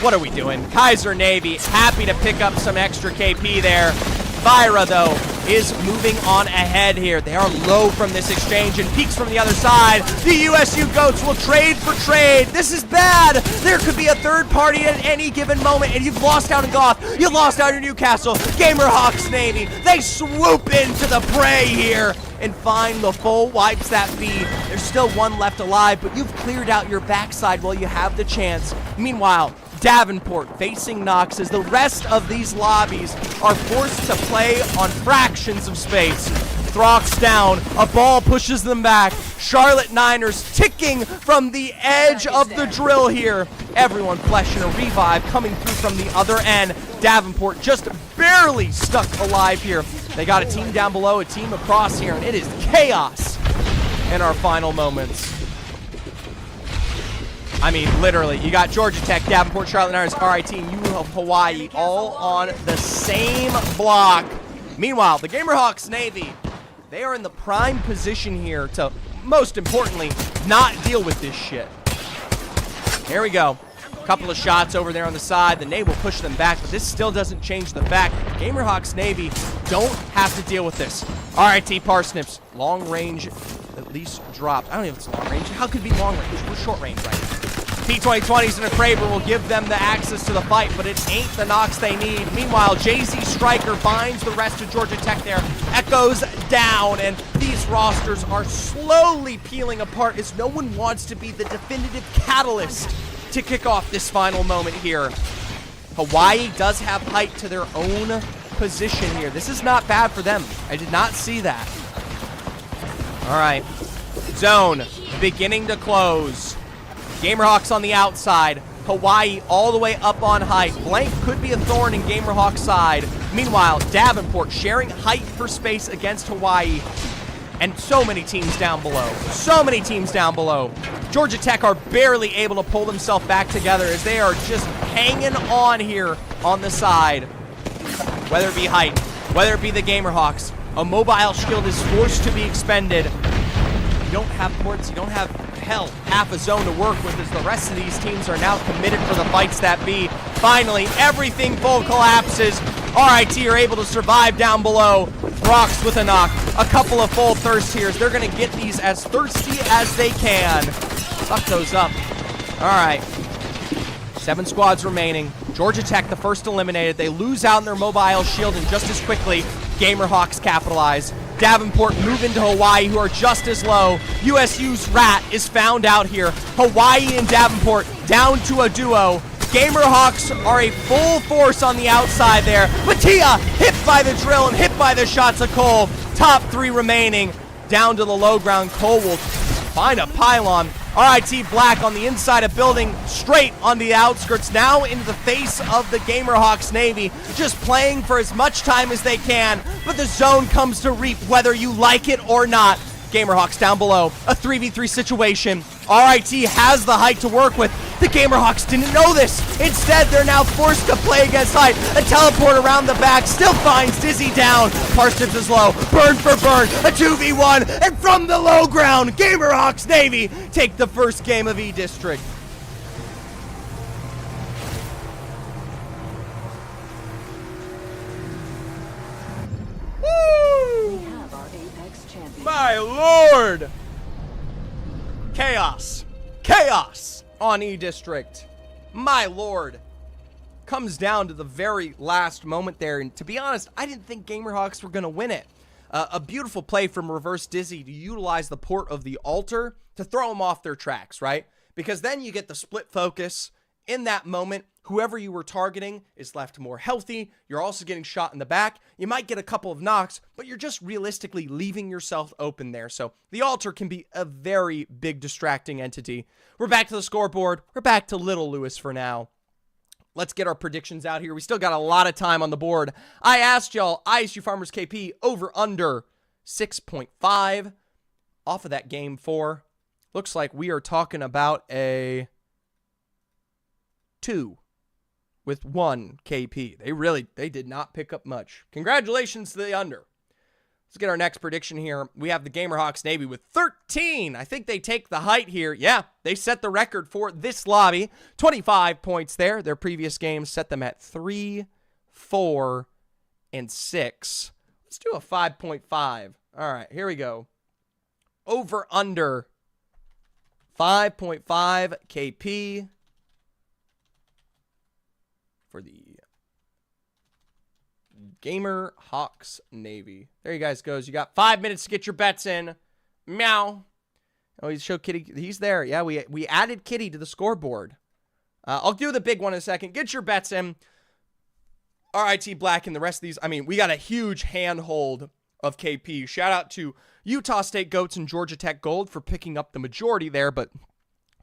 what are we doing? Kaiser Navy happy to pick up some extra KP there. Vira, though, is moving on ahead here. They are low from this exchange and peeks from the other side. The USU Goats will trade for trade. This is bad. There could be a third party at any given moment, and you've lost out in Goth. You've lost out in Newcastle. Gamerhawks Navy, they swoop into the prey here and find the full wipes that feed. There's still one left alive, but you've cleared out your backside while you have the chance. Meanwhile, Davenport facing Knox as the rest of these lobbies are forced to play on fractions of space. Throx down, a ball pushes them back. Charlotte Niners ticking from the edge of the drill here. Everyone fleshing a revive coming through from the other end. Davenport just barely stuck alive here. They got a team down below, a team across here, and it is chaos in our final moments. I mean, literally, you got Georgia Tech, Davenport, Charlotte Niners, RIT, and U of Hawaii all on the same block. Meanwhile, the Gamerhawks Navy, they are in the prime position here to, most importantly, not deal with this shit. Here we go. Couple of shots over there on the side. The Navy will push them back, but this still doesn't change the fact that the Gamerhawks Navy don't have to deal with this. RIT Parsnips, long range, at least dropped. I don't know if it's long range. How could it be long range? We're short range right now. T-2020s and a Kraber will give them the access to the fight, but it ain't the knocks they need. Meanwhile, Jay-Z Striker binds the rest of Georgia Tech there. Echoes down, and these rosters are slowly peeling apart as no one wants to be the definitive catalyst to kick off this final moment here. Hawaii does have height to their own position here. This is not bad for them. I did not see that. All right. Zone beginning to close. Gamerhawks on the outside. Hawaii all the way up on height. Blank could be a thorn in Gamerhawk's side. Meanwhile, Davenport sharing height for space against Hawaii. And so many teams down below. So many teams down below. Georgia Tech are barely able to pull themselves back together as they are just hanging on here on the side. Whether it be height, whether it be the Gamerhawks, a mobile shield is forced to be expended. You don't have ports, you don't have half a zone to work with as the rest of these teams are now committed for the fights that be. Finally, everything full collapses. RIT are able to survive down below. Rocks with a knock. A couple of full thirst tears. They're going to get these as thirsty as they can. Suck those up. All right. 7 squads remaining. Georgia Tech, the first eliminated. They lose out in their mobile shield, and just as quickly, Gamerhawks capitalize. Davenport move into Hawaii, who are just as low. USU's Rat is found out here. Hawaii and Davenport down to a duo. Gamerhawks are a full force on the outside there. Mattia hit by the drill and hit by the shots of Cole. Top 3 remaining. Down to the low ground. Cole will find a pylon. RIT Black on the inside of building, straight on the outskirts, now into the face of the Gamerhawks Navy, just playing for as much time as they can, but the zone comes to reap whether you like it or not. Gamerhawks down below, a 3v3 situation. RIT has the height to work with. The Gamerhawks didn't know this. Instead, they're now forced to play against height. A teleport around the back still finds Dizzy down. Parsnips is low. Burn for burn. A 2v1. And from the low ground, Gamerhawks Navy take the first game of E-District. Woo! We have our Apex champion. My lord! Chaos. Chaos on E-District. My lord. Comes down to the very last moment there. And to be honest, I didn't think Gamerhawks were going to win it. A beautiful play from Reverse Dizzy to utilize the port of the altar to throw them off their tracks, right? Because then you get the split focus. In that moment, whoever you were targeting is left more healthy. You're also getting shot in the back. You might get a couple of knocks, but you're just realistically leaving yourself open there. So the altar can be a very big distracting entity. We're back to the scoreboard. We're back to Little Lewis for now. Let's get our predictions out here. We still got a lot of time on the board. I asked y'all, ISU Farmers KP over under 6.5 off of that game 4. Looks like we are talking about a 2 with 1 KP. They did not pick up much. Congratulations to the under. Let's get our next prediction here. We have the Gamerhawks Navy with 13. I think they take the height here. Yeah, they set the record for this lobby. 25 points there. Their previous games set them at 3, 4, and 6. Let's do a 5.5. All right, here we go. Over under 5.5 KP for the Gamerhawks Navy. There you guys goes. You got 5 minutes to get your bets in. Meow. Oh, he showed Kitty. He's there. Yeah, we added Kitty to the scoreboard. I'll do the big one in a second. Get your bets in. RIT Black and the rest of these. I mean, we got a huge handhold of KP. Shout out to Utah State Goats and Georgia Tech Gold for picking up the majority there, but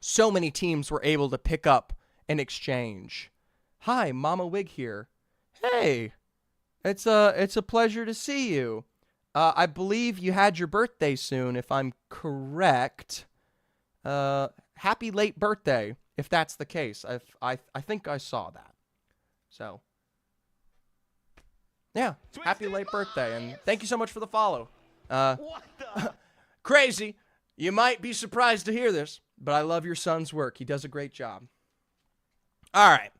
so many teams were able to pick up an exchange. Hi, Mama Wig here. Hey, it's a pleasure to see you. I believe you had your birthday soon, if I'm correct. Happy late birthday, if that's the case. I think I saw that. So, yeah, happy late birthday, and thank you so much for the follow. Crazy. You might be surprised to hear this, but I love your son's work. He does a great job. All right.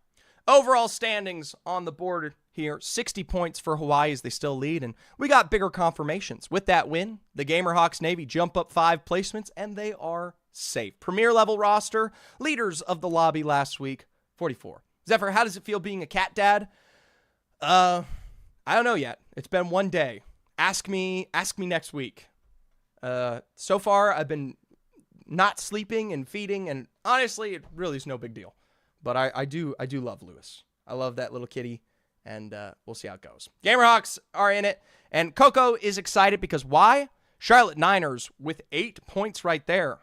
Overall standings on the board here, 60 points for Hawaii as they still lead, and we got bigger confirmations. With that win, the Gamerhawks Navy jump up 5 placements, and they are safe. Premier level roster, leaders of the lobby last week, 44. Zephyr, how does it feel being a cat dad? I don't know yet. It's been 1 day. Ask me next week. So far, I've been not sleeping and feeding, and honestly, it really is no big deal. But I do love Lewis. I love that little kitty, and we'll see how it goes. Gamerhawks are in it, and Coco is excited because why? Charlotte Niners with 8 points right there.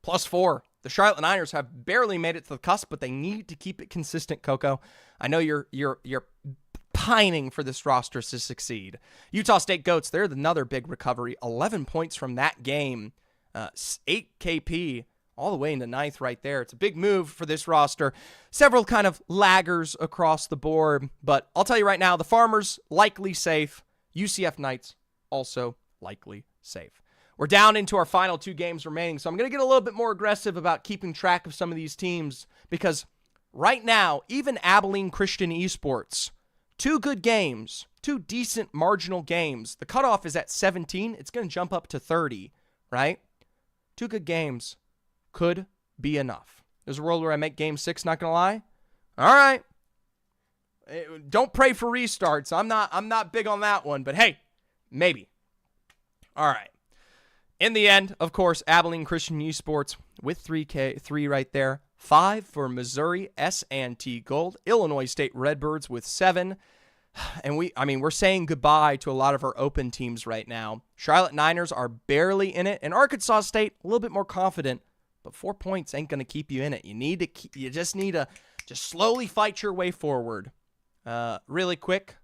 +4. The Charlotte Niners have barely made it to the cusp, but they need to keep it consistent, Coco. I know you're pining for this roster to succeed. Utah State Goats, they're another big recovery. 11 points from that game. 8 KP all the way into 9th right there. It's a big move for this roster. Several kind of laggers across the board, but I'll tell you right now, the Farmers likely safe. UCF Knights also likely safe. We're down into our final 2 games remaining, so I'm going to get a little bit more aggressive about keeping track of some of these teams because right now, even Abilene Christian Esports, 2 good games, 2 decent marginal games. The cutoff is at 17. It's going to jump up to 30, right? 2 good games could be enough. There's a world where I make game 6, not going to lie. All right. Don't pray for restarts. I'm not big on that one, but hey, maybe. All right. In the end, of course, Abilene Christian Esports with 3 right there. 5 for Missouri S&T Gold. Illinois State Redbirds with 7. And we're saying goodbye to a lot of our open teams right now. Charlotte Niners are barely in it, and Arkansas State a little bit more confident, but 4 points ain't going to keep you in it. You just need to slowly fight your way forward. Really quick,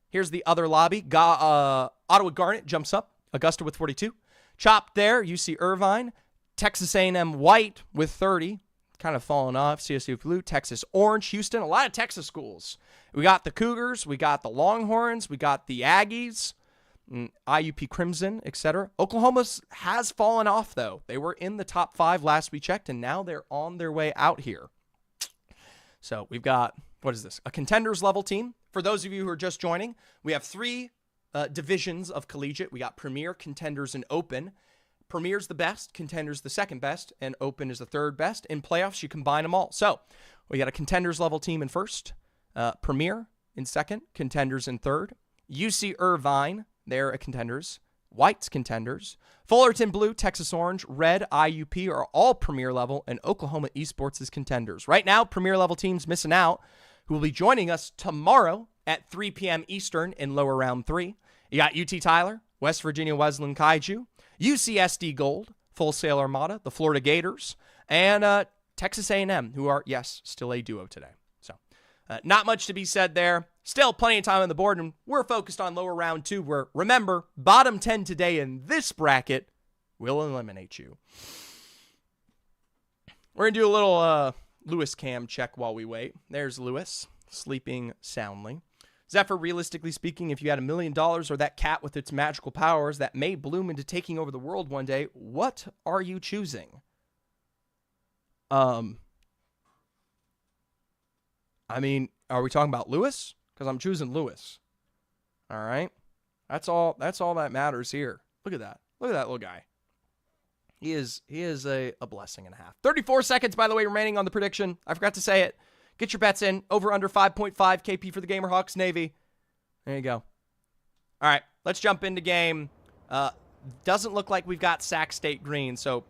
here's the other lobby. Ottawa Garnet jumps up. Augusta with 42. Chopped there, UC Irvine. Texas A&M White with 30. Kind of fallen off. CSU Blue, Texas Orange, Houston. A lot of Texas schools. We got the Cougars. We got the Longhorns. We got the Aggies. IUP Crimson, etc. Oklahoma has fallen off, though. They were in the top 5 last we checked, and now they're on their way out here. So we've got, what is this? A contenders level team. For those of you who are just joining, we have 3 divisions of Collegiate. We got Premier, Contenders, and Open. Premier's the best, Contenders the second best, and Open is the third best. In playoffs, you combine them all. So we got a Contenders level team in first, Premier in second, Contenders in third. UC Irvine, they're a Contenders. White's Contenders. Fullerton Blue, Texas Orange, Red, IUP are all Premier level, and Oklahoma Esports is Contenders. Right now, Premier level teams missing out, who will be joining us tomorrow at 3 p.m. Eastern in lower round 3. You got UT Tyler, West Virginia Wesleyan Kaiju, UCSD Gold, Full Sail Armada, the Florida Gators, and Texas A&M, who are, yes, still a duo today. So not much to be said there. Still plenty of time on the board, and we're focused on lower round 2, where, remember, bottom 10 today in this bracket will eliminate you. We're going to do a little Lewis cam check while we wait. There's Lewis, sleeping soundly. Zephyr, realistically speaking, if you had $1 million or that cat with its magical powers that may bloom into taking over the world one day, what are you choosing? I mean, are we talking about Lewis? Because I'm choosing Lewis. All right. That's all that matters here. Look at that. Look at that little guy. He is a blessing and a half. 34 seconds, by the way, remaining on the prediction. I forgot to say it. Get your bets in. Over under 5.5 KP for the Gamerhawks Navy. There you go. All right, let's jump into game. Doesn't look like we've got Sac State Green, so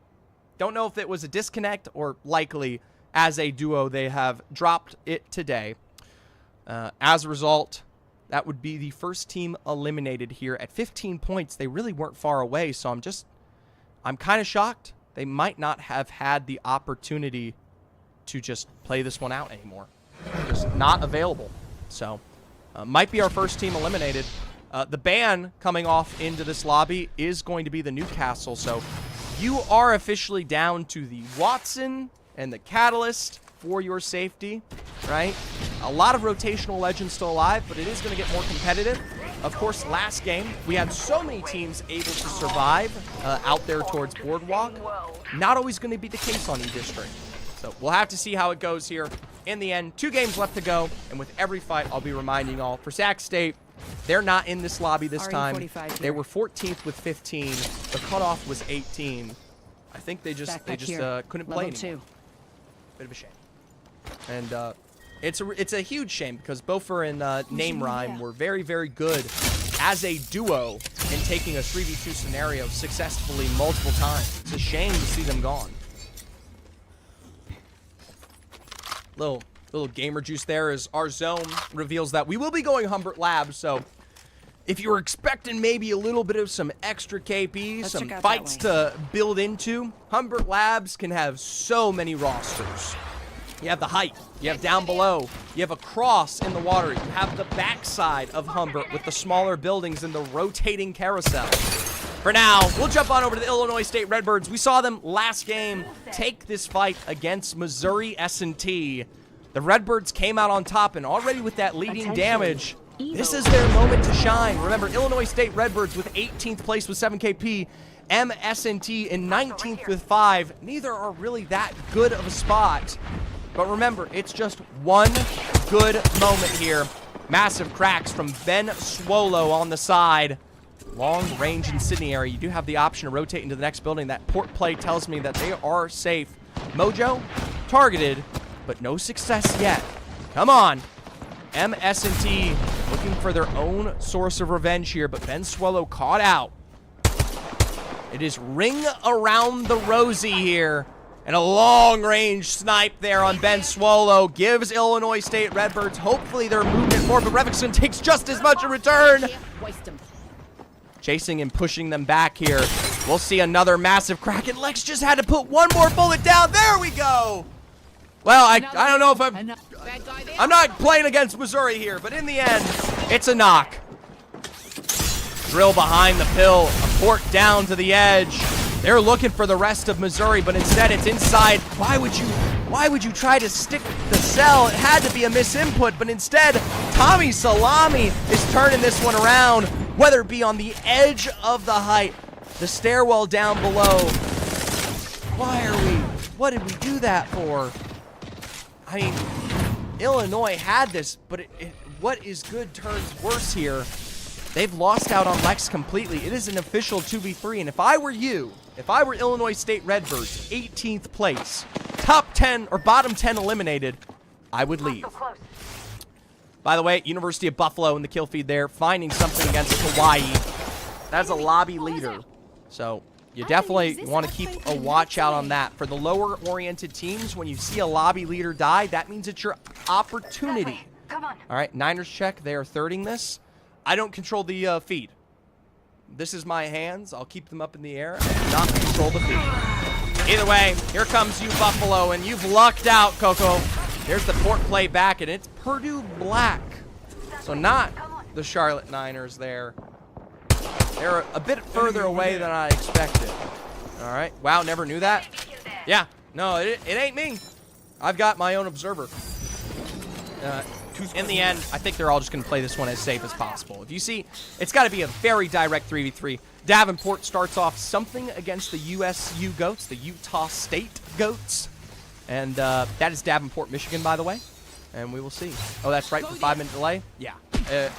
don't know if it was a disconnect or likely as a duo they have dropped it today. As a result, that would be the first team eliminated here at 15 points. They really weren't far away, so I'm kind of shocked. They might not have had the opportunity to just play this one out anymore. Just not available. So, might be our first team eliminated. The ban coming off into this lobby is going to be the Newcastle. So, you are officially down to the Watson and the Catalyst for your safety, right? A lot of rotational legends still alive, but it is going to get more competitive. Of course, last game, we had so many teams able to survive out there towards Boardwalk. Not always going to be the case on E-District. So we'll have to see how it goes here. In the end, 2 games left to go, and with every fight, I'll be reminding y'all, for Sac State, they're not in this lobby this time. They were 14th with 15. The cutoff was 18. I think they just couldn't play anymore. Bit of a shame. And it's a huge shame because Bofer and Name Rhyme were very, very good as a duo in taking a 3v2 scenario successfully multiple times. It's a shame to see them gone. Little Little gamer juice there as our zone reveals that we will be going Humbert Labs, so if you were expecting maybe a little bit of some extra KP, Let's some check out fights that to build into, Humbert Labs can have so many rosters. You have the height, you have down below, you have a cross in the water, you have the backside of Humbert with the smaller buildings and the rotating carousel. For now, we'll jump on over to the Illinois State Redbirds. We saw them last game take this fight against Missouri S&T. The Redbirds came out on top, and already with that leading damage, this is their moment to shine. Remember, Illinois State Redbirds with 18th place with 7 KP, MS&T in 19th with 5. Neither are really that good of a spot. But remember, it's just one good moment here. Massive cracks from Ben Swolo on the side. Long range incendiary. You do have the option to rotate into the next building. That port play tells me that they are safe. Mojo, targeted, but no success yet. Come on. MS&T looking for their own source of revenge here, but Ben Swallow caught out. It is ring around the rosy here. And a long-range snipe there on Ben Swallow gives Illinois State Redbirds hopefully their movement more, but Revickson takes just as much in return. Chasing and pushing them back here. We'll see another massive crack, and Lex just had to put one more bullet down. There we go. Well, I don't know if I'm not playing against Missouri here, but in the end, it's a knock. Drill behind the pill, a port down to the edge. They're looking for the rest of Missouri, but instead it's inside. Why would you try to stick the cell? It had to be a misinput, but instead, Tommy Salami is turning this one around, whether it be on the edge of the height, the stairwell down below. What did we do that for? I mean, Illinois had this, but what is good turns worse here. They've lost out on Lex completely. It is an official 2v3, and if I were Illinois State Redbirds, 18th place, top 10 or bottom 10 eliminated, I would leave. By the way, University of Buffalo in the kill feed there, finding something against Hawaii. That's a lobby leader, so you definitely want to keep a watch out on that. For the lower-oriented teams, when you see a lobby leader die, that means it's your opportunity. Come on. All right, Niners check. They are thirding this. I don't control the feed. This is my hands. I'll keep them up in the air. I do not control the feed. Either way, here comes you, Buffalo, and you've lucked out, Coco. There's the port play back, and it's Purdue Black. So not the Charlotte Niners there. They're a bit further away than I expected. All right. Wow, never knew that. Yeah. No, it ain't me. I've got my own observer. In the end, I think they're all just going to play this one as safe as possible. If you see, it's got to be a very direct 3v3. Davenport starts off something against the USU Goats, the Utah State Goats. And that is Davenport, Michigan, by the way. And we will see. Oh, that's right, for 5-minute delay? Yeah. Yeah.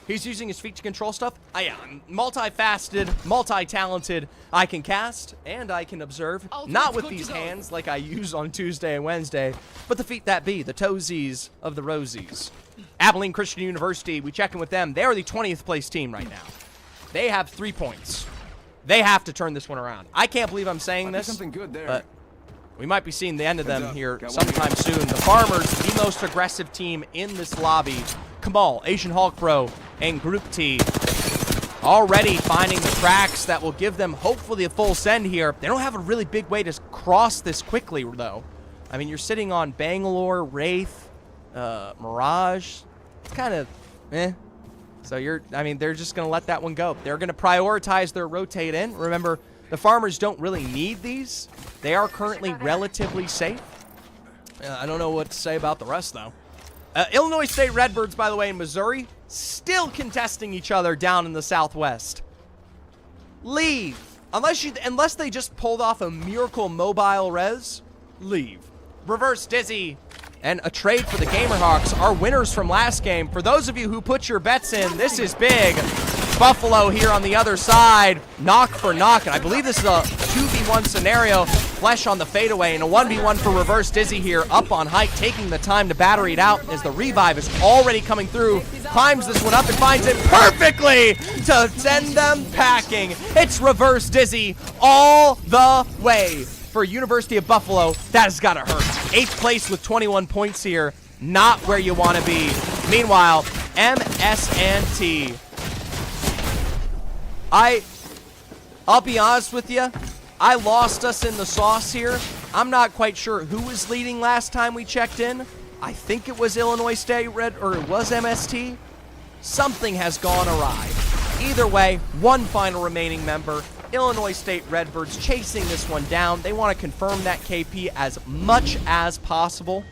He's using his feet to control stuff? Yeah, I'm multifaceted, multi-talented. I can cast, and I can observe. Not with these hands like I use on Tuesday and Wednesday, but the feet that be, the toesies of the rosies. Abilene Christian University, we check in with them. They are the 20th place team right now. They have 3 points. They have to turn this one around. I can't believe I'm saying this, but we might be seeing the end of them here sometime soon. The Farmers, the most aggressive team in this lobby. Kamal, Asian Hulk Pro, and Group T already finding the cracks that will give them hopefully a full send here. They don't have a really big way to cross this quickly, though. I mean, you're sitting on Bangalore, Wraith, Mirage. It's kind of, So they're just going to let that one go. They're going to prioritize their rotate in. Remember, the Farmers don't really need these. They are currently relatively safe. I don't know what to say about the rest, though. Illinois State Redbirds, by the way, in Missouri, still contesting each other down in the Southwest. Leave. Unless they just pulled off a miracle mobile res, leave. Reverse Dizzy and a trade for the Gamerhawks are winners from last game. For those of you who put your bets in, this is big. Buffalo here on the other side, knock for knock, and I believe this is a 2v1 scenario. Flesh on the fadeaway, and a 1v1 for Reverse Dizzy here, up on height, taking the time to battery it out as the revive is already coming through. Climbs this one up and finds it perfectly to send them packing. It's Reverse Dizzy all the way. For University of Buffalo, that has got to hurt. 8th place with 21 points here. Not where you want to be. Meanwhile, MS&T. I'll be honest with you. I lost us in the sauce here. I'm not quite sure who was leading last time we checked in. I think it was Illinois State Red, or it was MST. Something has gone awry. Either way, one final remaining member. Illinois State Redbirds chasing this one down. They want to confirm that KP as much as possible.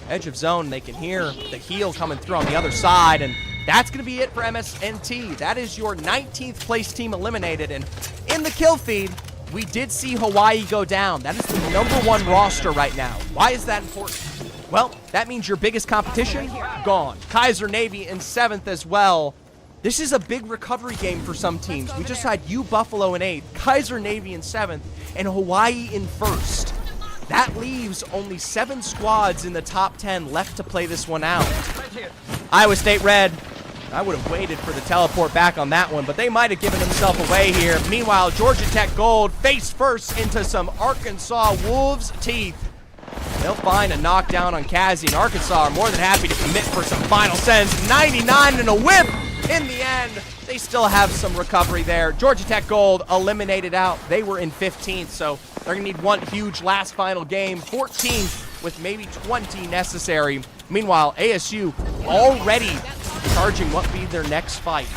Edge of zone, they can hear the heel coming through on the other side, and that's going to be it for MS&T. That is your 19th place team eliminated, and in the kill feed, we did see Hawaii go down. That is the #1 roster right now. Why is that important? Well, that means your biggest competition, gone. Kaiser Navy in 7th as well. This is a big recovery game for some teams. We just had U Buffalo in 8th, Kaiser Navy in 7th, and Hawaii in 1st. That leaves only 7 squads in the top 10 left to play this one out. Iowa State Red, I would have waited for the teleport back on that one, but they might have given themselves away here. Meanwhile, Georgia Tech Gold face first into some Arkansas Wolves teeth. They'll find a knockdown on Kazi, and Arkansas are more than happy to commit for some final sends. 99 and a whip. In the end, they still have some recovery there. Georgia Tech Gold eliminated out. They were in 15th, so they're going to need one huge last final game. 14th with maybe 20 necessary. Meanwhile, ASU already charging what be their next fight.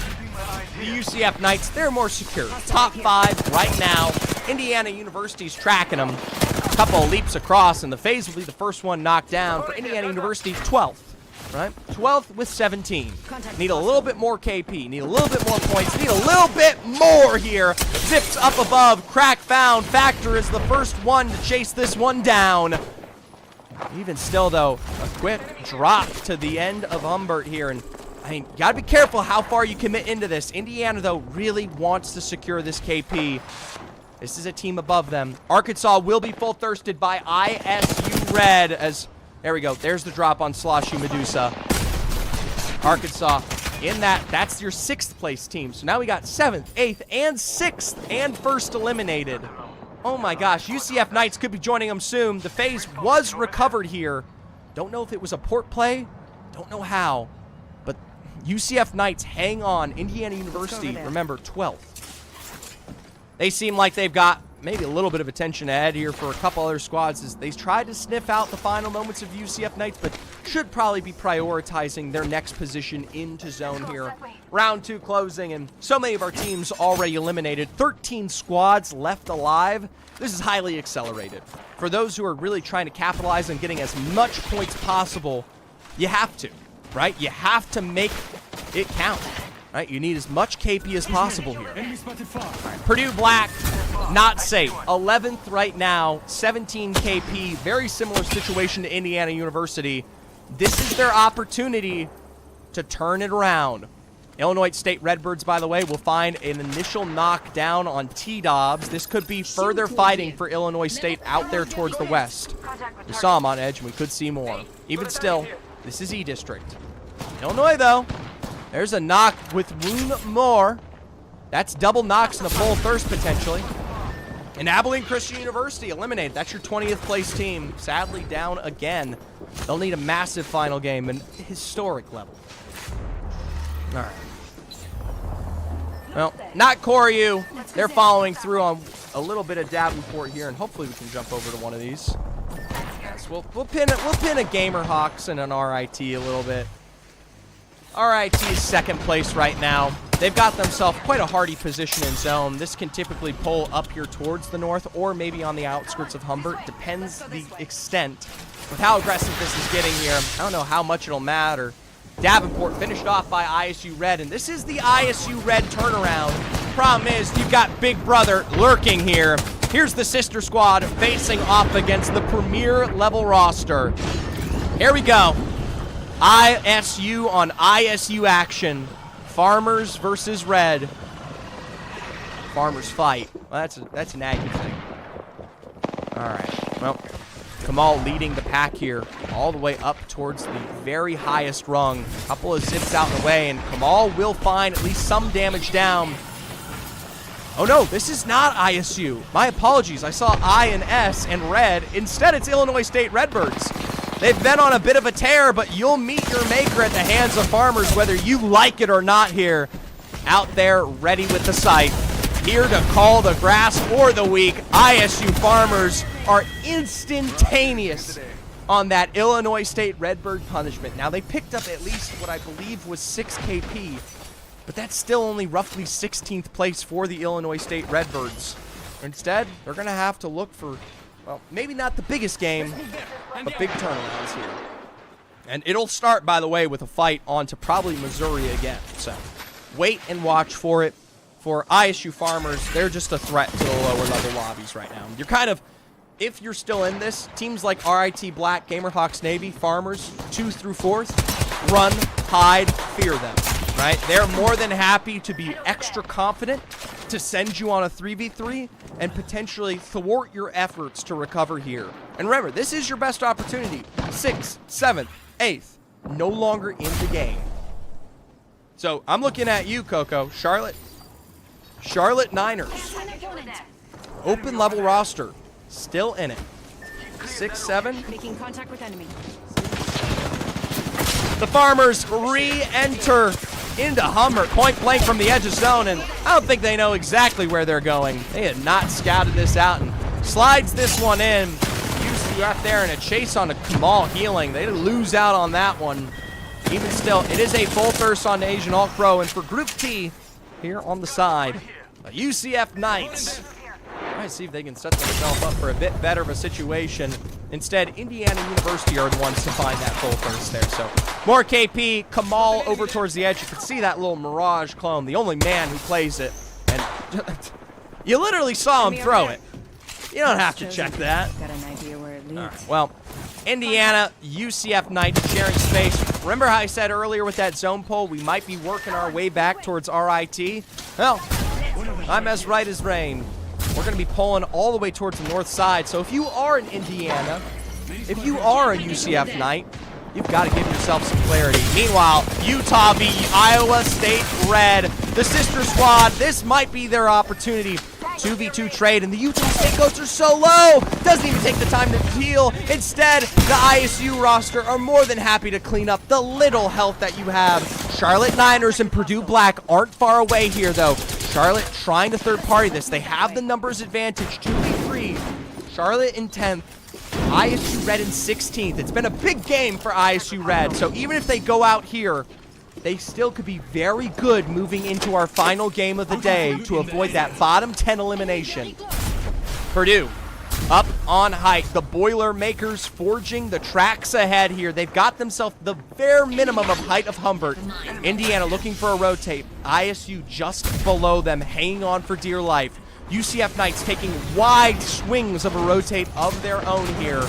The UCF Knights, they're more secure. Top 5 right now. Indiana University's tracking them. A couple of leaps across, and the phase will be the first one knocked down for Indiana University, 12th. Right? 12th with 17. Need a little bit more KP. Need a little bit more points. Need a little bit more here. Zips up above. Crack found. Factor is the first one to chase this one down. Even still, though, a quick drop to the end of Humbert here. And, I mean, got to be careful how far you commit into this. Indiana, though, really wants to secure this KP. This is a team above them. Arkansas will be full thirsted by ISU Red as... There we go. There's the drop on Sloshy Medusa. Arkansas in that. That's your 6th place team. So now we got 7th, 8th, and 6th, and 1st eliminated. Oh my gosh. UCF Knights could be joining them soon. The phase was recovered here. Don't know if it was a port play. Don't know how. But UCF Knights hang on. Indiana University, remember, 12th. They seem like they've got maybe a little bit of attention ahead here for a couple other squads as they try to sniff out the final moments of UCF Knights, but should probably be prioritizing their next position into zone here. Round 2 closing, and so many of our teams already eliminated. 13 squads left alive. This is highly accelerated. For those who are really trying to capitalize on getting as much points possible, you have to, right? You have to make it count. Right, you need as much KP as possible here. Right, Purdue Black, not safe. 11th right now, 17 KP. Very similar situation to Indiana University. This is their opportunity to turn it around. Illinois State Redbirds, by the way, will find an initial knockdown on T-Dobbs. This could be further fighting for Illinois State out there towards the west. We saw him on edge, and we could see more. Even still, this is E-District. Illinois, though. There's a knock with Woon Moore. That's double knocks and a full thirst, potentially. And Abilene Christian University eliminated. That's your 20th place team. Sadly, down again. They'll need a massive final game, an historic level. All right. Well, not Koryu. They're following through on a little bit of Davenport here, and hopefully we can jump over to one of these. Yes, we'll pin a Gamer Hawks and an RIT a little bit. RIT is 2nd place right now. They've got themselves quite a hardy position in zone. This can typically pull up here towards the north or maybe on the outskirts of Humbert. Depends the extent with how aggressive this is getting here. I don't know how much it'll matter. Davenport finished off by ISU Red, and this is the ISU Red turnaround. Problem is, you've got Big Brother lurking here. Here's the sister squad facing off against the premier level roster. Here we go. ISU on ISU action. Farmers versus Red. Farmers fight. Well, that's an Aggie thing. All right. Well, Kamal leading the pack here all the way up towards the very highest rung. A couple of zips out in the way, and Kamal will find at least some damage down. Oh no, this is not ISU. My apologies, I saw I and S and red. Instead, it's Illinois State Redbirds. They've been on a bit of a tear, but you'll meet your maker at the hands of farmers, whether you like it or not here. Out there, ready with the scythe. Here to call the grass or the weak. ISU farmers are instantaneous on that Illinois State Redbird punishment. Now, they picked up at least what I believe was 6 KP, but that's still only roughly 16th place for the Illinois State Redbirds. Instead, they're going to have to look for, well, maybe not the biggest game, but big turnarounds here. And it'll start, by the way, with a fight on to probably Missouri again. So wait and watch for it. For ISU farmers, they're just a threat to the lower level lobbies right now. You're kind of, if you're still in this, teams like RIT Black, Gamerhawks Navy, farmers, 2 through 4th, run, hide, fear them, right? They're more than happy to be extra confident to send you on a 3v3 and potentially thwart your efforts to recover here. And remember, this is your best opportunity. 6th, 7th, 8th, no longer in the game. So I'm looking at you, Coco. Charlotte Niners. Open level roster. Still in it. 6-7. Making contact with enemy. The farmers re-enter into Humbert, point blank from the edge of zone, and I don't think they know exactly where they're going. They had not scouted this out, and slides this one in. UCF there in a chase on a Kamal healing. They lose out on that one. Even still, it is a full thirst on Asian All Pro, and for Group T, here on the side, UCF Knights. Try to see if they can set themselves up for a bit better of a situation. Instead, Indiana University are the ones to find that full thirst there. So more KP, Kamal over towards the edge. You can see that little Mirage clone, the only man who plays it. And you literally saw him throw it. You don't have to check that. Got an idea where it leads. All right, well, Indiana, UCF Knights sharing space. Remember how I said earlier with that zone pull, we might be working our way back towards RIT? Well, I'm as right as rain. We're going to be pulling all the way towards the north side. So if you are in Indiana, if you are a UCF Knight, you've got to give yourself some clarity. Meanwhile, Utah v. Iowa State Red. The sister squad, this might be their opportunity. 2v2 trade, and the Utah State goats are so low, doesn't even take the time to heal. Instead, the ISU roster are more than happy to clean up the little health that you have. Charlotte Niners and Purdue Black aren't far away here, though. Charlotte trying to third-party this. They have the numbers advantage, 2v3. Charlotte in 10th, ISU Red in 16th. It's been a big game for ISU Red, so even if they go out here, they still could be very good moving into our final game of the day to avoid that bottom 10 elimination. Purdue up on height. The Boilermakers forging the tracks ahead here. They've got themselves the bare minimum of height of Humbert. Indiana looking for a rotate. ISU just below them, hanging on for dear life. UCF Knights taking wide swings of a rotate of their own here,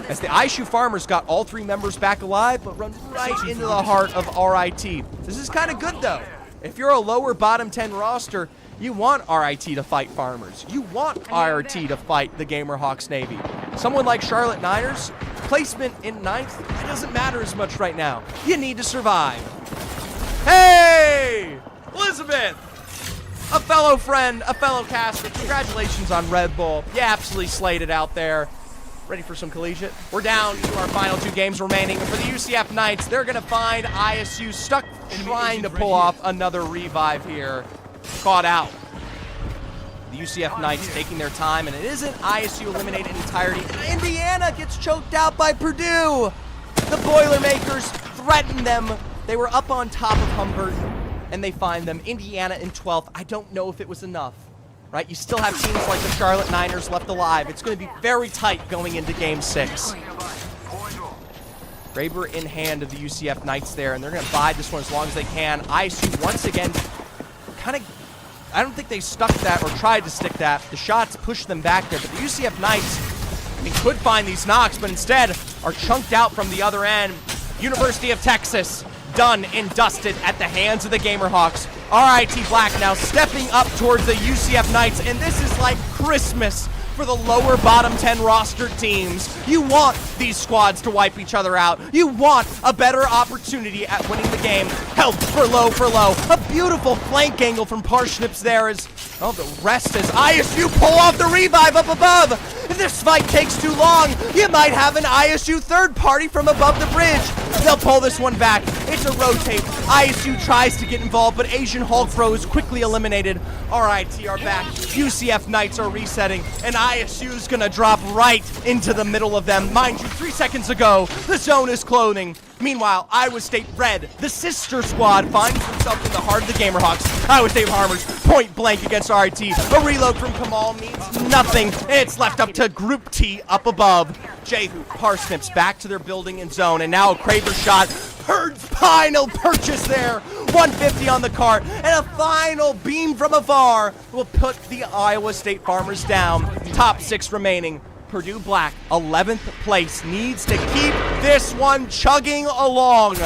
as the ISU Farmers got all 3 members back alive, but run right into the heart of RIT. This is kind of good, though. If you're a lower bottom 10 roster, you want RIT to fight Farmers. You want RIT to fight the Gamerhawks Navy. Someone like Charlotte Niners, placement in 9th, it doesn't matter as much right now. You need to survive. Hey! Elizabeth! A fellow friend, a fellow caster, congratulations on Red Bull. You absolutely slayed it out there. Ready for some collegiate? We're down to our final 2 games remaining. And for the UCF Knights, they're going to find ISU stuck trying to pull off another revive here. Caught out. The UCF Knights taking their time, and it isn't ISU eliminated in entirety. Indiana gets choked out by Purdue. The Boilermakers threaten them. They were up on top of Humbert, and they find them. Indiana in 12th. I don't know if it was enough. Right, you still have teams like the Charlotte Niners left alive. It's going to be very tight going into Game 6. Graber in hand of the UCF Knights there, and they're going to bide this one as long as they can. ISU once again, kind of, I don't think they stuck that or tried to stick that. The shots pushed them back there, but the UCF Knights, I mean, could find these knocks, but instead are chunked out from the other end. University of Texas, done and dusted at the hands of the Gamerhawks. RIT Black now stepping up towards the UCF Knights, and this is like Christmas for the lower bottom 10 roster teams. You want these squads to wipe each other out. You want a better opportunity at winning the game. Help for low. A beautiful flank angle from Parsnips there as Oh, the rest is ISU pull off the revive up above. If this fight takes too long, you might have an ISU third party from above the bridge. They'll pull this one back. It's a rotate. ISU tries to get involved, but Asian Hulk Bro is quickly eliminated. RIT are back. UCF Knights are resetting, and ISU's gonna drop right into the middle of them. Mind you, 3 seconds ago, the zone is closing. Meanwhile, Iowa State Red, the sister squad, finds themselves in the heart of the Gamerhawks. Iowa State Harmers, point blank against RIT. A reload from Kamal means nothing, and it's left up to Group T up above. Jehu parsnips back to their building and zone, and now a Kraber shot. Herd's final purchase there. 150 on the cart, and a final beam from afar will put the Iowa State Farmers down. Top 6 remaining. Purdue Black, 11th place, needs to keep this one chugging along.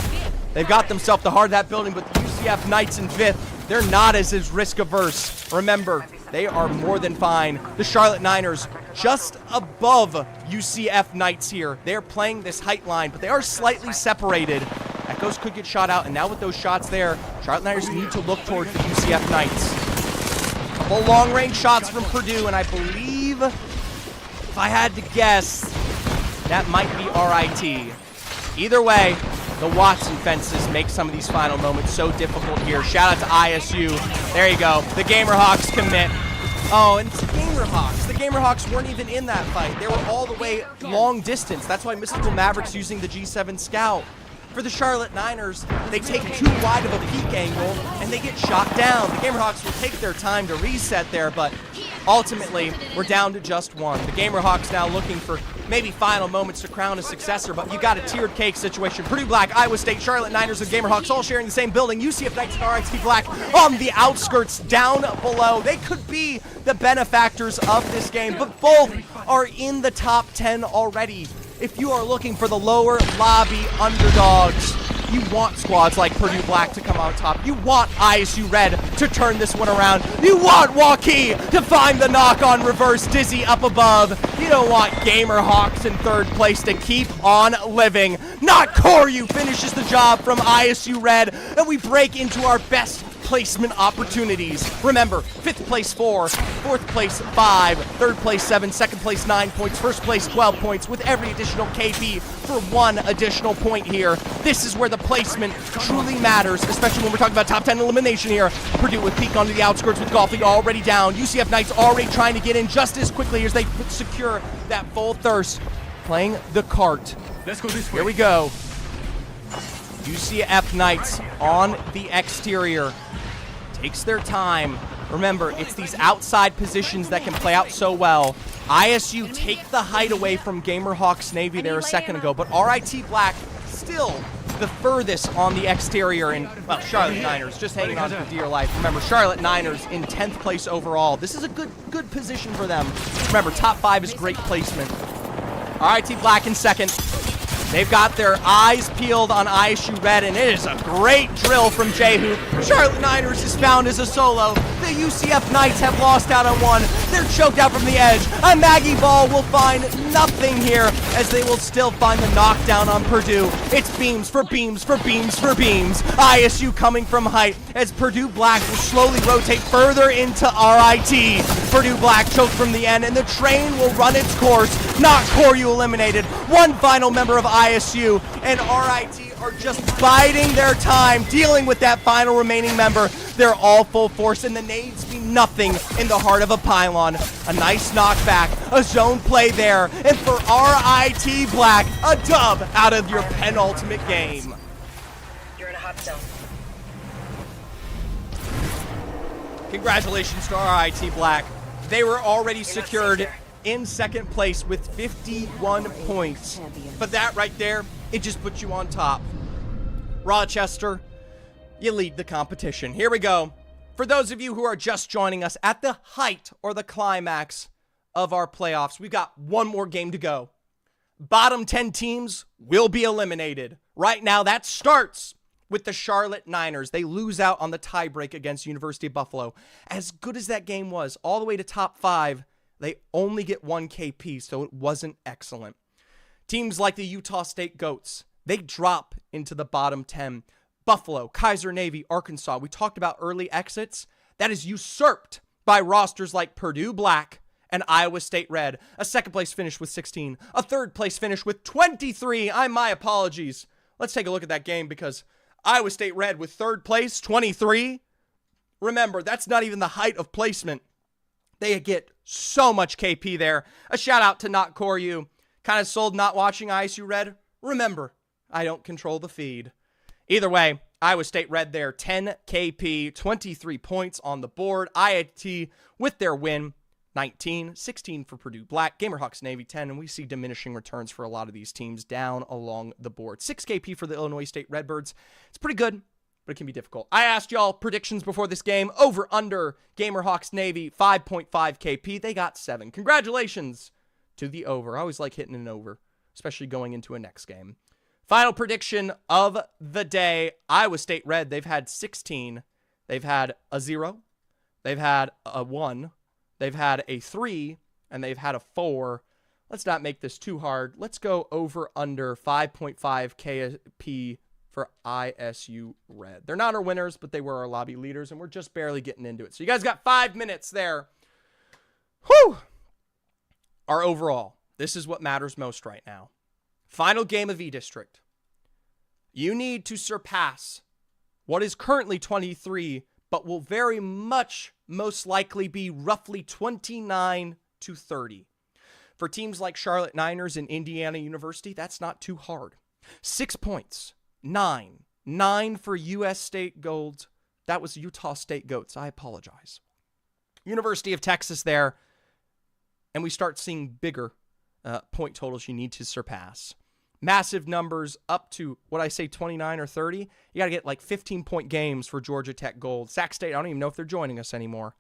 They've got themselves the heart of that building, but the UCF Knights in 5th, they're not as risk averse. Remember, they are more than fine. The Charlotte Niners just above UCF Knights here. They're playing this height line, but they are slightly separated. Echoes could get shot out, and now with those shots there, Charlotte Niners need to look towards the UCF Knights. Couple long-range shots from Purdue, and I believe, if I had to guess, that might be RIT. Either way, the Watson fences make some of these final moments so difficult here. Shout out to ISU. There you go. The Gamerhawks commit. Oh, and it's the Gamerhawks. The Gamerhawks weren't even in that fight. They were all the way long distance. That's why Mystical Maverick's using the G7 Scout. For the Charlotte Niners, they take too wide of a peak angle, and they get shot down. The Gamerhawks will take their time to reset there, but ultimately, we're down to just one. The Gamerhawks now looking for maybe final moments to crown a successor, but you got a tiered cake situation. Purdue Black, Iowa State, Charlotte Niners, and Gamerhawks all sharing the same building. UCF Knights and RIT Black on the outskirts down below. They could be the benefactors of this game, but both are in the top 10 already. If you are looking for the lower lobby underdogs, you want squads like Purdue Black to come on top. You want ISU Red to turn this one around. You want Waukee to find the knock on reverse Dizzy up above. You don't want Gamerhawks in 3rd place to keep on living. Not Koryu finishes the job from ISU Red, and we break into our best placement opportunities. Remember, 5th place 4, 4th place 5, 3rd place 7, 2nd place 9 points, 1st place 12 points with every additional KP for 1 additional point here. This is where the placement truly matters, especially when we're talking about top 10 elimination here. Purdue with peak onto the outskirts with Golf League already down. UCF Knights already trying to get in just as quickly as they secure that full thirst. Playing the cart. Let's go this way. Here we go. UCF Knights on the exterior. Takes their time. Remember, it's these outside positions that can play out so well. ISU take the height away from Gamerhawks Navy there a second ago, but RIT Black still the furthest on the exterior, and, well, Charlotte Niners just hanging on for dear life. Remember, Charlotte Niners in 10th place overall. This is a good position for them. Remember, top 5 is great placement. RIT Black in 2nd. They've got their eyes peeled on ISU Red, and it is a great drill from Jehu. Charlotte Niners is found as a solo. The UCF Knights have lost out on one. They're choked out from the edge. A Maggie Ball will find nothing here, as they will still find the knockdown on Purdue. It's beams for beams for beams for beams. ISU coming from height, as Purdue Black will slowly rotate further into RIT. Purdue Black choked from the end, and the train will run its course. Not Koryu eliminated. One final member of ISU, and RIT are just biding their time, dealing with that final remaining member. They're all full force, and the nades mean nothing in the heart of a pylon. A nice knockback, a zone play there, and for RIT Black, a dub out of your penultimate game. You're in a hot zone. Congratulations to RIT Black. They were already secured in 2nd place with 51 points. But that right there, it just puts you on top. Rochester, you lead the competition. Here we go. For those of you who are just joining us at the height or the climax of our playoffs, we've got one more game to go. Bottom 10 teams will be eliminated. Right now, that starts with the Charlotte Niners. They lose out on the tiebreak against University of Buffalo. As good as that game was, all the way to top 5, they only get 1 KP, so it wasn't excellent. Teams like the Utah State Goats, they drop into the bottom 10. Buffalo, Kaiser Navy, Arkansas, we talked about early exits. That is usurped by rosters like Purdue Black and Iowa State Red. A second place finish with 16. A third place finish with 23. My apologies. Let's take a look at that game because Iowa State Red with third place, 23. Remember, that's not even the height of placement. They get so much KP there. A shout out to Not Koryu. Kind of sold not watching ISU Red. Remember, I don't control the feed. Either way, Iowa State Red there, 10 KP, 23 points on the board. IIT with their win, 19, 16 for Purdue Black, Gamerhawks Navy 10, and we see diminishing returns for a lot of these teams down along the board. 6 KP for the Illinois State Redbirds. It's pretty good, but it can be difficult. I asked y'all predictions before this game. Over, under, Gamerhawks Navy, 5.5 KP. They got 7. Congratulations to the over. I always like hitting an over, especially going into a next game. Final prediction of the day. Iowa State Red, they've had 16. They've had a 0. They've had a 1. They've had a 3. And they've had a 4. Let's not make this too hard. Let's go over under 5.5 KP for ISU Red. They're not our winners, but they were our lobby leaders, and we're just barely getting into it. So you guys got 5 minutes there. Whew! Our overall. This is what matters most right now. Final game of E-District. You need to surpass what is currently 23, but will very much most likely be roughly 29 to 30. For teams like Charlotte Niners and Indiana University, that's not too hard. 6 points. 9. 9 for US State Gold. That was Utah State Goats. I apologize. University of Texas there. And we start seeing bigger point totals you need to surpass. Massive numbers up to, what I say, 29 or 30. You got to get like 15-point games for Georgia Tech Gold. Sac State, I don't even know if they're joining us anymore.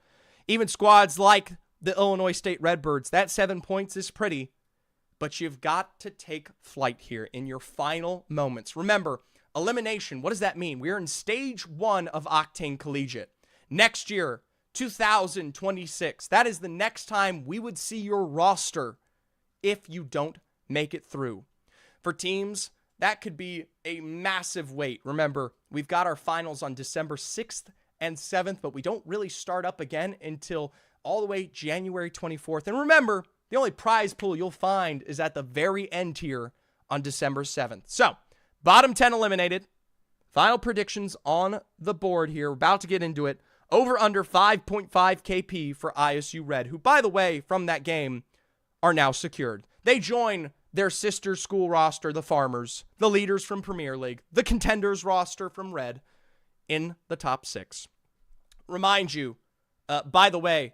Even squads like the Illinois State Redbirds, that 7 points is pretty, but you've got to take flight here in your final moments. Remember, elimination, what does that mean? We're in stage 1 of Octane Collegiate. Next year, 2026, that is the next time we would see your roster if you don't make it through. For teams, that could be a massive wait. Remember, we've got our finals on December 6th and 7th, but we don't really start up again until all the way January 24th. And remember, the only prize pool you'll find is at the very end here on December 7th. So, bottom 10 eliminated. Final predictions on the board here. We're about to get into it. Over under 5.5 KP for ISU Red, who, by the way, from that game, are now secured. They join their sister school roster, the Farmers, the leaders from Premier League, the contenders roster from Red, in the top 6. Remind you, by the way,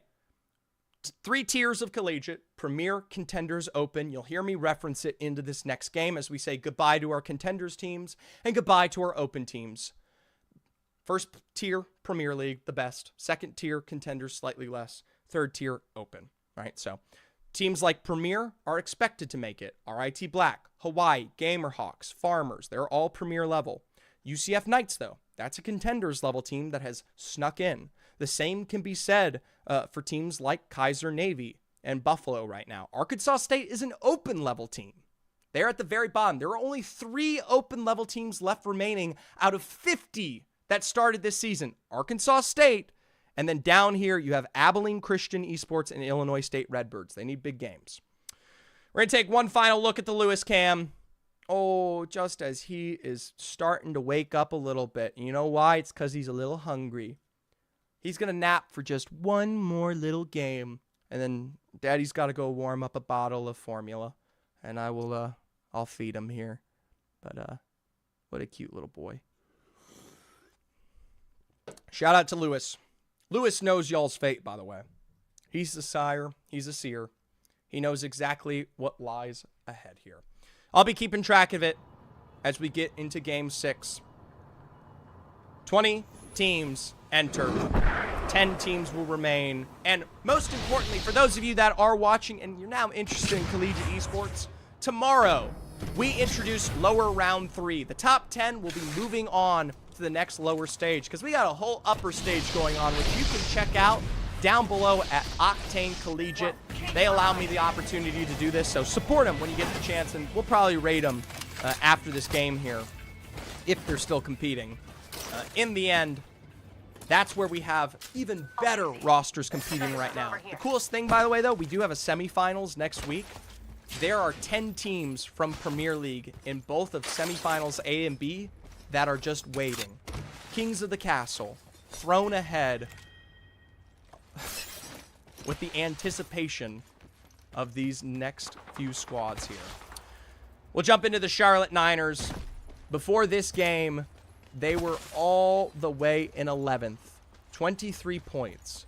3 tiers of Collegiate, Premier, Contenders, Open. You'll hear me reference it into this next game as we say goodbye to our Contenders teams and goodbye to our Open teams. First tier, Premier League, the best. Second tier, Contenders, slightly less. Third tier, Open. All right, so teams like Premier are expected to make it. RIT Black, Hawaii, Gamerhawks, Farmers, they're all Premier level. UCF Knights, though, that's a Contenders level team that has snuck in. The same can be said for teams like Kaiser Navy and Buffalo right now. Arkansas State is an Open level team. They're at the very bottom. There are only 3 Open level teams left remaining out of 50 that started this season. Arkansas State, and then down here you have Abilene Christian Esports and Illinois State Redbirds. They need big games. We're going to take one final look at the Lewis cam. Oh, just as he is starting to wake up a little bit. You know why? It's because he's a little hungry. He's going to nap for just one more little game. And then Daddy's got to go warm up a bottle of formula. And I'll feed him here. But, what a cute little boy. Shout out to Lewis. Lewis knows y'all's fate, by the way. He's the sire. He's a seer. He knows exactly what lies ahead here. I'll be keeping track of it as we get into Game 6. 20 teams enter. 10 teams will remain. And most importantly, for those of you that are watching and you're now interested in Collegiate Esports, tomorrow we introduce lower round 3. The top 10 will be moving on to the next lower stage because we got a whole upper stage going on, which you can check out down below at Octane Collegiate. They allow me the opportunity to do this, so support them when you get the chance, and we'll probably rate them after this game here if they're still competing. In the end, That's where we have even better rosters competing right now. The coolest thing, by the way, though, we do have a semifinals next week. There are 10 teams from Premier League in both of semifinals A and B that are just waiting. Kings of the Castle, thrown ahead with the anticipation of these next few squads here. We'll jump into the Charlotte Niners. Before this game, they were all the way in 11th. 23 points.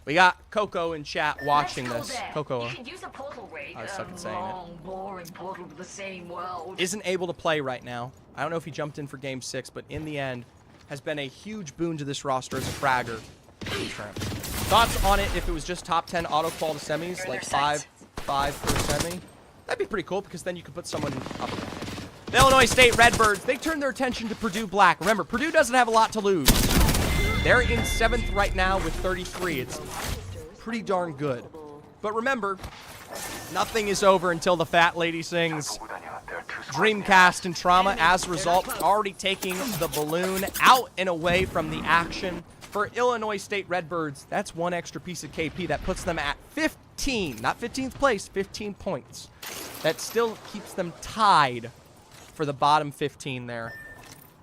We got Coco in chat watching this. Coco, I suck at saying it. Isn't able to play right now. I don't know if he jumped in for game 6, but in the end, has been a huge boon to this roster as a fragger. Thoughts on it if it was just top 10 auto qual to semis, like 5 per semi? That'd be pretty cool because then you could put someone up there. The Illinois State Redbirds, they turned their attention to Purdue Black. Remember, Purdue doesn't have a lot to lose. They're in 7th right now with 33. It's pretty darn good. But remember, nothing is over until the fat lady sings. Dreamcast and Trauma, as a result, already taking the balloon out and away from the action. For Illinois State Redbirds, that's one extra piece of KP that puts them at 15. Not 15th place, 15 points. That still keeps them tied for the bottom 15 there.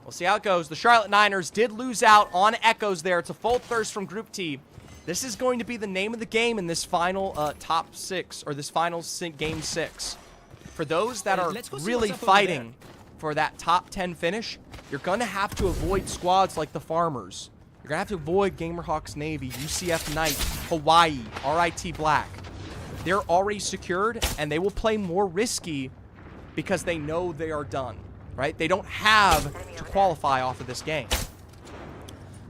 We'll see how it goes. The Charlotte Niners did lose out on Echoes there. It's a full thirst from Group T. This is going to be the name of the game in this final top 6, or this final game 6. For those that are really fighting for that top 10 finish, you're going to have to avoid squads like the Farmers. You're going to have to avoid Gamerhawks Navy, UCF Knights, Hawaii, RIT Black. They're already secured, and they will play more risky because they know they are done, right? They don't have to qualify off of this game.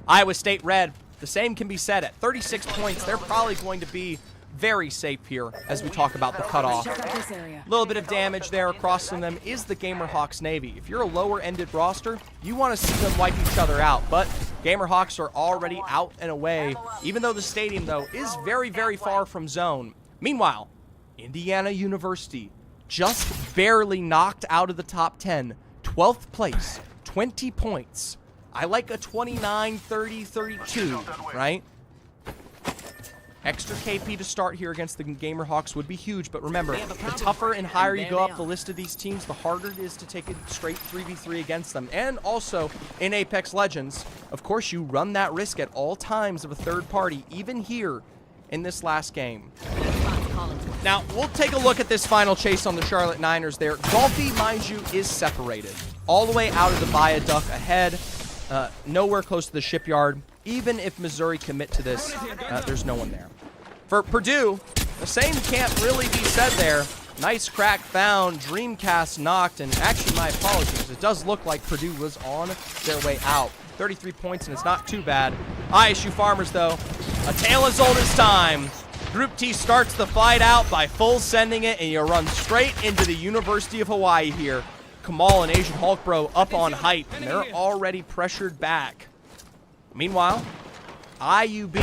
Iowa State Red, the same can be said. At 36 points, they're probably going to be very safe here as we talk about the cutoff. A little bit of damage there across from them is the Gamerhawks Navy. If you're a lower-ended roster, you want to see them wipe each other out, but Gamerhawks are already out and away, even though the stadium, though, is very, very far from zone. Meanwhile, Indiana University just barely knocked out of the top 10. 12th place, 20 points. I like a 29, 30, 32, right? Extra KP to start here against the Gamerhawks would be huge, but remember, the tougher and higher you go up the list of these teams, the harder it is to take a straight 3v3 against them. And also, in Apex Legends, of course, you run that risk at all times of a third party, even here in this last game. Now, we'll take a look at this final chase on the Charlotte Niners there. Golfy, mind you, is separated. All the way out of the viaduct ahead, nowhere close to the shipyard. Even if Missouri commit to this, there's no one there. For Purdue, the same can't really be said there. Nice crack found, Dreamcast knocked, and actually, my apologies, it does look like Purdue was on their way out. 33 points, and it's not too bad. ISU Farmers, though, a tale as old as time. Group T starts the fight out by full sending it, and you run straight into the University of Hawaii here. Kamal and Asian Hulk Bro up on height, and they're already pressured back. Meanwhile, IUB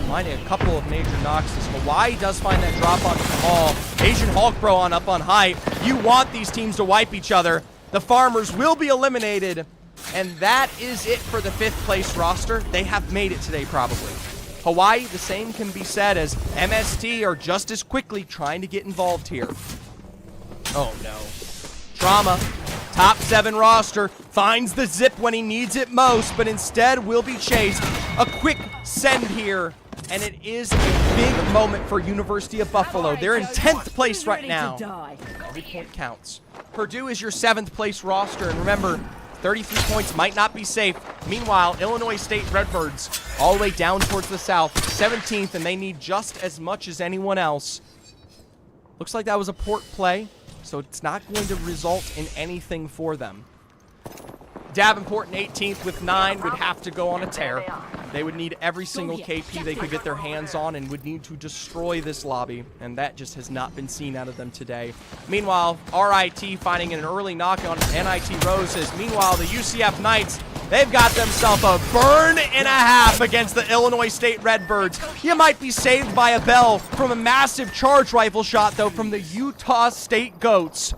finding a couple of major knocks as Hawaii does find that drop on Kamal. Asian Hulk Bro on up on height. You want these teams to wipe each other. The Farmers will be eliminated, and that is it for the 5th place roster. They have made it today, probably. Hawaii, the same can be said as MST are just as quickly trying to get involved here. Oh no. Trauma, top 7 roster, finds the zip when he needs it most, but instead will be chased. A quick send here, and it is a big moment for University of Buffalo. They're in 10th place right now. Every point counts. Purdue is your 7th place roster, and remember, 33 points might not be safe. Meanwhile, Illinois State Redbirds, all the way down towards the south, 17th, and they need just as much as anyone else. Looks like that was a port play, so it's not going to result in anything for them. Davenport in 18th with 9 would have to go on a tear. They would need every single KP they could get their hands on and would need to destroy this lobby, and that just has not been seen out of them today. Meanwhile, RIT finding an early knock on NIT Roses. Meanwhile, the UCF Knights, they've got themselves a burn and a half against the Illinois State Redbirds. You might be saved by a bell from a massive charge rifle shot, though, from the Utah State Goats.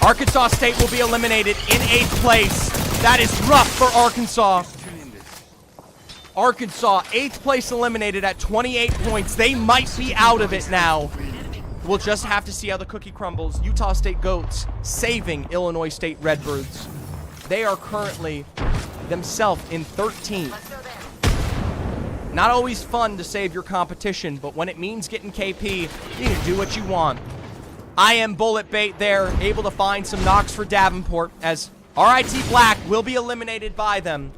Arkansas State will be eliminated in 8th place. That is rough for Arkansas. Arkansas, 8th place eliminated at 28 points. They might be out of it now. We'll just have to see how the cookie crumbles. Utah State Goats saving Illinois State Redbirds. They are currently themselves in 13th. Not always fun to save your competition, but when it means getting KP, you can do what you want. I am Bullet Bait there, able to find some knocks for Davenport, as RIT Black will be eliminated by them.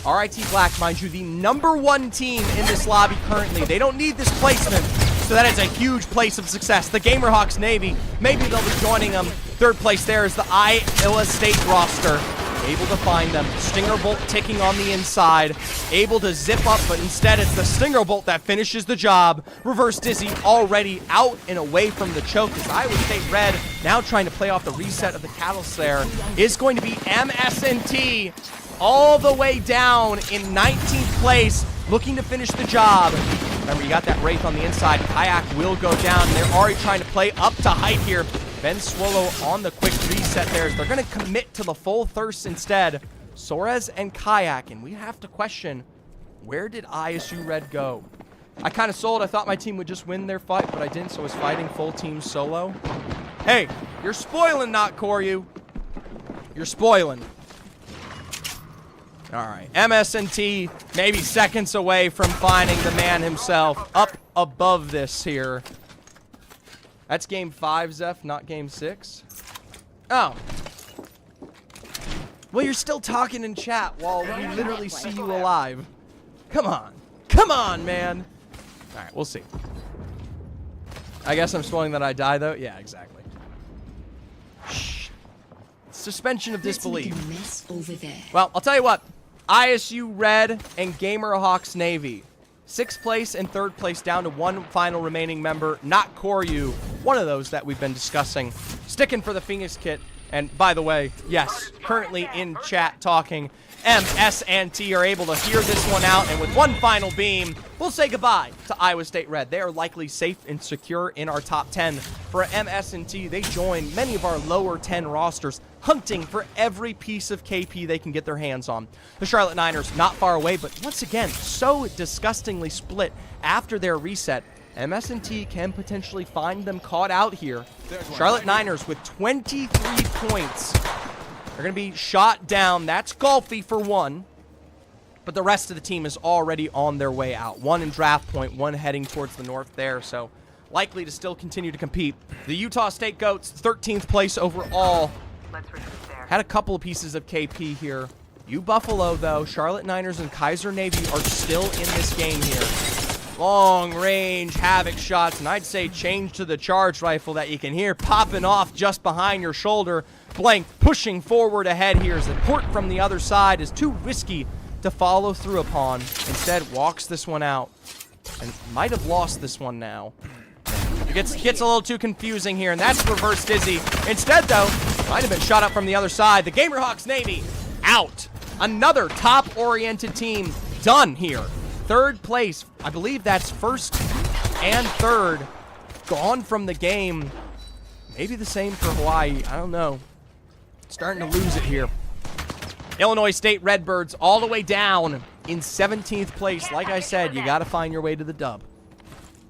RIT Black, mind you, the #1 team in this lobby currently. They don't need this placement, so that is a huge place of success. The Gamerhawks Navy, maybe they'll be joining them. 3rd place there is the Iowa State roster. Able to find them. Stinger Bolt ticking on the inside. Able to zip up, but instead it's the Stinger Bolt that finishes the job. Reverse Dizzy already out and away from the choke as Iowa State Red now trying to play off the reset of the Catalyst there. Is going to be MSNT all the way down in 19th place, looking to finish the job. Remember, you got that Wraith on the inside. Kayak will go down. They're already trying to play up to height here. Ben Swallow on the quick reset there. They're going to commit to the full thirst instead. Soares and Kayak, and we have to question, where did ISU Red go? I kind of sold. I thought my team would just win their fight, but I didn't, so I was fighting full team solo. Hey, you're spoiling, not Koryu. You're spoiling. All right, MSNT maybe seconds away from finding the man himself up above this here. That's game 5, Zeph, not game 6. Oh. Well, you're still talking in chat while we literally see you alive. Come on. Come on, man. All right, we'll see. I guess I'm spoiling that I die, though. Yeah, exactly. Shh. Suspension of disbelief. Well, I'll tell you what. ISU Red and Gamerhawks Navy. 6th place and 3rd place down to one final remaining member, not Koryu. One of those that we've been discussing. Sticking for the Phoenix kit. And by the way, yes, currently in chat talking, MS and T are able to hear this one out. And with one final beam, we'll say goodbye to Iowa State Red. They are likely safe and secure in our top 10. For MS and T, they join many of our lower 10 rosters, hunting for every piece of KP they can get their hands on. The Charlotte Niners not far away, but once again, so disgustingly split after their reset. MS&T can potentially find them caught out here. Charlotte Niners with 23 points. They're going to be shot down. That's Golfy for one. But the rest of the team is already on their way out. One in draft point, one heading towards the north there. So likely to still continue to compete. The Utah State Goats, 13th place overall. Had a couple of pieces of KP here. U Buffalo, though, Charlotte Niners and Kaiser Navy are still in this game here. Long range Havoc shots, and I'd say change to the charge rifle that you can hear popping off just behind your shoulder. Blank pushing forward ahead here as the port from the other side is too risky to follow through upon. Instead, walks this one out and might have lost this one now. It gets a little too confusing here, and that's reverse Dizzy. Instead, though, might have been shot up from the other side. The Gamerhawks Navy out. Another top-oriented team done here. 3rd place. I believe that's 1st and 3rd. Gone from the game. Maybe the same for Hawaii. I don't know. Starting to lose it here. Illinois State Redbirds all the way down in 17th place. Like I said, you got to find your way to the dub.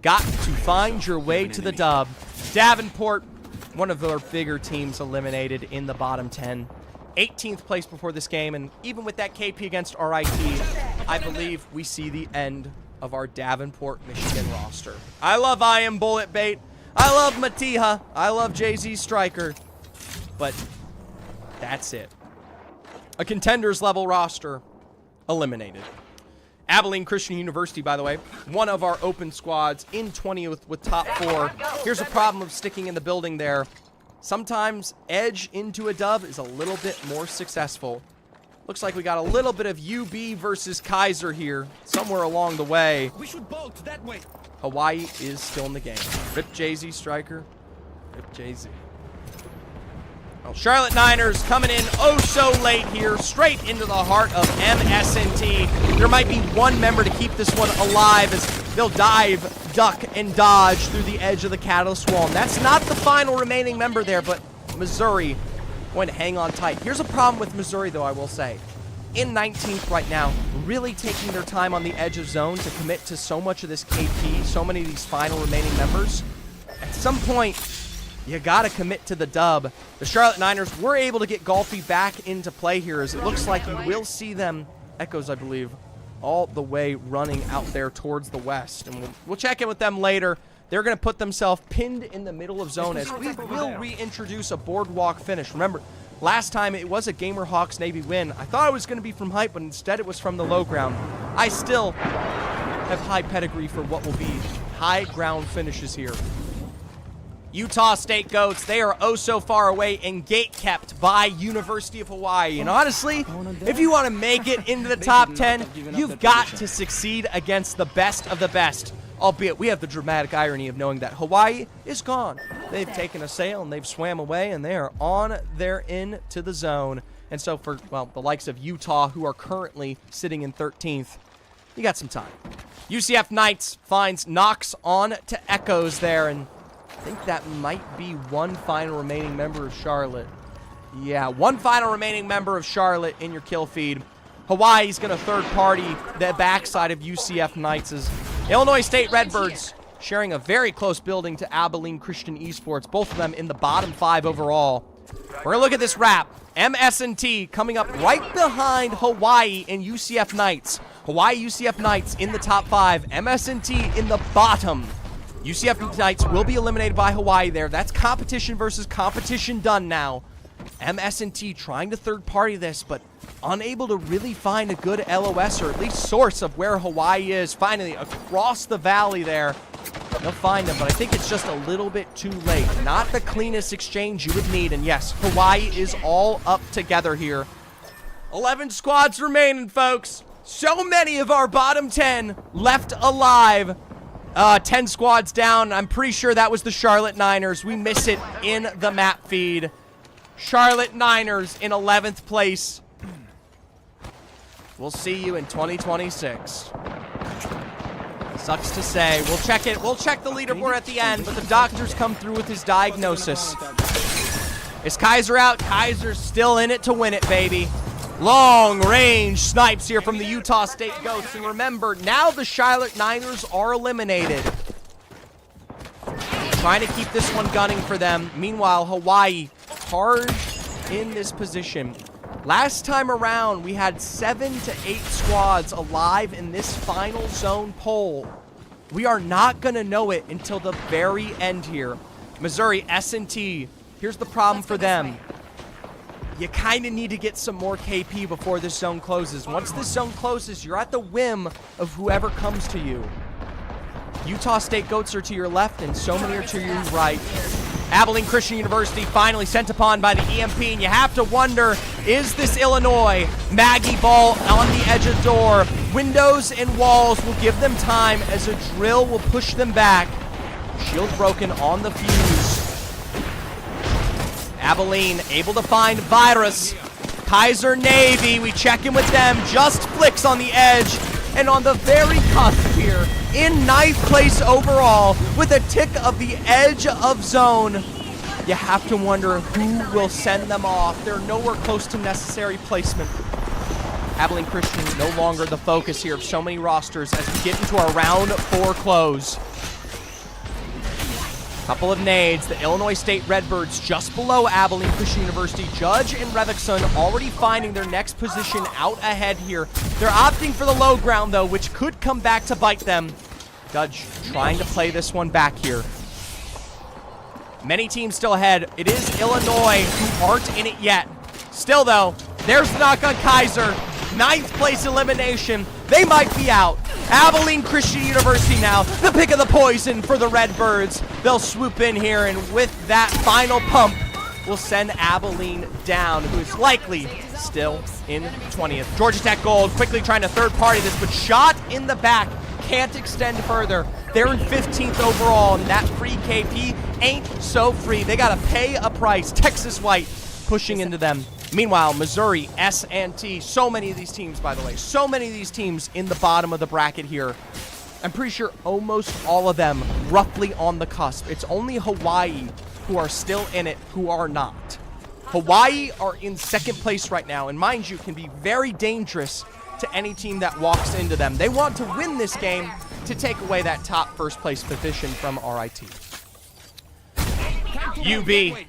Got to find your way to the dub. Davenport, one of their bigger teams, eliminated in the bottom 10. 18th place before this game, and even with that KP against RIT, I believe we see the end of our Davenport, Michigan roster. I love I Am Bullet Bait. I love Matiha. I love Jay-Z Striker. But that's it. A contenders level roster eliminated. Abilene Christian University, by the way, one of our open squads in 20th with top 4. Here's a problem of sticking in the building there. Sometimes edge into a dub is a little bit more successful. Looks like we got a little bit of UB versus Kaiser here somewhere along the way. We should bolt that way. Hawaii is still in the game. Rip Jay-Z Striker. Rip Jay-Z. Well, Charlotte Niners coming in oh so late here, straight into the heart of MS&T. There might be one member to keep this one alive as they'll dive, duck, and dodge through the edge of the Catalyst Wall. And that's not the final remaining member there, but Missouri going to hang on tight. Here's a problem with Missouri, though, I will say. In 19th right now, really taking their time on the edge of zone to commit to so much of this KP, so many of these final remaining members. At some point, you gotta commit to the dub. The Charlotte Niners were able to get Golfy back into play here, as it looks like you will see them, Echoes I believe, all the way running out there towards the west. And we'll check in with them later. They're going to put themselves pinned in the middle of zone as we will reintroduce a boardwalk finish. Remember, last time it was a Gamerhawks Navy win. I thought it was going to be from height, but instead it was from the low ground. I still have high pedigree for what will be high ground finishes here. Utah State Goats, they are oh so far away and gate kept by University of Hawaii. And honestly, if you want to make it into the top 10, you've got to succeed against the best of the best. Albeit, we have the dramatic irony of knowing that Hawaii is gone. They've taken a sail and they've swam away, and they are on their in to the zone. And so for, well, the likes of Utah, who are currently sitting in 13th, you got some time. UCF Knights finds Knox on to Echoes there, and I think that might be one final remaining member of Charlotte. Yeah, one final remaining member of Charlotte in your kill feed. Hawaii's going to third party the backside of UCF Knights as Illinois State Redbirds sharing a very close building to Abilene Christian Esports, both of them in the bottom 5 overall. We're going to look at this wrap. MS&T coming up right behind Hawaii and UCF Knights. Hawaii, UCF Knights in the top 5. MS&T in the bottom. UCF Knights will be eliminated by Hawaii there. That's competition versus competition done now. MS&T trying to third party this, but unable to really find a good LOS or at least source of where Hawaii is. Finally, across the valley there, they'll find them, but I think it's just a little bit too late. Not the cleanest exchange you would need, and yes, Hawaii is all up together here. 11 squads remaining, folks. So many of our bottom 10 left alive. 10 squads down. I'm pretty sure that was the Charlotte Niners. We miss it in the map feed. Charlotte Niners in 11th place. We'll see you in 2026. Sucks to say. We'll check it. We'll check the leaderboard at the end, but the doctors come through with his diagnosis. Is Kaiser out? Kaiser's still in it to win it, baby. Long range snipes here from the Utah State Goats. And remember, now the Charlotte Niners are eliminated. Trying to keep this one gunning for them. Meanwhile, Hawaii hard in this position. Last time around, we had 7 to 8 squads alive in this final zone poll. We are not going to know it until the very end here. Missouri, S&T, here's the problem for them. You kind of need to get some more KP before this zone closes. Once this zone closes, you're at the whim of whoever comes to you. Utah State Goats are to your left, and so many are to your right. Abilene Christian University finally sent upon by the EMP, and you have to wonder, is this Illinois? Maggie Ball on the edge of the door. Windows and walls will give them time as a drill will push them back. Shield broken on the fuse. Abilene able to find Virus. Kaiser Navy, we check in with them. Just Flicks on the edge. And on the very cusp here, in 9th place overall, with a tick of the edge of zone, you have to wonder who will send them off. They're nowhere close to necessary placement. Abilene Christian no longer the focus here of so many rosters as we get into our round 4 close. Couple of nades. The Illinois State Redbirds just below Abilene Christian University. Judge and Revickson already finding their next position out ahead here. They're opting for the low ground, though, which could come back to bite them. Judge trying to play this one back here. Many teams still ahead. It is Illinois who aren't in it yet. Still, though, there's the knock on Kaiser. 9th place elimination. They might be out. Abilene Christian University now, the pick of the poison for the Redbirds. They'll swoop in here, and with that final pump, will send Abilene down, who is likely still in 20th. Georgia Tech Gold quickly trying to third party this, but shot in the back. Can't extend further. They're in 15th overall, and that free KP ain't so free. They got to pay a price. Texas White pushing into them. Meanwhile, Missouri, S&T, so many of these teams, by the way, so many of these teams in the bottom of the bracket here. I'm pretty sure almost all of them roughly on the cusp. It's only Hawaii who are still in it, who are not. Hawaii are in 2nd place right now, and mind you, can be very dangerous to any team that walks into them. They want to win this game to take away that top first place position from RIT. UB,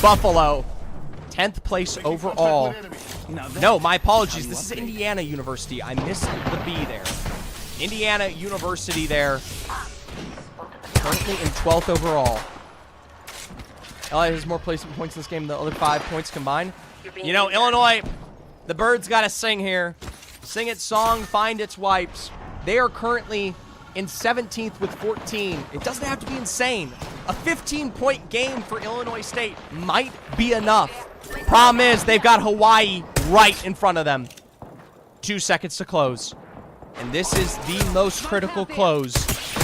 Buffalo, 10th place overall. No, my apologies. This is Indiana University. I missed the B there. Indiana University there. Currently in 12th overall. LA has more placement points in this game than the other 5 points combined. You know, Illinois, the Birds got to sing here. Sing its song, find its wipes. They are currently in 17th with 14. It doesn't have to be insane. A 15-point game for Illinois State might be enough. Problem is, they've got Hawaii right in front of them. 2 seconds to close. And this is the most critical close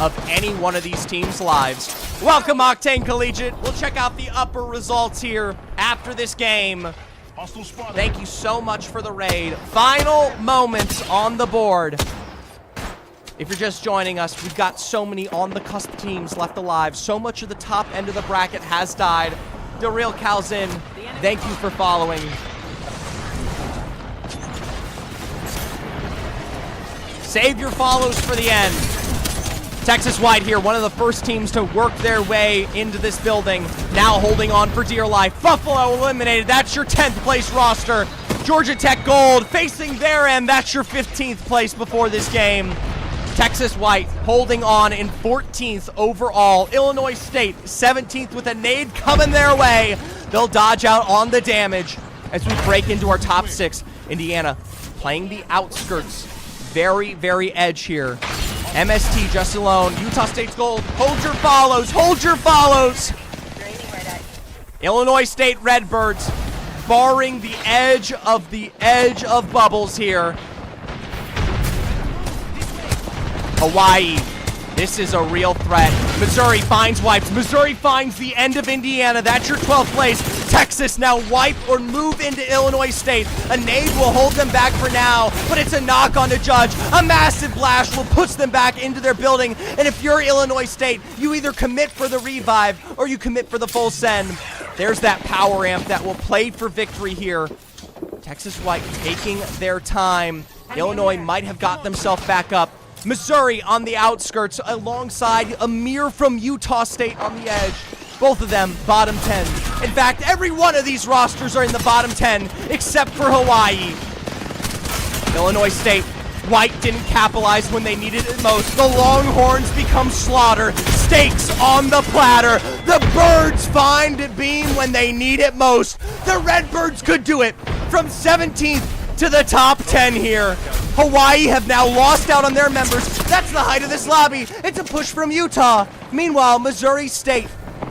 of any one of these teams' lives. Welcome, Octane Collegiate. We'll check out the upper results here after this game. Thank you so much for the raid. Final moments on the board. If you're just joining us, we've got so many on the cusp teams left alive. So much of the top end of the bracket has died. Daryl Calzin, thank you for following. Save your follows for the end. Texas White here, one of the first teams to work their way into this building. Now holding on for dear life. Buffalo eliminated. That's your 10th place roster. Georgia Tech Gold facing their end. That's your 15th place before this game. Texas White holding on in 14th overall. Illinois State 17th with a nade coming their way. They'll dodge out on the damage as we break into our top 6. Indiana playing the outskirts. Very, very edge here. MST just alone. Utah State's gold. Hold your follows. Hold your follows. Illinois State Redbirds barring the edge of bubbles here. Hawaii, this is a real threat. Missouri finds wipes. Missouri finds the end of Indiana. That's your 12th place. Texas now wipe or move into Illinois State. A nade will hold them back for now, but it's a knock on the judge. A massive blast will push them back into their building. And if you're Illinois State, you either commit for the revive or you commit for the full send. There's that power amp that will play for victory here. Texas White taking their time. Illinois might have got themselves back up. Missouri on the outskirts alongside Amir from Utah State on the edge. Both of them bottom 10. In fact, every one of these rosters are in the bottom 10 except for Hawaii. Illinois State, White didn't capitalize when they needed it most. The Longhorns become slaughter. Steaks on the platter. The Birds find a beam when they need it most. The Redbirds could do it from 17th to the top 10 here. Hawaii have now lost out on their members. That's the height of this lobby. It's a push from Utah. Meanwhile, Missouri State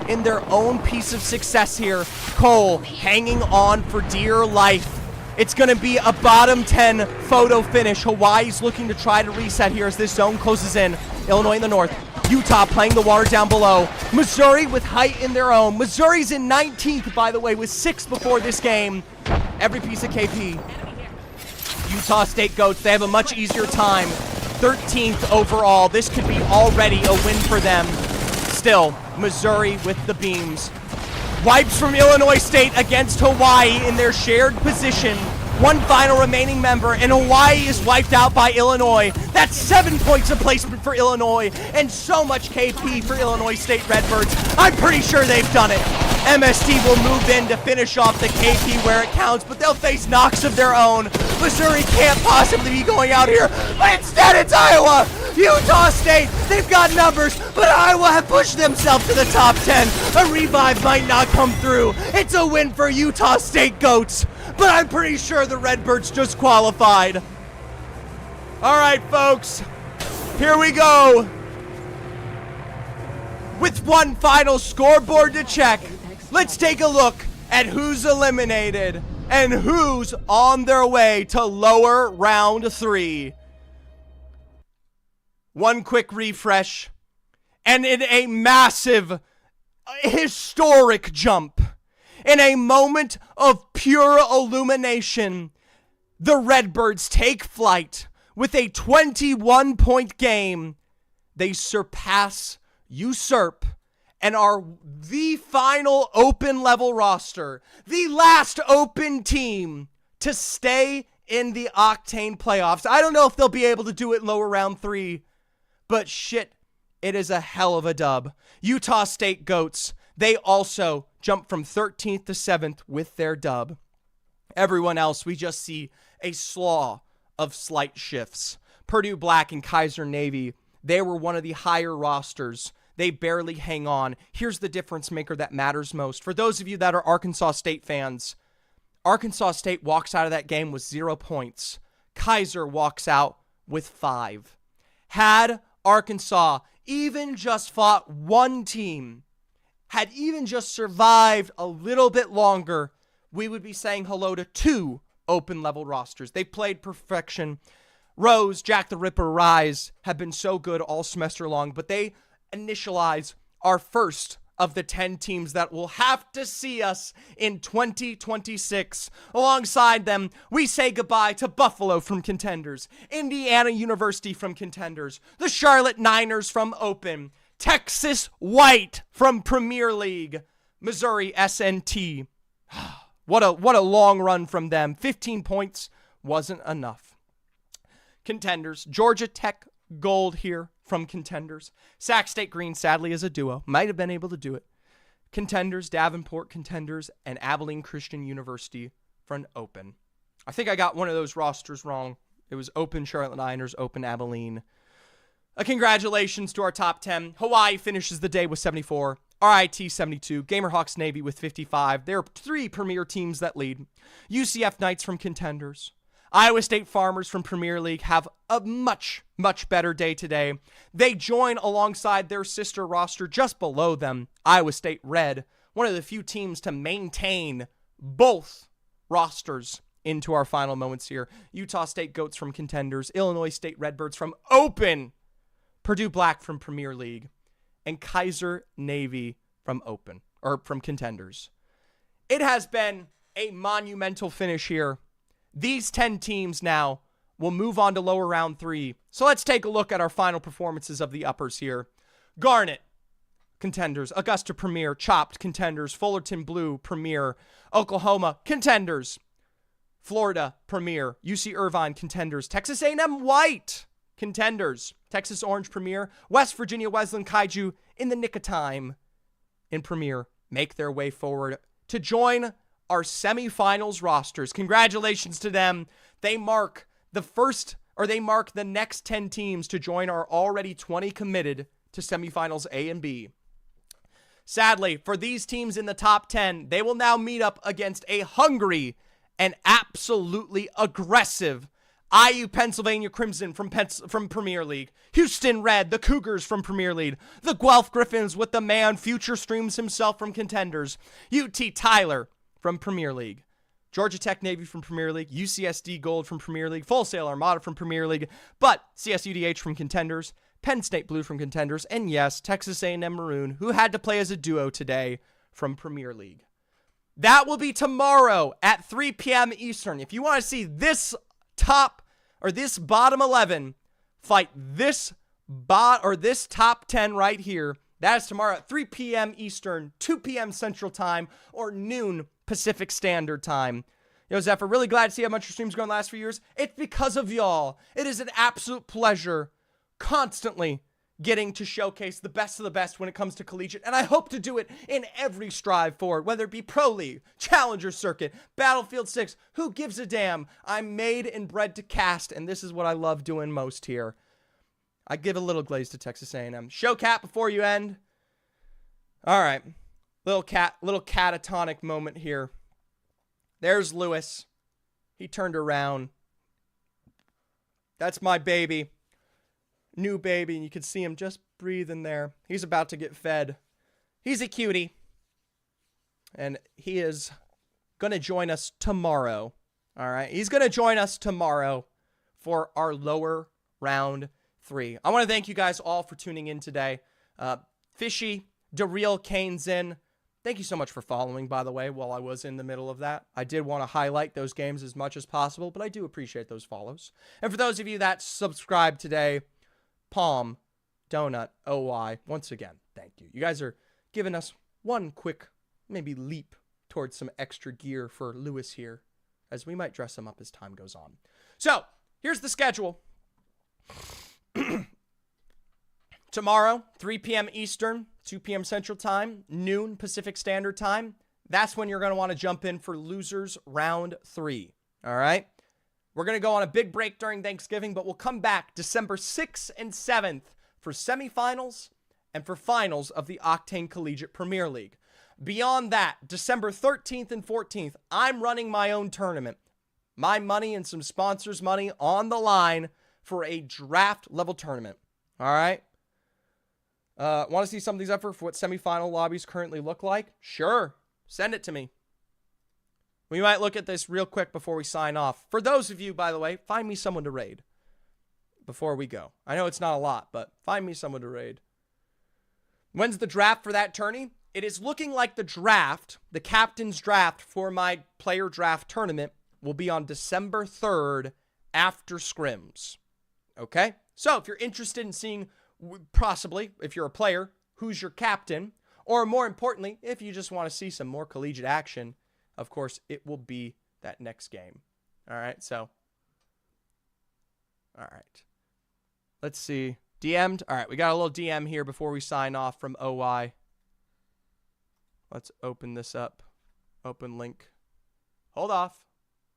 in their own piece of success here. Cole hanging on for dear life. It's going to be a bottom 10 photo finish. Hawaii's looking to try to reset here as this zone closes in. Illinois in the north. Utah playing the water down below. Missouri with height in their own. Missouri's in 19th, by the way, with 6 before this game. Every piece of KP. Utah State Goats, they have a much easier time. 13th overall. This could be already a win for them. Still, Missouri with the beams. Wipes from Illinois State against Hawaii in their shared position. One final remaining member, and Hawaii is wiped out by Illinois. That's 7 points of placement for Illinois, and so much KP for Illinois State Redbirds. I'm pretty sure they've done it. MST will move in to finish off the KP where it counts, but they'll face knocks of their own. Missouri can't possibly be going out here, but instead it's Iowa. Utah State, they've got numbers, but Iowa have pushed themselves to the top 10. A revive might not come through. It's a win for Utah State Goats, but I'm pretty sure the Redbirds just qualified. All right, folks, here we go. With one final scoreboard to check, let's take a look at who's eliminated and who's on their way to lower round 3. One quick refresh, and in a massive, historic jump, in a moment of pure illumination, the Redbirds take flight with a 21-point game. They surpass, usurp, and are the final open level roster, the last open team to stay in the Octane playoffs. I don't know if they'll be able to do it in lower round 3, but shit, it is a hell of a dub. Utah State Goats, they also jump from 13th to 7th with their dub. Everyone else, we just see a slaw of slight shifts. Purdue Black and Kaiser Navy, they were one of the higher rosters. They barely hang on. Here's the difference maker that matters most. For those of you that are Arkansas State fans, Arkansas State walks out of that game with 0 points. Kaiser walks out with 5. Had Arkansas even just fought one team, had even just survived a little bit longer, we would be saying hello to 2 open level rosters. They played perfection. Rose, Jack the Ripper, Rise have been so good all semester long, but they initialize our first of the 10 teams that will have to see us in 2026. Alongside them, we say goodbye to Buffalo from Contenders, Indiana University from Contenders, the Charlotte Niners from Open, Texas White from Premier League, Missouri SNT. What a long run from them. 15 points wasn't enough. Contenders, Georgia Tech Gold here from Contenders. Sac State Green, sadly, as a duo. Might have been able to do it. Contenders, Davenport Contenders, and Abilene Christian University from Open. I think I got one of those rosters wrong. It was Open Charlotte Niners, Open Abilene. Congratulations to our top 10. Hawaii finishes the day with 74. RIT 72, Gamerhawks Navy with 55. There are 3 premier teams that lead. UCF Knights from Contenders. Iowa State Farmers from Premier League have a much, much better day today. They join alongside their sister roster just below them, Iowa State Red, one of the few teams to maintain both rosters into our final moments here. Utah State Goats from Contenders, Illinois State Redbirds from Open, Purdue Black from Premier League, and Kaiser Navy from Open, or from Contenders. It has been a monumental finish here. These 10 teams now will move on to lower round 3. So let's take a look at our final performances of the uppers here. Garnet, Contenders. Augusta Premier, Chopped, Contenders. Fullerton Blue, Premier. Oklahoma, Contenders. Florida, Premier. UC Irvine, Contenders. Texas A&M White, Contenders. Texas Orange, Premier. West Virginia Wesleyan Kaiju, in the nick of time, in Premier, make their way forward to join our semifinals rosters. Congratulations to them. They mark the next 10 teams to join our already 20 committed to semifinals A and B. Sadly, for these teams in the top 10, they will now meet up against a hungry and absolutely aggressive IU Pennsylvania Crimson from Premier League, Houston Red, the Cougars from Premier League, the Guelph Griffins with the man Future Streams himself from Contenders, UT Tyler from Premier League, Georgia Tech Navy from Premier League, UCSD Gold from Premier League, Full Sail Armada from Premier League, but CSUDH from Contenders, Penn State Blue from Contenders, and yes, Texas A&M Maroon, who had to play as a duo today, from Premier League. That will be tomorrow at 3 p.m. Eastern. If you want to see this this bottom 11 fight this top 10 right here, that is tomorrow at 3 p.m. Eastern, 2 p.m. Central Time, or noon Pacific Standard Time. Yo, Zephyr, really glad to see how much your stream's grown the last few years. It's because of y'all. It is an absolute pleasure constantly getting to showcase the best of the best when it comes to Collegiate, and I hope to do it in every strive forward, whether it be Pro League, Challenger Circuit, Battlefield 6, who gives a damn? I'm made and bred to cast, and this is what I love doing most here. I give a little glaze to Texas A&M. Show cat before you end. All right, little catatonic moment here. There's Lewis. He turned around. That's my baby. New baby, and you can see him just breathing there. He's about to get fed. He's a cutie. And he is going to join us tomorrow. All right. He's going to join us tomorrow for our lower round 3. I want to thank you guys all for tuning in today. Fishy, DeReal, Kane's in. Thank you so much for following, by the way, while I was in the middle of that. I did want to highlight those games as much as possible, but I do appreciate those follows. And for those of you that subscribed today, Palm, Donut, OY, once again, thank you. You guys are giving us one quick, maybe leap towards some extra gear for Lewis here as we might dress him up as time goes on. So, here's the schedule. Tomorrow, 3 p.m. Eastern, 2 p.m. Central Time, noon Pacific Standard Time. That's when you're going to want to jump in for Losers Round 3. All right? We're going to go on a big break during Thanksgiving, but we'll come back December 6th and 7th for semifinals and for finals of the Octane Collegiate Premier League. Beyond that, December 13th and 14th, I'm running my own tournament. My money and some sponsors' money on the line for a draft-level tournament. All right? Want to see some of these efforts for what semifinal lobbies currently look like? Sure. Send it to me. We might look at this real quick before we sign off. For those of you, by the way, find me someone to raid before we go. I know it's not a lot, but find me someone to raid. When's the draft for that tourney? It is looking like the draft, the captain's draft for my player draft tournament, will be on December 3rd after scrims. Okay? So if you're interested in seeing, possibly, if you're a player, who's your captain, or more importantly, if you just want to see some more collegiate action, of course, it will be that next game. All right, so. All right. Let's see. DM'd. All right, we got a little DM here before we sign off from OY. Let's open this up. Open link. Hold off.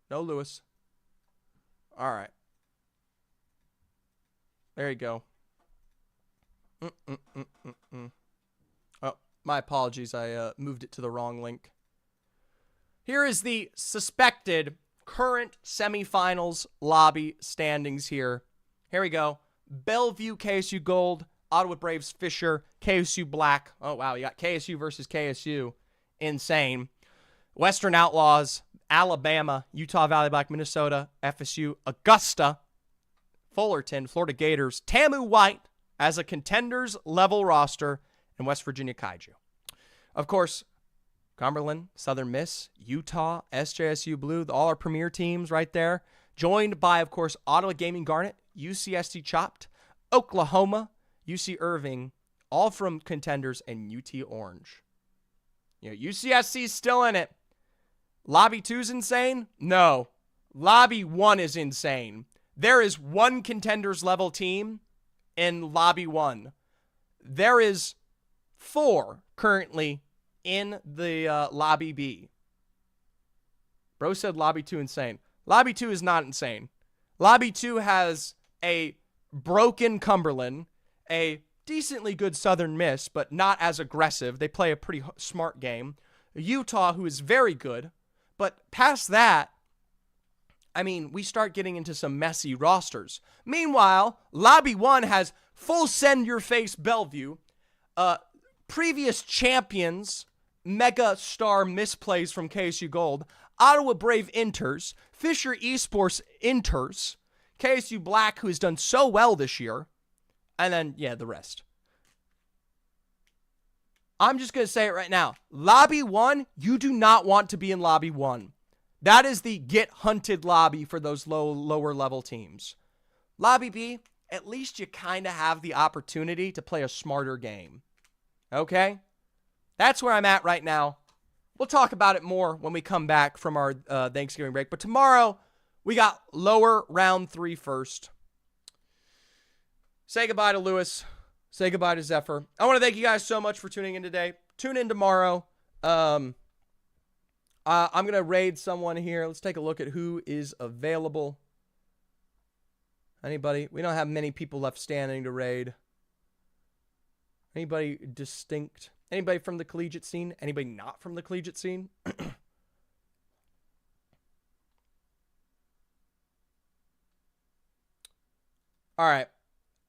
No Lewis. All right. There you go. Oh, my apologies. I moved it to the wrong link. Here is the suspected current semifinals lobby standings here. Here we go. Bellevue, KSU Gold, Ottawa Braves, Fisher, KSU Black. Oh, wow. You got KSU versus KSU. Insane. Western Outlaws, Alabama, Utah Valley Black, Minnesota, FSU, Augusta, Fullerton, Florida Gators, Tamu White as a contenders level roster, and West Virginia Kaiju. Of course, Cumberland, Southern Miss, Utah, SJSU Blue, all our premier teams right there. Joined by, of course, Ottawa Gaming Garnet, UCSD Chopped, Oklahoma, UC Irving, all from contenders, and UT Orange. You know, UCSC's still in it. Lobby 2's insane? No. Lobby 1 is insane. There is one contenders level team in Lobby 1. There is 4 currently in the Lobby B. Bro said Lobby 2 insane. Lobby 2 is not insane. Lobby 2 has a broken Cumberland, a decently good Southern Miss, but not as aggressive. They play a pretty smart game. Utah, who is very good. But past that, I mean, we start getting into some messy rosters. Meanwhile, Lobby 1 has full send-your-face Bellevue, previous champions, mega star misplays from KSU Gold, Ottawa Brave Inters, Fisher Esports Inters, KSU Black, who has done so well this year, and then, yeah, the rest. I'm just going to say it right now. Lobby 1, you do not want to be in Lobby 1. That is the get hunted lobby for those lower level teams. Lobby B, at least you kind of have the opportunity to play a smarter game. Okay? That's where I'm at right now. We'll talk about it more when we come back from our Thanksgiving break. But tomorrow, we got lower round 3 first. Say goodbye to Lewis. Say goodbye to Zephyr. I want to thank you guys so much for tuning in today. Tune in tomorrow. I'm going to raid someone here. Let's take a look at who is available. Anybody? We don't have many people left standing to raid. Anybody distinct? Anybody from the collegiate scene? Anybody not from the collegiate scene? All right.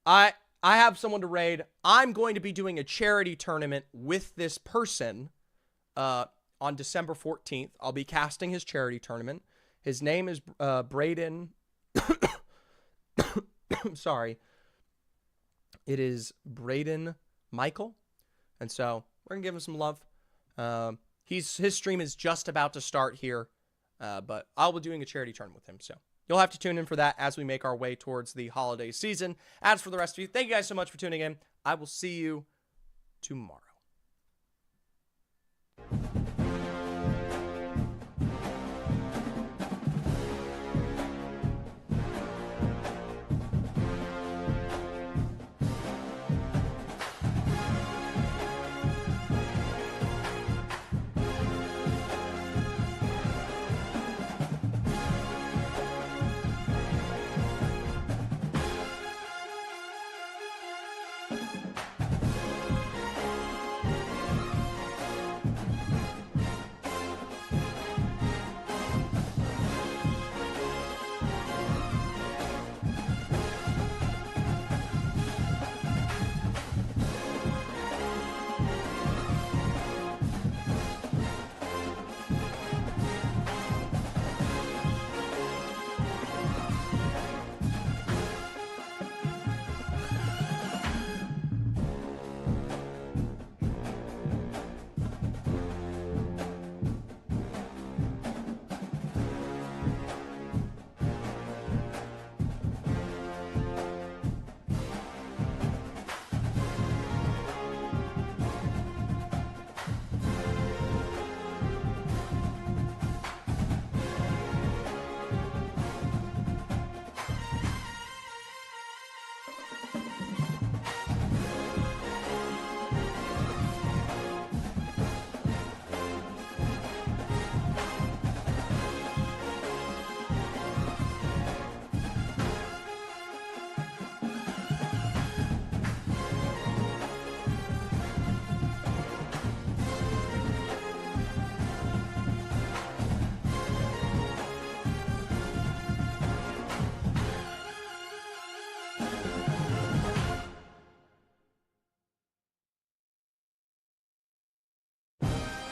I have someone to raid. I'm going to be doing a charity tournament with this person on December 14th. I'll be casting his charity tournament. His name is Braden. Sorry. It is Braden Michael. And so we're going to give him some love. His stream is just about to start here. But I'll be doing a charity tournament with him. So you'll have to tune in for that as we make our way towards the holiday season. As for the rest of you, thank you guys so much for tuning in. I will see you tomorrow.